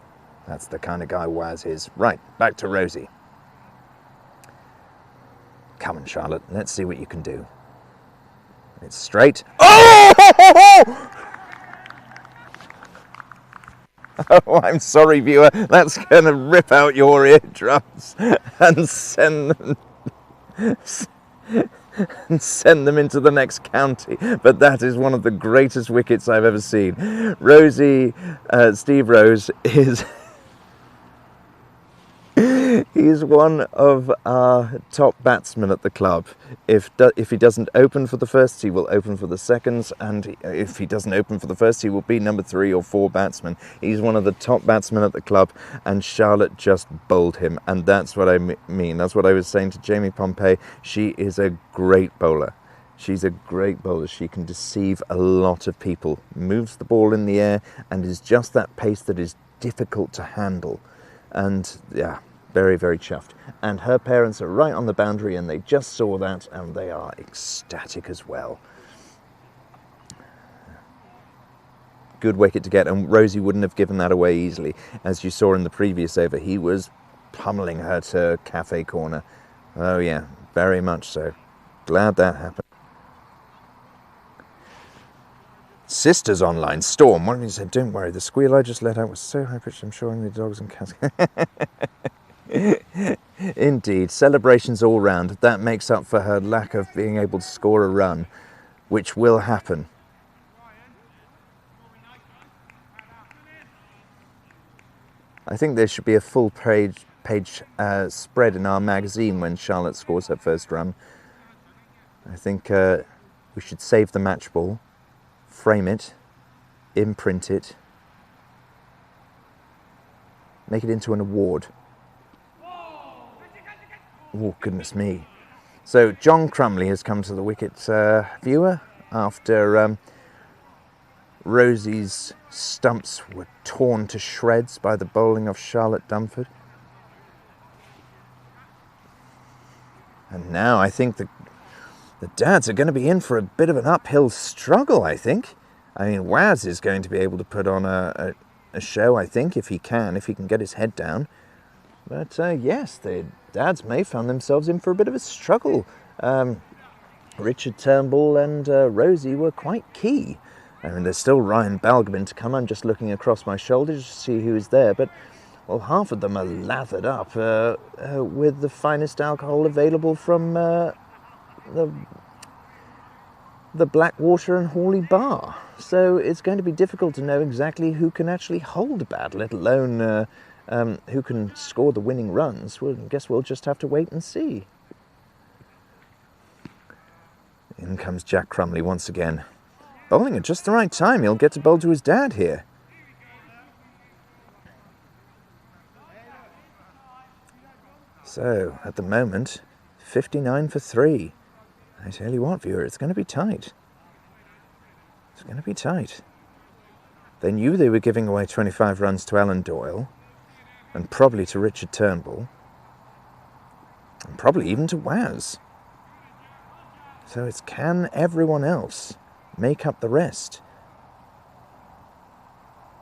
That's the kind of guy Waz is. Right, back to Rosie. Come on, Charlotte, let's see what you can do. It's straight. Oh! Oh, I'm sorry, viewer. That's going to rip out your eardrums and send them into the next county. But that is one of the greatest wickets I've ever seen. Rosie, Steve Rose is... He's one of our top batsmen at the club. If he doesn't open for the first, he will open for the seconds, and if he doesn't open for the first, he will be number 3 or 4 batsman. He's one of the top batsmen at the club, and Charlotte just bowled him, and that's what I mean. That's what I was saying to Jamie Pompey. She is a great bowler. She's a great bowler. She can deceive a lot of people, moves the ball in the air, and is just that pace that is difficult to handle. And yeah, very, very chuffed. And her parents are right on the boundary, and they just saw that, and they are ecstatic as well. Good wicket to get, and Rosie wouldn't have given that away easily. As you saw in the previous over, he was pummeling her to cafe corner. Oh yeah, very much so. Glad that happened. Sisters online. Storm, what did he say? Don't worry, the squeal I just let out was so high-pitched, I'm sure only dogs and cats... Indeed, celebrations all round. That makes up for her lack of being able to score a run, which will happen. I think there should be a full page spread in our magazine when Charlotte scores her first run. I think we should save the match ball, frame it, imprint it, make it into an award. Oh, goodness me. So John Crumley has come to the wicket viewer after Rosie's stumps were torn to shreds by the bowling of Charlotte Dunford. And now I think the dads are going to be in for a bit of an uphill struggle, I think. I mean, Waz is going to be able to put on a show, I think, if he can get his head down. But yes, the dads may find themselves in for a bit of a struggle. Richard Turnbull and Rosie were quite key. I mean, there's still Ryan Balgobin to come. I'm just looking across my shoulder to see who is there. But, well, half of them are lathered up with the finest alcohol available from the Blackwater and Hawley Bar. So it's going to be difficult to know exactly who can actually hold a bat, let alone who can score the winning runs. Well, I guess we'll just have to wait and see. In comes Jack Crumley once again. Bowling at just the right time. He'll get to bowl to his dad here. So, at the moment, 59 for 3. I tell you what, viewer, it's going to be tight. It's going to be tight. They knew they were giving away 25 runs to Alan Doyle, and probably to Richard Turnbull, and probably even to Waz. So it's can everyone else make up the rest?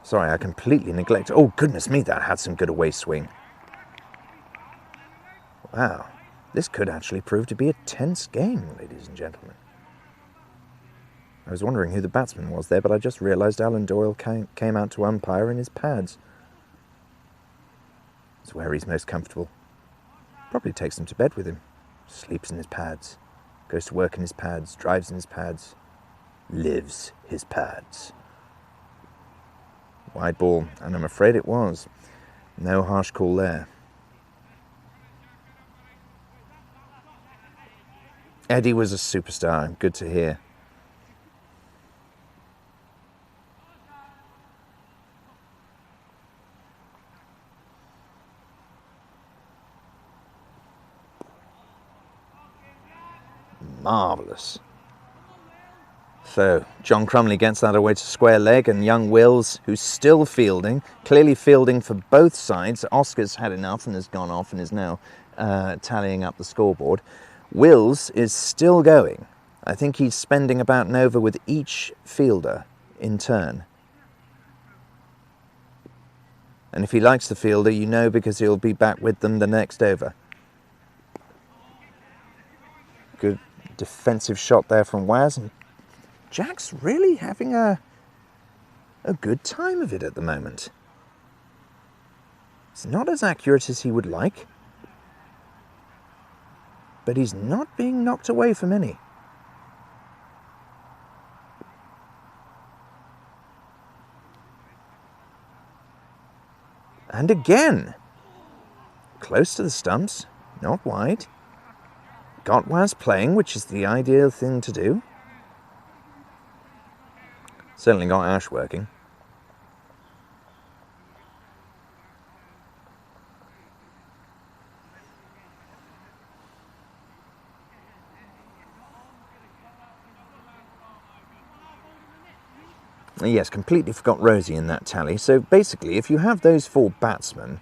Sorry, I completely neglected. Oh, goodness me, that had some good away swing. Wow, this could actually prove to be a tense game, ladies and gentlemen. I was wondering who the batsman was there, but I just realised Alan Doyle came out to umpire in his pads. It's where he's most comfortable. Probably takes them to bed with him. Sleeps in his pads. Goes to work in his pads. Drives in his pads. Lives his pads. Wide ball, and I'm afraid it was. No harsh call there. Eddie was a superstar. Good to hear. Marvellous. So, John Crumley gets that away to square leg, and young Wills, who's still fielding, clearly fielding for both sides. Oscar's had enough and has gone off and is now tallying up the scoreboard. Wills is still going. I think he's spending about an over with each fielder in turn. And if he likes the fielder, you know, because he'll be back with them the next over. Good defensive shot there from Waz. And Jack's really having a good time of it at the moment. It's not as accurate as he would like, but he's not being knocked away from any. And again, close to the stumps, not wide. Got Waz playing, which is the ideal thing to do. Certainly got Ash working. Yes, completely forgot Rosie in that tally. So basically, if you have those four batsmen,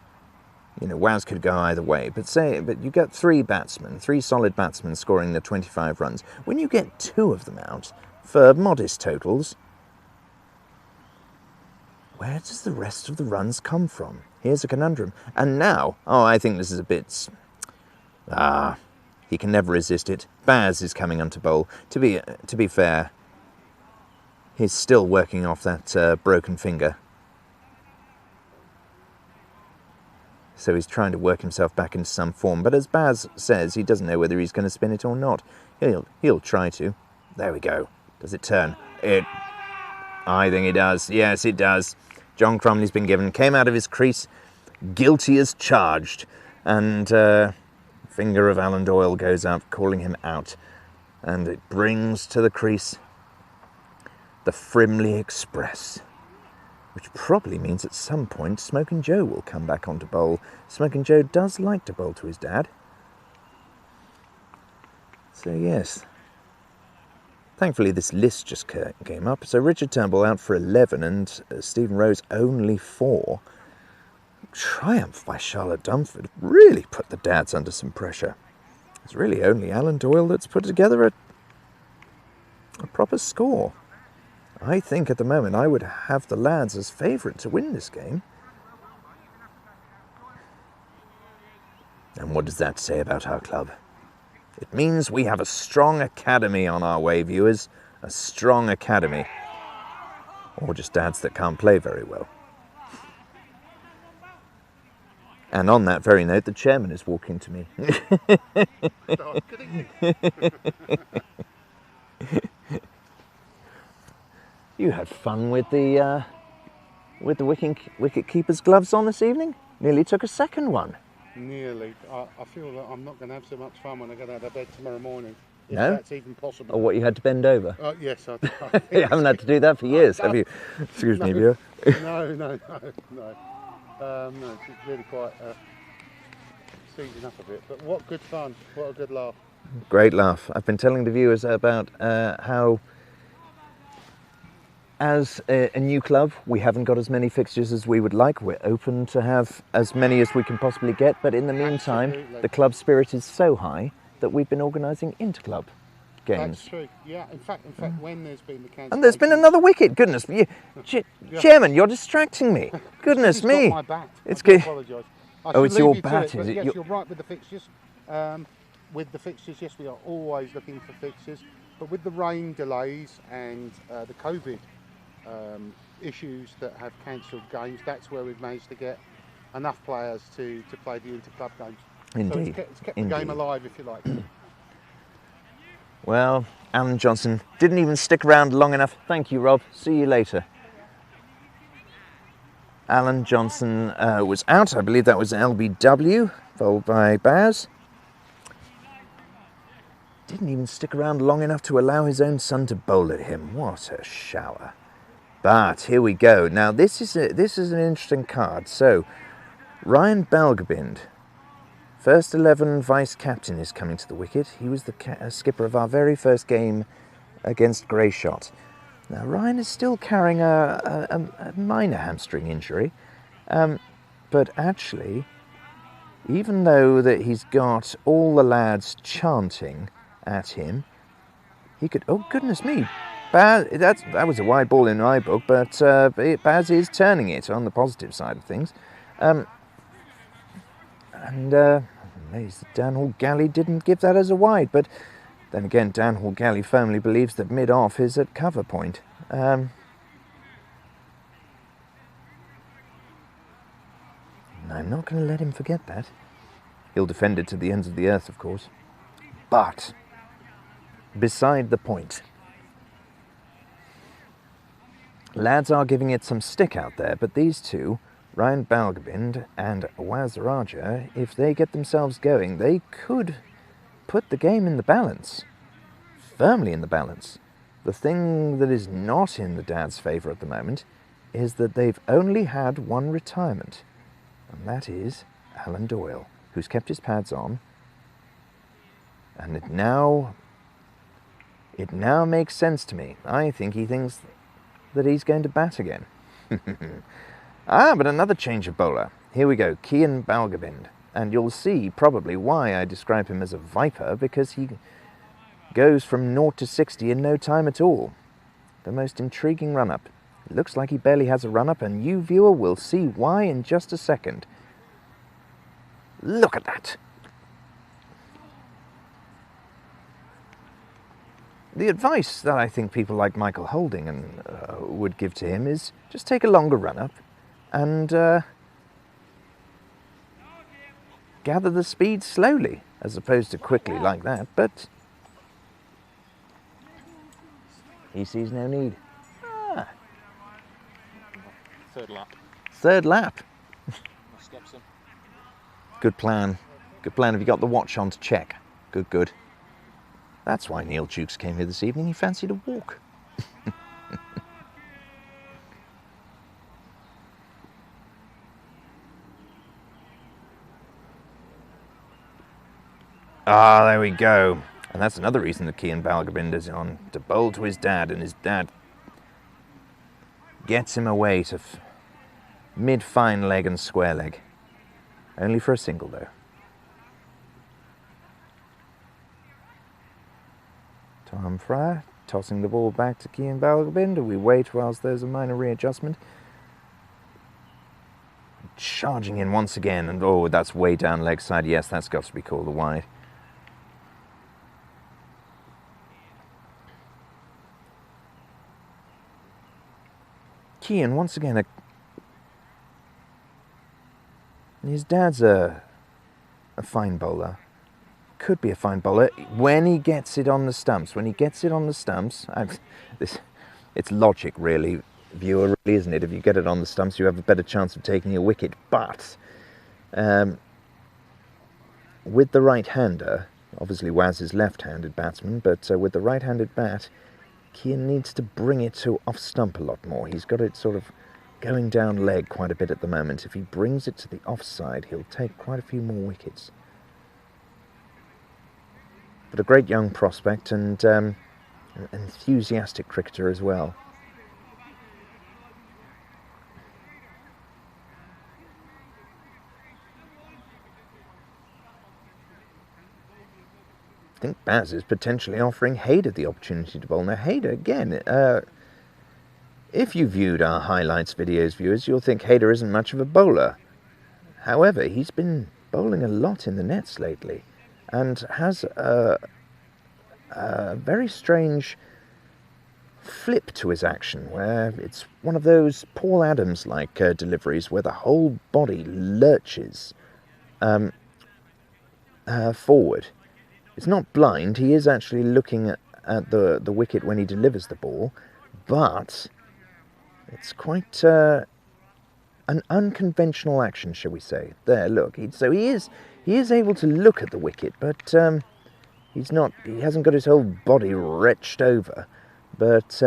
you know, Waz could go either way, but you get three solid batsmen scoring the 25 runs. When you get two of them out for modest totals, where does the rest of the runs come from? Here's a conundrum. And now, I think this is a bit... he can never resist it. Baz is coming on to bowl. To be fair, He's still working off that broken finger. So he's trying to work himself back into some form. But as Baz says, he doesn't know whether he's going to spin it or not. He'll try to. There we go. Does it turn? I think it does. Yes, it does. John Crumley's been given. Came out of his crease. Guilty as charged. And finger of Alan Doyle goes up, calling him out. And it brings to the crease the Frimley Express, which probably means at some point Smokin' Joe will come back on to bowl. Smokin' Joe does like to bowl to his dad. So yes. Thankfully this list just came up. So Richard Turnbull out for 11 and Stephen Rose only 4. Triumph by Charlotte Dunford really put the dads under some pressure. It's really only Alan Doyle that's put together a proper score. I think at the moment I would have the lads as favourite to win this game. And what does that say about our club? It means we have a strong academy on our way, viewers. A strong academy. Or just dads that can't play very well. And on that very note, the chairman is walking to me. You had fun with the wicket keeper's gloves on this evening? Nearly took a second one. Nearly. I feel that I'm not going to have so much fun when I get out of bed tomorrow morning. If No? that's even possible. Or what, you had to bend over? Yes, I You haven't had to do that for years, have you? Excuse me, viewer. No. No, it's really quite seizing up a bit. But what good fun. What a good laugh. Great laugh. I've been telling the viewers about how as a new club, we haven't got as many fixtures as we would like. We're open to have as many as we can possibly get, but in the meantime, Absolutely. the club spirit is so high that we've been organising inter-club games. That's true. Yeah, in fact, when there's been the cancellation... And there's been another wicket. Goodness me. Chairman, you're distracting me. Goodness He's me. got my back. It's I do good. apologise. Oh, it's your bat, is it? Yes, you're right with the fixtures. Yes, we are always looking for fixtures. But with the rain delays and the COVID issues that have cancelled games, that's where we've managed to get enough players to play the inter-club games. Indeed. So it's kept the game alive, if you like. Well, Alan Johnson didn't even stick around long enough. Thank you, Rob. See you later. Alan Johnson was out. I believe that was LBW, followed by Baz. Didn't even stick around long enough to allow his own son to bowl at him. What a shower. But here we go. Now this is an interesting card. So Ryan Balgabind, first 11 vice captain, is coming to the wicket. He was the skipper of our very first game against Greyshot. Now Ryan is still carrying a minor hamstring injury, but actually, even though that he's got all the lads chanting at him, he could. Oh goodness me! Baz, that was a wide ball in my book, but Baz is turning it on the positive side of things. And amazed that Dan Hall Galley didn't give that as a wide, but then again, Dan Hall Galley firmly believes that mid-off is at cover point. I'm not going to let him forget that. He'll defend it to the ends of the earth, of course. But beside the point. Lads are giving it some stick out there, but these two, Ryan Balgabind and Waz Raja, if they get themselves going, they could put the game in the balance. Firmly in the balance. The thing that is not in the dad's favour at the moment is that they've only had one retirement, and that is Alan Doyle, who's kept his pads on, and it now makes sense to me. I think he thinks that he's going to bat again. But another change of bowler. Here we go, Kian Balgabind. And you'll see probably why I describe him as a viper, because he goes from 0 to 60 in no time at all. The most intriguing run-up. It looks like he barely has a run-up, and you, viewer, will see why in just a second. Look at that. the advice that I think people like Michael Holding would give to him is just take a longer run-up and gather the speed slowly, as opposed to quickly like that, but he sees no need. Ah. Third lap. Third lap. Steps in. Good plan. Good plan. Have you got the watch on to check? Good, good. That's why Neil Jukes came here this evening. He fancied a walk. Ah, there we go. And that's another reason that Cian Balgabind is on to bowl to his dad, and his dad gets him away to mid-fine leg and square leg. Only for a single, though. Tom Fryer tossing the ball back to Cian Balgabind. We wait whilst there's a minor readjustment. Charging in once again, and oh, that's way down leg side. Yes, that's got to be called a wide. Cian, once again, his dad's a fine bowler. Could be a fine bowler when he gets it on the stumps. When he gets it on the stumps, it's logic, really, viewer, really, isn't it? If you get it on the stumps, you have a better chance of taking a wicket. But with the right-hander, obviously Waz is left-handed batsman, but with the right-handed bat, Cian needs to bring it to off-stump a lot more. He's got it sort of going down leg quite a bit at the moment. If he brings it to the offside, he'll take quite a few more wickets. But a great young prospect and an enthusiastic cricketer as well. I think Baz is potentially offering Hayder the opportunity to bowl. Now Hayder, again, if you viewed our highlights videos, viewers, you'll think Hayder isn't much of a bowler. However, he's been bowling a lot in the nets lately and has a very strange flip to his action, where it's one of those Paul Adams-like deliveries where the whole body lurches forward. It's not blind, he is actually looking at the wicket when he delivers the ball, but it's quite an unconventional action, shall we say. There, look, so he is able to look at the wicket, but he hasn't got his whole body wretched over, but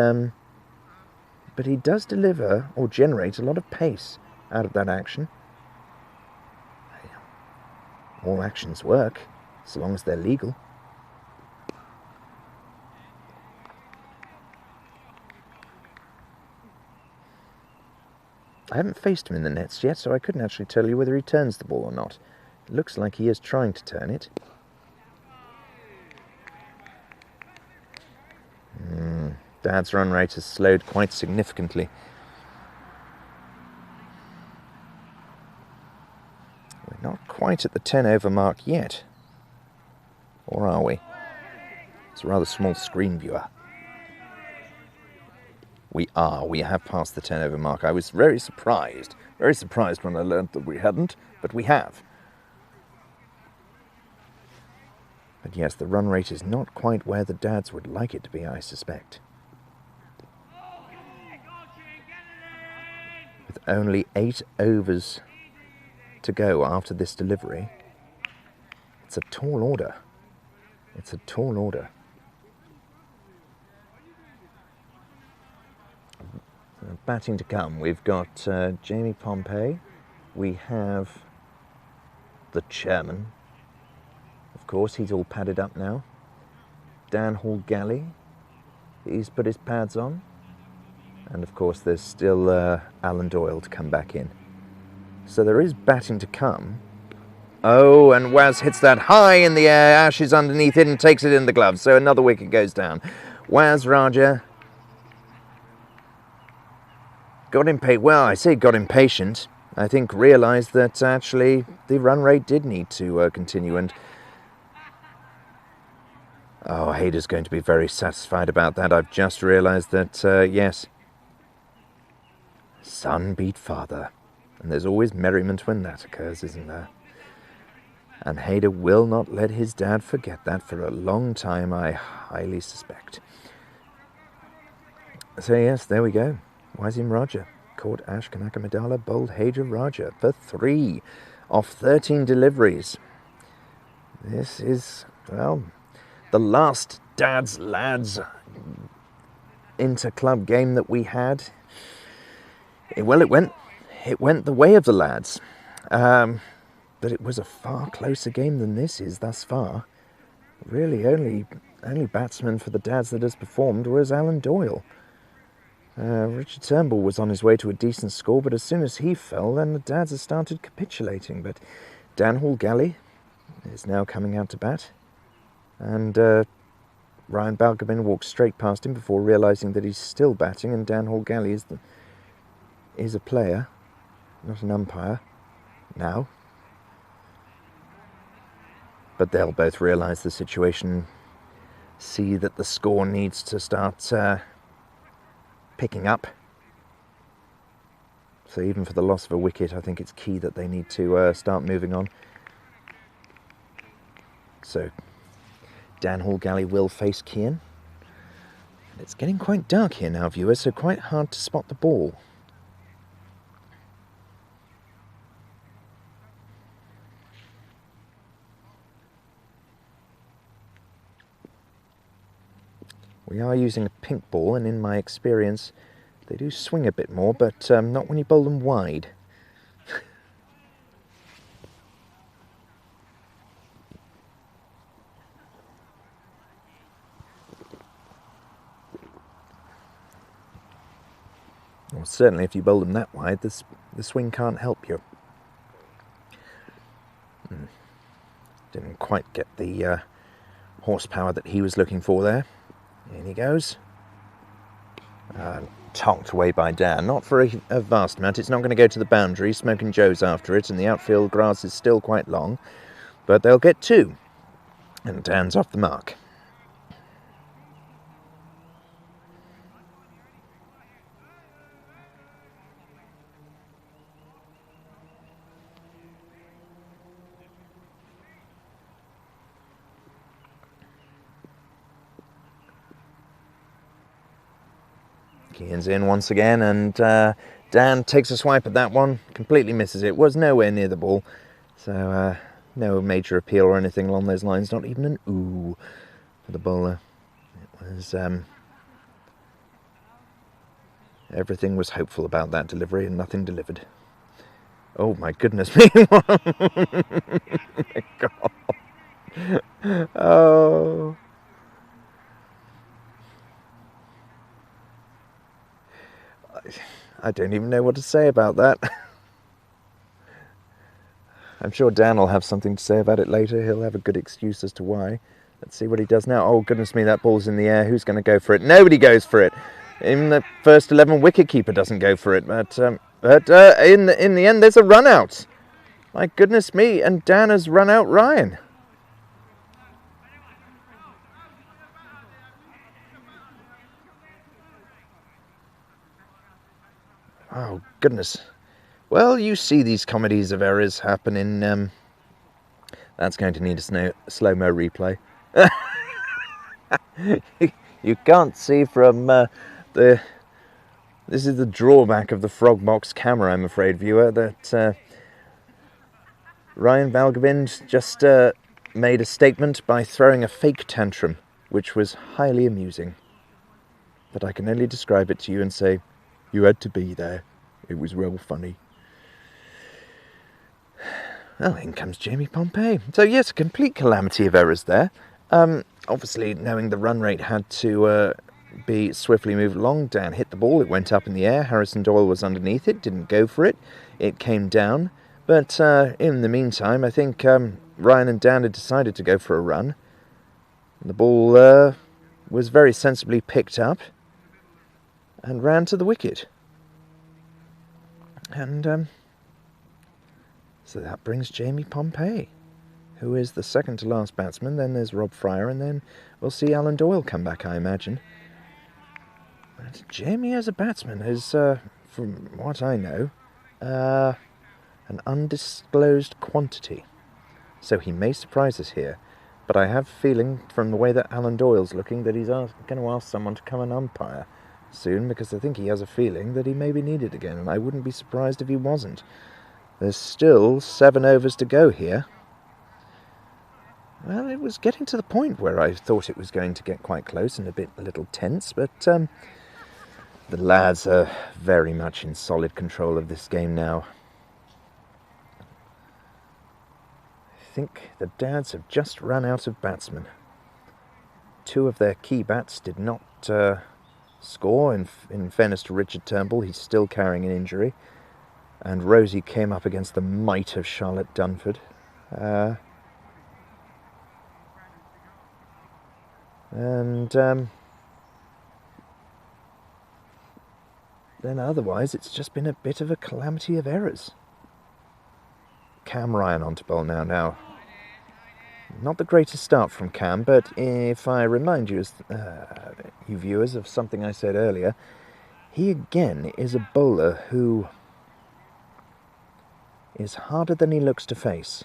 he does deliver or generate a lot of pace out of that action. All actions work, so long as they're legal. I haven't faced him in the nets yet, so I couldn't actually tell you whether he turns the ball or not. It looks like he is trying to turn it. Dad's run rate has slowed quite significantly. We're not quite at the 10-over mark yet. Or are we? It's a rather small screen viewer. We have passed the 10-over mark. I was very surprised when I learned that we hadn't, but we have. But yes, the run rate is not quite where the dads would like it to be, I suspect. With only 8 overs to go after this delivery, it's a tall order. It's a tall order. Batting to come, we've got Jamie Pompey, we have the chairman, of course, he's all padded up now, Dan Hall-Galley, he's put his pads on, and of course there's still Alan Doyle to come back in. So there is batting to come. Oh, and Waz hits that high in the air, Ash is underneath it and takes it in the glove, so another wicket goes down. Waz Raja got impatient. I think realised that actually the run rate did need to continue, and Oh, Hayder's going to be very satisfied about that. I've just realised that, yes, son beat father. And there's always merriment when that occurs, isn't there? And Hayder will not let his dad forget that for a long time, I highly suspect. So yes, there we go. Wasim Raja caught Ash Kanaka Medala, bowled Hayder Raja for 3 off 13 deliveries. This is, well, the last Dad's Lads inter-club game that we had. It went the way of the lads. But it was a far closer game than this is thus far. Really, only batsman for the Dads that has performed was Alan Doyle. Richard Turnbull was on his way to a decent score, but as soon as he fell, then the Dads have started capitulating. But Dan Hall-Galley is now coming out to bat. And Ryan Balgobin walked straight past him before realising that he's still batting, and Dan Hall-Galley is a player, not an umpire, now. But they'll both realise the situation, see that the score needs to start picking up. So even for the loss of a wicket, I think it's key that they need to start moving on. So Dan Hall-Galley will face Kean. It's getting quite dark here now, viewers, so quite hard to spot the ball. We are using a pink ball, and in my experience, they do swing a bit more, but not when you bowl them wide. Well, certainly if you bowl them that wide, the swing can't help you. Didn't quite get the horsepower that he was looking for there. In he goes. Tonked away by Dan. Not for a vast amount. It's not going to go to the boundary. Smoking Joe's after it, and the outfield grass is still quite long. But they'll get 2. And Dan's off the mark. Kean's in once again, and Dan takes a swipe at that one, completely misses it, was nowhere near the ball, so no major appeal or anything along those lines, not even an ooh for the bowler. It was, everything was hopeful about that delivery and nothing delivered. Oh my goodness me, oh my God. Oh. I don't even know what to say about that. I'm sure Dan will have something to say about it later. He'll have a good excuse as to why. Let's see what he does now. Oh, goodness me, that ball's in the air. Who's going to go for it? Nobody goes for it. Even the first 11 wicket-keeper doesn't go for it. But in the end, there's a run-out. My goodness me, and Dan has run out Ryan. Oh, goodness. Well, you see these comedies of errors happen in... that's going to need a slow-mo replay. You can't see from the... This is the drawback of the Frogbox camera, I'm afraid, viewer, that Ryan Balgobin just made a statement by throwing a fake tantrum, which was highly amusing. But I can only describe it to you and say, you had to be there. It was real funny. Well, in comes Jamie Pompey. So yes, a complete calamity of errors there. Obviously, knowing the run rate had to be swiftly moved along. Dan hit the ball, it went up in the air. Harrison Doyle was underneath it, didn't go for it. It came down. But in the meantime, I think Ryan and Dan had decided to go for a run. The ball was very sensibly picked up and ran to the wicket. And so that brings Jamie Pompey, who is the second to last batsman. Then there's Rob Fryer, and then we'll see Alan Doyle come back, I imagine. But Jamie as a batsman is, from what I know, an undisclosed quantity. So he may surprise us here. But I have a feeling, from the way that Alan Doyle's looking, that he's going to ask someone to come and umpire soon, because I think he has a feeling that he may be needed again, and I wouldn't be surprised if he wasn't. There's still 7 overs to go here. Well, it was getting to the point where I thought it was going to get quite close and a little tense, but the lads are very much in solid control of this game now. I think the Dads have just run out of batsmen. 2 of their key bats did not score. In fairness to Richard Turnbull, he's still carrying an injury. And Rosie came up against the might of Charlotte Dunford. Then otherwise it's just been a bit of a calamity of errors. Cam Ryan on to bowl now. Not the greatest start from Cam, but if I remind you, you viewers, of something I said earlier, he again is a bowler who is harder than he looks to face.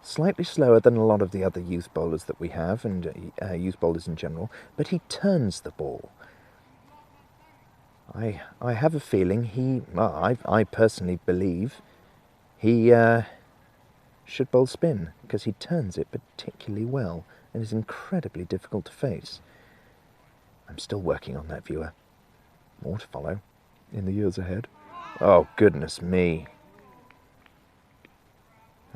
Slightly slower than a lot of the other youth bowlers that we have, and youth bowlers in general, but he turns the ball. I have a feeling I personally believe he should bowl spin, because he turns it particularly well and is incredibly difficult to face. I'm still working on that, viewer. More to follow in the years ahead. Oh, goodness me.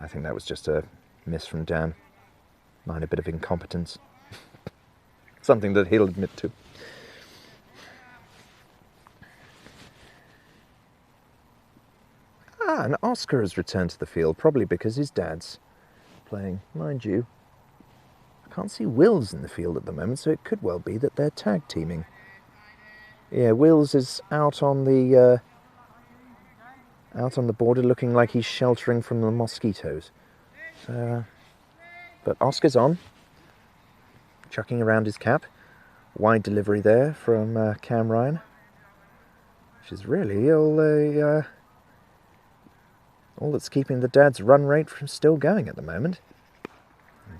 I think that was just a miss from Dan. Mine a bit of incompetence. Something that he'll admit to. And Oscar has returned to the field, probably because his dad's playing. Mind you, I can't see Wills in the field at the moment, so it could well be that they're tag teaming. Yeah, Wills is out on the border, looking like he's sheltering from the mosquitoes. So, but Oscar's on, chucking around his cap. Wide delivery there from Cam Ryan, which is really all that's keeping the Dad's run rate from still going at the moment.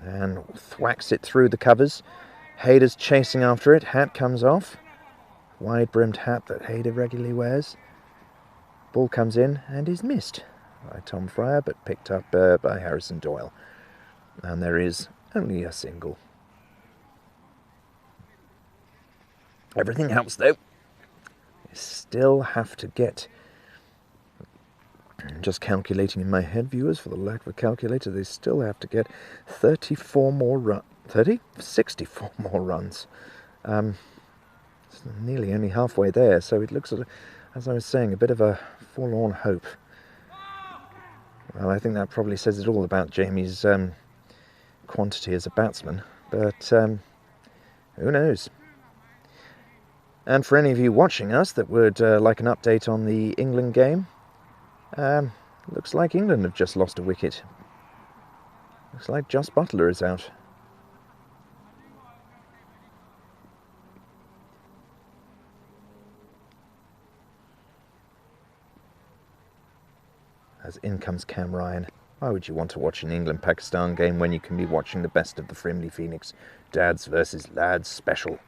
And thwacks it through the covers. Hayder's chasing after it. Hat comes off. Wide-brimmed hat that Hayder regularly wears. Ball comes in and is missed by Tom Fryer, but picked up by Harrison Doyle. And there is only a single. Everything helps, though. You still have to get... Just calculating in my head, viewers, for the lack of a calculator, they still have to get 64 more runs. 64 more runs. It's nearly only halfway there, so it looks, as I was saying, a bit of a forlorn hope. Well, I think that probably says it all about Jamie's quantity as a batsman, but who knows? And for any of you watching us that would like an update on the England game, looks like England have just lost a wicket. Looks like Jos Buttler is out. As in comes Cam Ryan. Why would you want to watch an England-Pakistan game when you can be watching the best of the Frimley Phoenix Dads versus Lads special?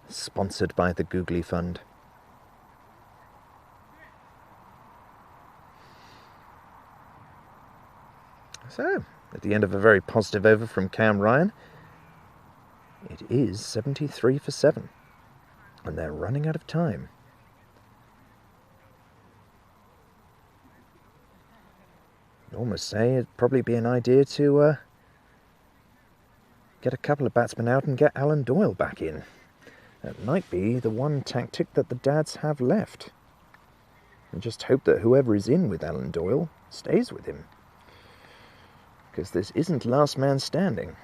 Sponsored by the Googly Fund. So, at the end of a very positive over from Cam Ryan, it is 73 for 7. And they're running out of time. I'd almost say it'd probably be an idea to get a couple of batsmen out and get Alan Doyle back in. That might be the one tactic that the Dads have left. And just hope that whoever is in with Alan Doyle stays with him. Because this isn't last man standing.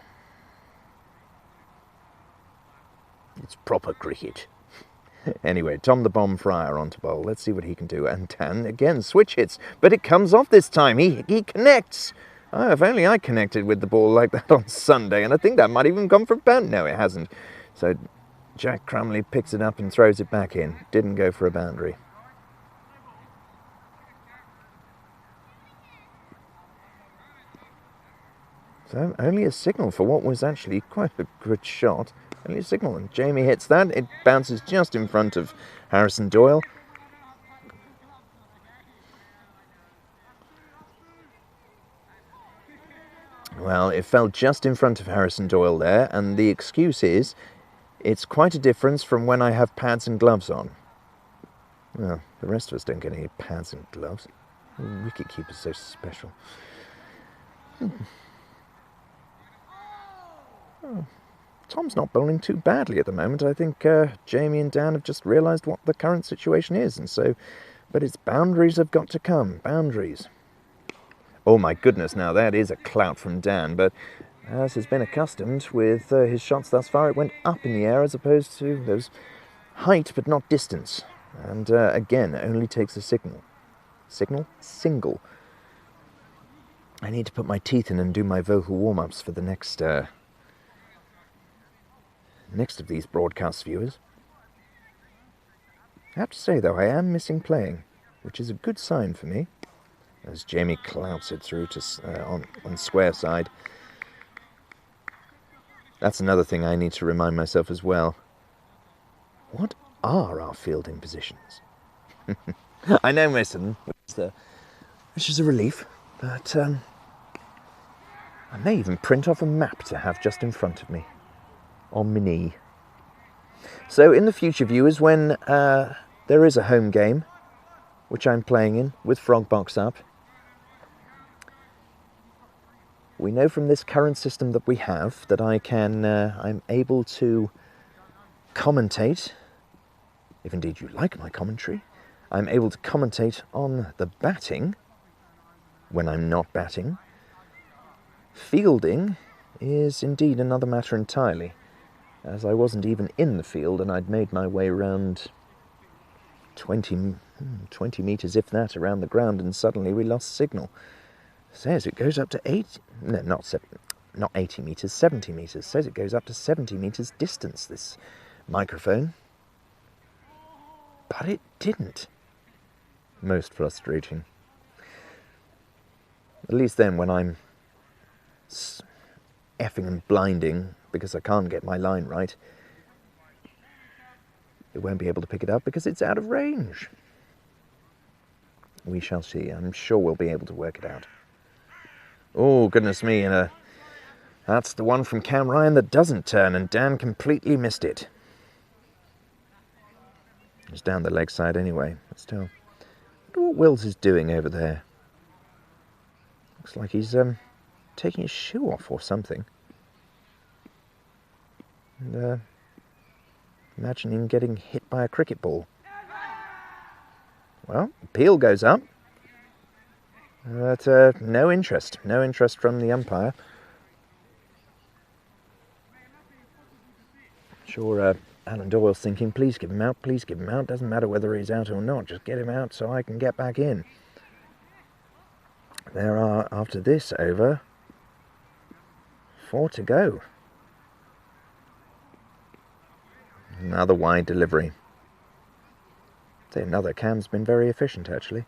It's proper cricket. Anyway, Tom the Bomb Fryer onto bowl. Let's see what he can do. And Dan, again, switch hits. But it comes off this time. He connects. Oh, if only I connected with the ball like that on Sunday. And I think that might even come from boundary. No, it hasn't. So Jack Frimley picks it up and throws it back in. Didn't go for a boundary. So only a signal for what was actually quite a good shot. Only a signal, and Jamie hits that. It bounces just in front of Harrison Doyle. Well, it fell just in front of Harrison Doyle there, and the excuse is it's quite a difference from when I have pads and gloves on. Well, the rest of us don't get any pads and gloves. The wicketkeeper's so special. Oh. Tom's not bowling too badly at the moment. I think Jamie and Dan have just realised what the current situation is, and so, but it's boundaries have got to come. Boundaries. Oh my goodness, now that is a clout from Dan, but as has been accustomed with his shots thus far, it went up in the air as opposed to those height but not distance. And again, only takes a signal. Signal? Single. I need to put my teeth in and do my vocal warm-ups for the next of these broadcast viewers. I have to say, though, I am missing playing, which is a good sign for me, as Jamie clouts it through to on square side. That's another thing I need to remind myself as well. What are our fielding positions? I know most of them, which is a relief, but I may even print off a map to have just in front of me, on my knee. So in the future, viewers, when there is a home game, which I'm playing in with Frogbox up, we know from this current system that we have that I'm able to commentate, if indeed you like my commentary. I'm able to commentate on the batting when I'm not batting. Fielding is indeed another matter entirely, as I wasn't even in the field and I'd made my way around 20 metres, if that, around the ground, and suddenly we lost signal. Says it goes up to 80 metres, 70 metres. Says it goes up to 70 metres distance, this microphone. But it didn't. Most frustrating. At least then, when I'm effing and blinding because I can't get my line right, it won't be able to pick it up because it's out of range. We shall see. I'm sure we'll be able to work it out. Oh, goodness me, that's the one from Cam Ryan that doesn't turn, and Dan completely missed it. It's down the leg side anyway, but still. I wonder what Wills is doing over there. Looks like he's taking his shoe off or something. And imagine him getting hit by a cricket ball. Well, appeal goes up. But no interest from the umpire. Sure, Alan Doyle's thinking, please give him out, doesn't matter whether he's out or not, just get him out so I can get back in. There are, after this over, 4 to go. Another wide delivery. Say another. Cam's been very efficient, actually.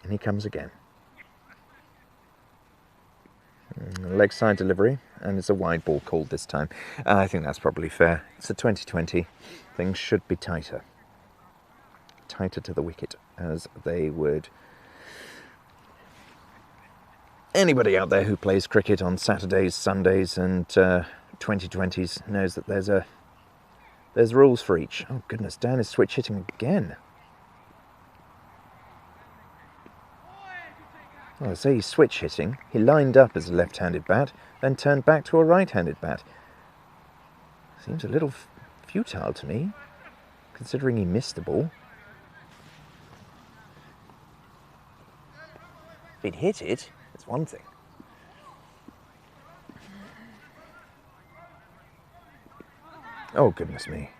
And he comes again. Leg side delivery, and it's a wide ball called this time. I think that's probably fair. It's a 2020. Things should be tighter. Tighter to the wicket, as they would. Anybody out there who plays cricket on Saturdays, Sundays, and 2020s knows that there's rules for each. Oh goodness, Dan is switch hitting again. Well, I say he's switch hitting. He lined up as a left-handed bat, then turned back to a right-handed bat. Seems a little futile to me, considering he missed the ball. If he'd hit it, it's one thing. Oh, goodness me.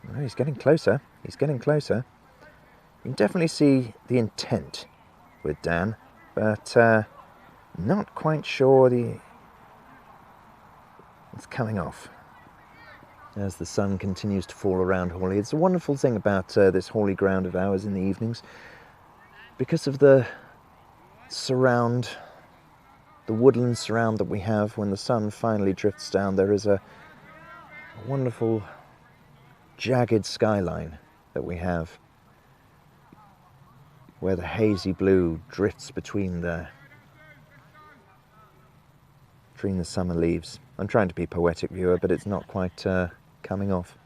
Oh, he's getting closer. He's getting closer. You can definitely see the intent with Dan, but not quite sure it's coming off as the sun continues to fall around Hawley. It's a wonderful thing about this Hawley ground of ours in the evenings. Because of the surround, the woodland surround that we have, when the sun finally drifts down, there is a wonderful jagged skyline that we have, where the hazy blue drifts between the summer leaves. I'm trying to be poetic, viewer, but it's not quite coming off.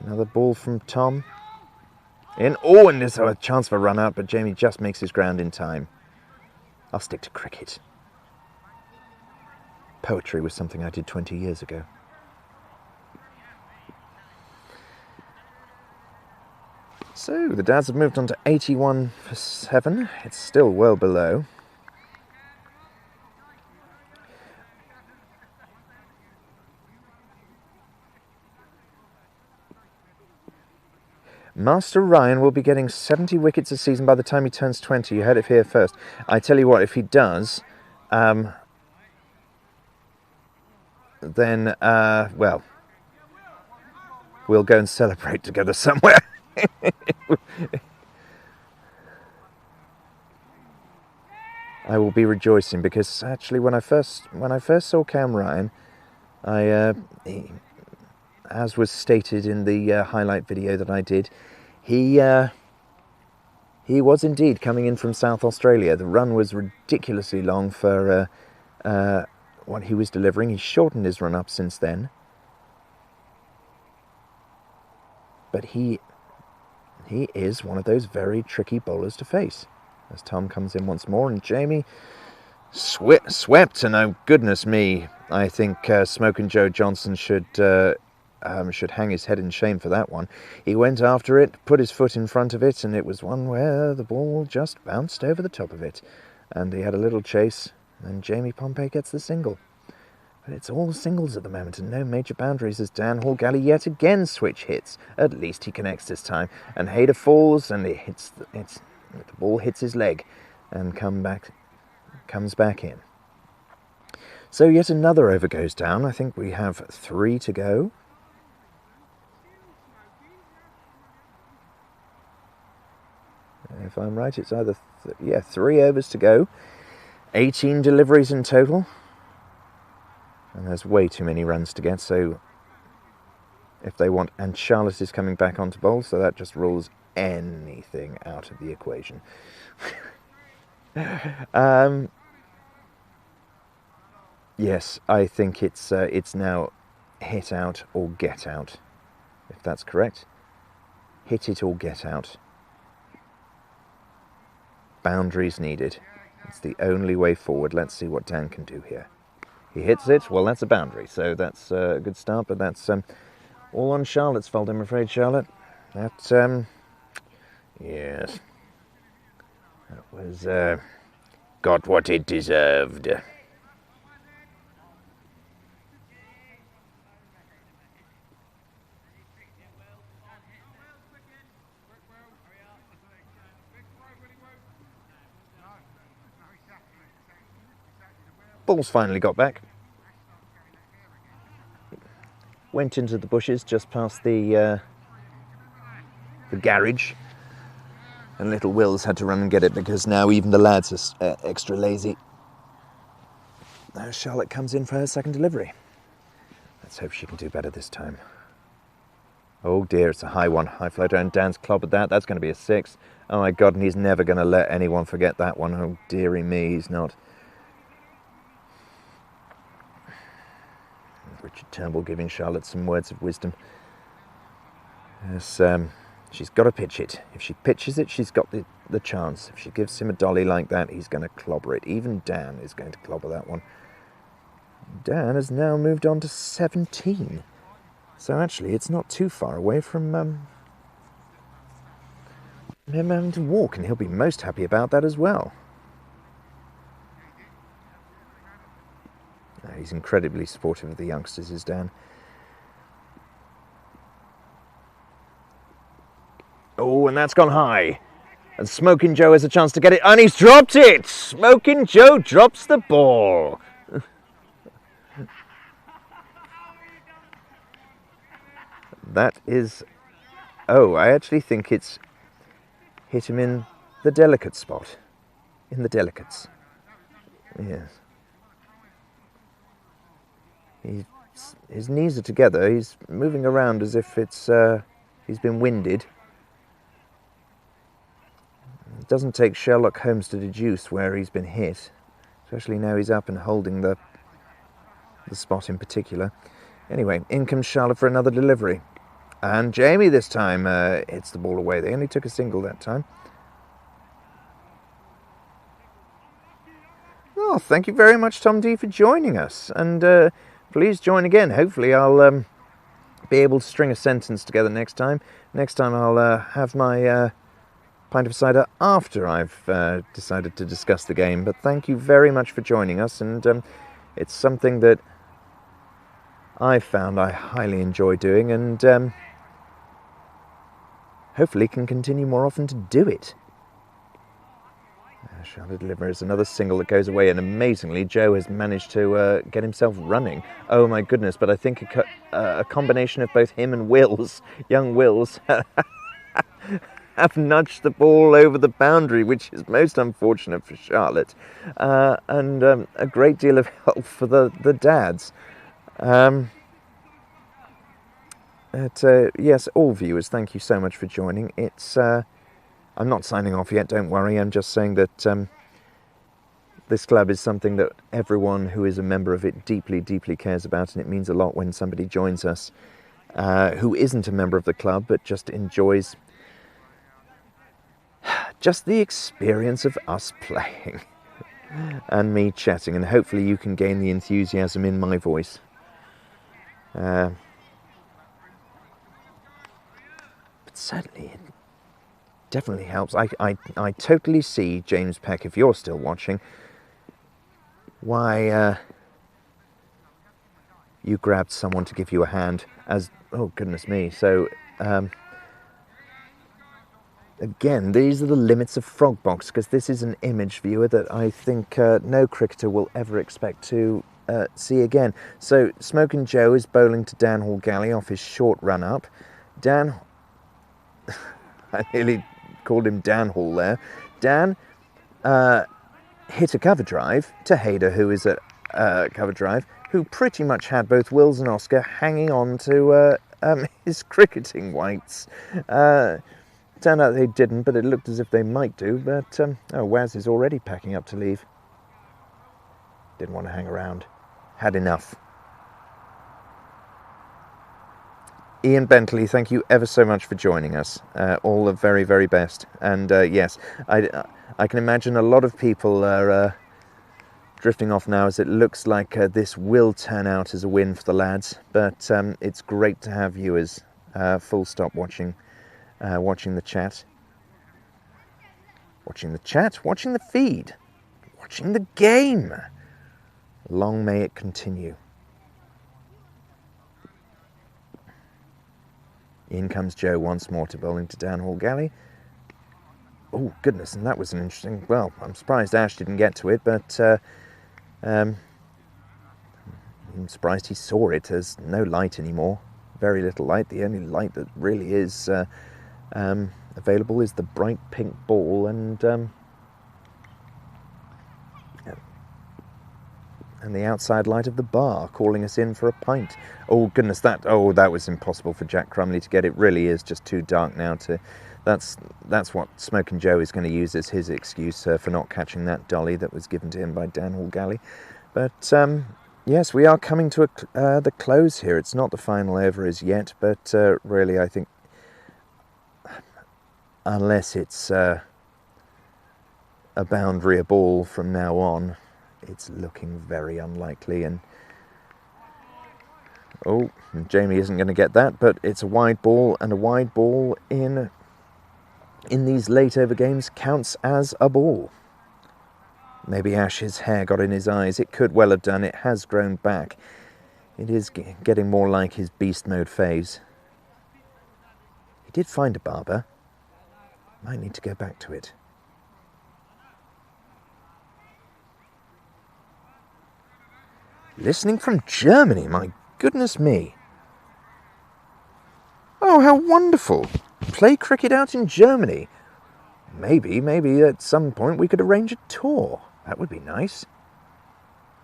Another ball from Tom. In. Oh, and there's a chance for a run out, but Jamie just makes his ground in time. I'll stick to cricket. Poetry was something I did 20 years ago. So, the Dads have moved on to 81 for 7. It's still well below. Master Ryan will be getting 70 wickets a season by the time he turns 20. You heard it here first. I tell you what, if he does, then, well, we'll go and celebrate together somewhere. I will be rejoicing, because actually when I first saw Cam Ryan, as was stated in the highlight video that I did, he was indeed coming in from South Australia. The run was ridiculously long for what he was delivering. He's shortened his run up since then, but he is one of those very tricky bowlers to face. As Tom comes in once more, and Jamie swept, and oh goodness me, I think Smoke and Joe Johnson should hang his head in shame for that one. He went after it, put his foot in front of it, and it was one where the ball just bounced over the top of it. And he had a little chase, and Jamie Pompey gets the single. But it's all singles at the moment, and no major boundaries, as Dan Hall-Galley yet again switch hits. At least he connects this time. And Hayder falls, and the ball hits his leg and comes back in. So yet another over goes down. I think we have 3 to go. If I'm right, it's either 3 overs to go. 18 deliveries in total. And there's way too many runs to get, so if they want, and Charlotte is coming back onto bowl, so that just rules anything out of the equation. Yes, I think it's now hit out or get out, if that's correct. Hit it or get out. Boundaries needed. It's the only way forward. Let's see what Dan can do here. He hits it. Well, that's a boundary, so that's a good start, but that's all on Charlotte's fault, I'm afraid, Charlotte. That, yes. That was, got what it deserved. Ball's finally got back. Went into the bushes just past the garage, and little Will's had to run and get it because now even the lads are extra lazy. Now Charlotte comes in for her second delivery. Let's hope she can do better this time. Oh dear, it's a high one. High floater, and Dan's clobbered that. That's going to be a 6. Oh my God, and he's never going to let anyone forget that one. Oh dearie me, he's not. Richard Turnbull giving Charlotte some words of wisdom. Yes, she's got to pitch it. If she pitches it, she's got the chance. If she gives him a dolly like that, he's going to clobber it. Even Dan is going to clobber that one. Dan has now moved on to 17. So actually, it's not too far away from him having to walk, and he'll be most happy about that as well. He's incredibly supportive of the youngsters, is Dan. Oh, and that's gone high. And Smoking Joe has a chance to get it, and he's dropped it! Smoking Joe drops the ball. That is... Oh, I actually think it's hit him in the delicate spot. In the delicates. Yes. His knees are together. He's moving around as if it's he's been winded. It doesn't take Sherlock Holmes to deduce where he's been hit, especially now he's up and holding the spot in particular. Anyway, in comes Charlotte for another delivery. And Jamie this time hits the ball away. They only took a single that time. Oh, thank you very much, Tom D, for joining us. And please join again. Hopefully I'll be able to string a sentence together next time. Next time I'll have my pint of cider after I've decided to discuss the game. But thank you very much for joining us. And it's something that I've found I highly enjoy doing, and hopefully can continue more often to do it. Charlotte delivers another single that goes away, and amazingly Joe has managed to get himself running. Oh my goodness, but I think a combination of both him and Wills, young Wills, have nudged the ball over the boundary, which is most unfortunate for Charlotte, and a great deal of help for the dads. Yes, all viewers, thank you so much for joining. It's I'm not signing off yet, don't worry. I'm just saying that this club is something that everyone who is a member of it deeply, deeply cares about, and it means a lot when somebody joins us who isn't a member of the club but just enjoys just the experience of us playing and me chatting, and hopefully you can gain the enthusiasm in my voice. But certainly it definitely helps. I totally see, James Peck, if you're still watching, why you grabbed someone to give you a hand, as, oh goodness me. So again, these are the limits of Frogbox, because this is an image, viewer, that I think no cricketer will ever expect to see again. So Smoking Joe is bowling to Dan Hall Galley off his short run up. Dan, I nearly called him Dan Hall there. Dan hit a cover drive to Hader, who is at cover drive, who pretty much had both Wills and Oscar hanging on to his cricketing whites. Turned out they didn't, but it looked as if they might do. But oh, Waz is already packing up to leave. Didn't want to hang around. Had enough. Ian Bentley, thank you ever so much for joining us. All the very, very best. And yes, I can imagine a lot of people are drifting off now, as it looks like this will turn out as a win for the lads. But it's great to have viewers full stop watching the chat. Watching the feed. Watching the game. Long may it continue. In comes Joe once more to bowling to Dan Hall Galley. Oh, goodness, and that was an interesting... Well, I'm surprised Ash didn't get to it, but I'm surprised he saw it. There's no light anymore. Very little light. The only light that really is available is the bright pink ball and the outside light of the bar calling us in for a pint. Oh goodness, that was impossible for Jack Crumley to get. It really is just too dark now to... That's what Smoking Joe is going to use as his excuse for not catching that dolly that was given to him by Dan Hall Galley. But yes, we are coming to the close here. It's not the final over as yet, but really I think, unless it's a boundary a ball from now on, it's looking very unlikely. And oh, Jamie isn't going to get that, but it's a wide ball, and a wide ball in in these late over games counts as a ball. Maybe Ash's hair got in his eyes. It could well have done. It has grown back. It is getting more like his beast mode phase. He did find a barber. Might need to go back to it. Listening from Germany, my goodness me. Oh, how wonderful. Play cricket out in Germany. Maybe at some point we could arrange a tour. That would be nice.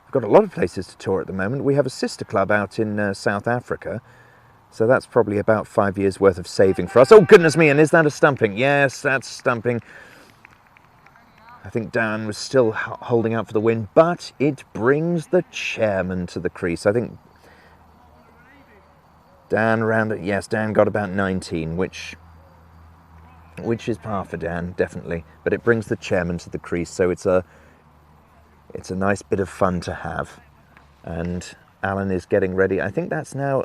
We've got a lot of places to tour at the moment. We have a sister club out in South Africa. So that's probably about 5 years worth of saving for us. Oh, goodness me, and is that a stumping? Yes, that's stumping. I think Dan was still holding out for the win, but it brings the chairman to the crease. I think Dan Dan got about 19, which is par for Dan, definitely. But it brings the chairman to the crease, so it's a nice bit of fun to have. And Alan is getting ready. I think that's now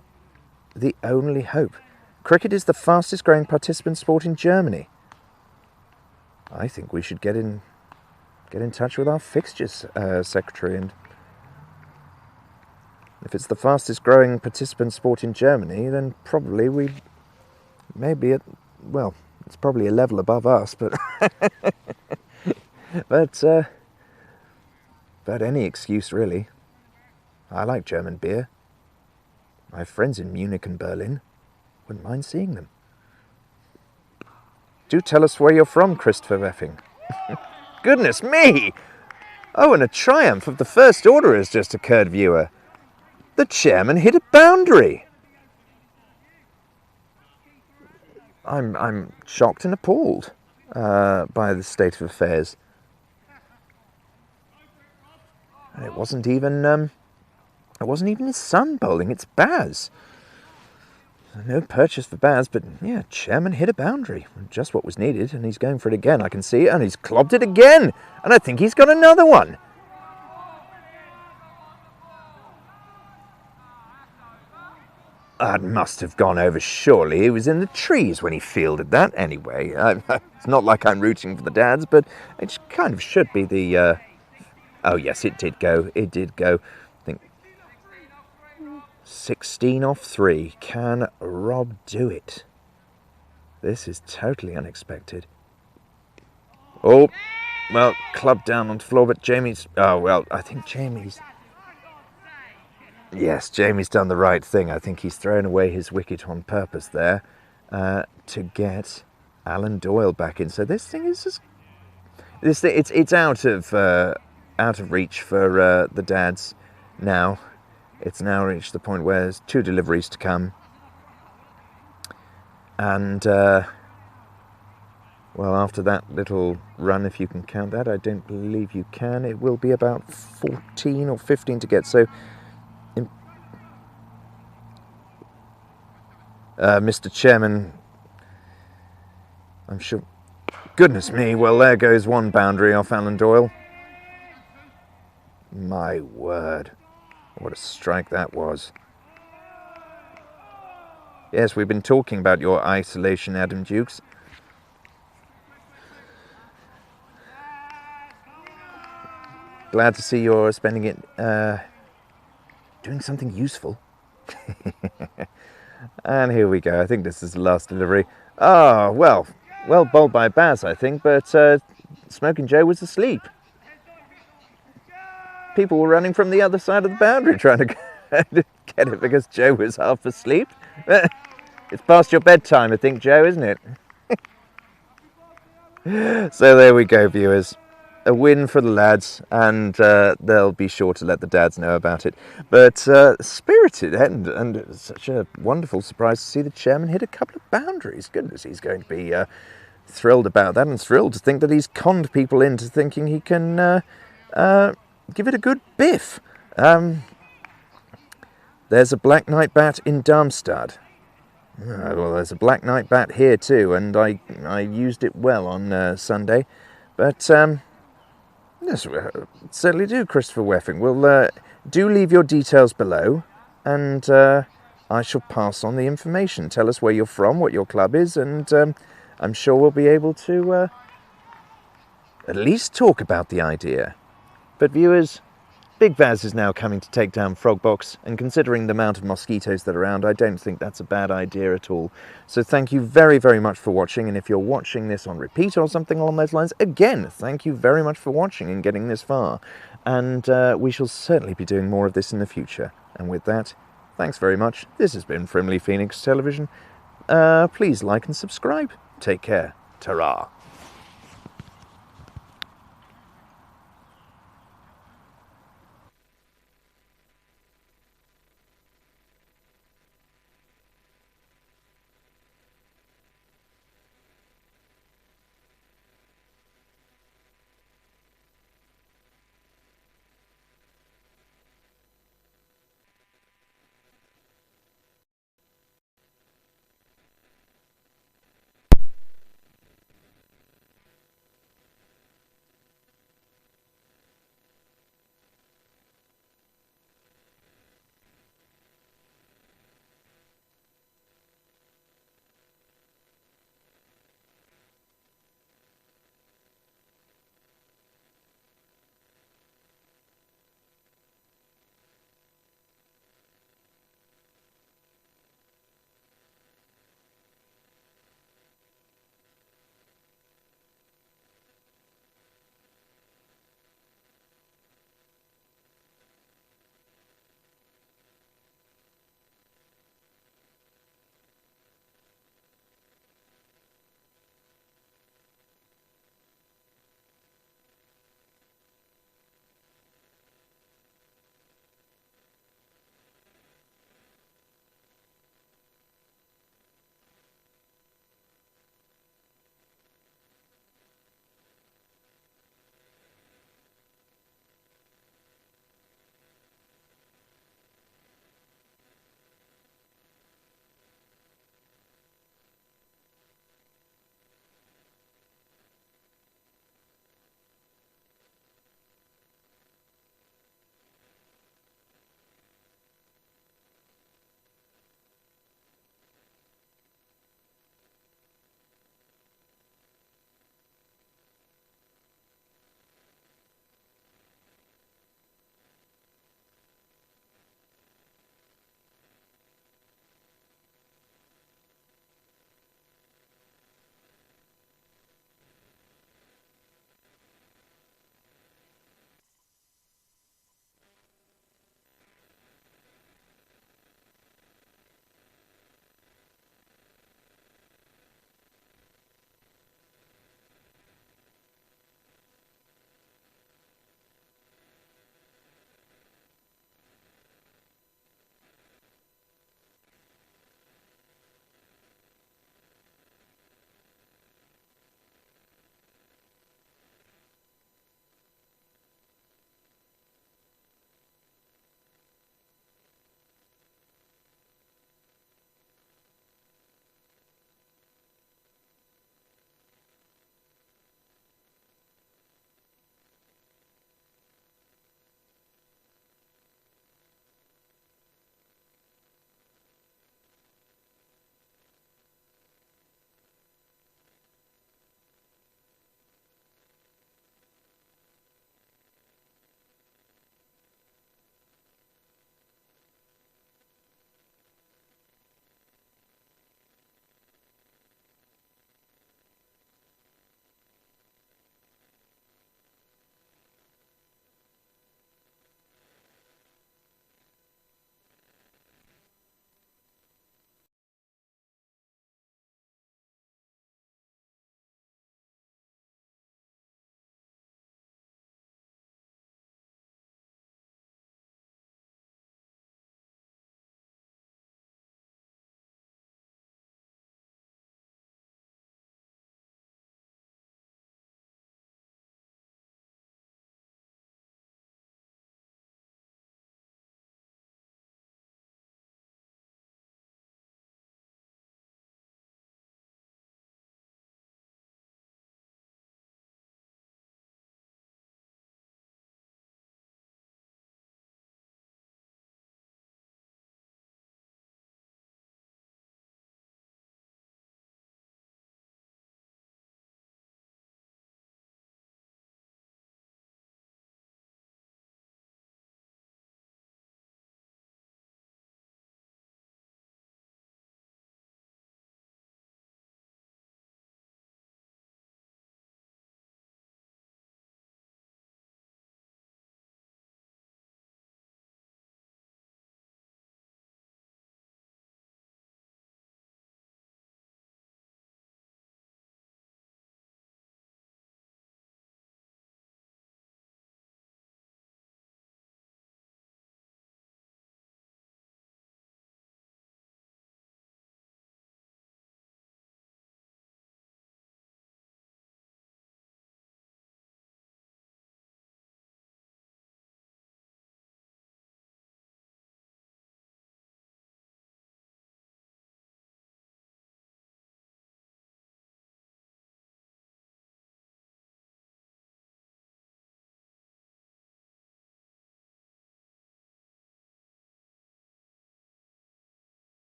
the only hope. Cricket is the fastest growing participant sport in Germany. I think we should get in touch with our fixtures secretary, and if it's the fastest growing participant sport in Germany, then probably we may be at, well, it's probably a level above us, but but any excuse really. I like German beer. I have friends in Munich and Berlin. Wouldn't mind seeing them. Do tell us where you're from, Christopher Weffing. Goodness me! Oh, and a triumph of the first order has just occurred, viewer. The chairman hit a boundary. I'm shocked and appalled by the state of affairs. It wasn't even his son bowling. It's Baz. No purchase for Baz, but yeah, chairman hit a boundary. Just what was needed, and he's going for it again. I can see it, and he's clobbed it again. And I think he's got another one. That must have gone over, surely. He was in the trees when he fielded that. Anyway, it's not like I'm rooting for the dads, but it kind of should be the... Oh, yes, it did go. It did go. I think 16 off 3. Can Rob do it? This is totally unexpected. Oh, well, club down onto the floor, but Jamie's... Oh, well, I think Jamie's... Yes, Jamie's done the right thing. I think he's thrown away his wicket on purpose there to get Alan Doyle back in. So this thing is just... It's out of reach for the dads now. It's now reached the point where there's 2 deliveries to come. And, well, after that little run, if you can count that, I don't believe you can, it will be about 14 or 15 to get. So, Mr. Chairman, I'm sure... Goodness me, well, there goes one boundary off Alan Doyle. My word, what a strike that was. Yes, we've been talking about your isolation, Adam Dukes. Glad to see you're spending it doing something useful. And here we go. I think this is the last delivery. Oh, well bowled by Baz, I think, but Smoking Joe was asleep. People were running from the other side of the boundary trying to get it because Joe was half asleep. It's past your bedtime, I think, Joe, isn't it? So there we go, viewers. A win for the lads, and they'll be sure to let the dads know about it. But spirited end, and it was such a wonderful surprise to see the chairman hit a couple of boundaries. Goodness, he's going to be thrilled about that, and thrilled to think that he's conned people into thinking he can give it a good biff. There's a Black Knight bat in Darmstadt. Well, there's a Black Knight bat here too, and I used it well on Sunday. But yes, certainly do, Christopher Weffing. Well, do leave your details below, and I shall pass on the information. Tell us where you're from, what your club is, and I'm sure we'll be able to at least talk about the idea. But viewers, Big Vaz is now coming to take down Frogbox, and considering the amount of mosquitoes that are around, I don't think that's a bad idea at all. So thank you very, very much for watching, and if you're watching this on repeat or something along those lines, again, thank you very much for watching and getting this far. And we shall certainly be doing more of this in the future. And with that, thanks very much. This has been Frimley Phoenix Television. Please like and subscribe. Take care. Ta-ra.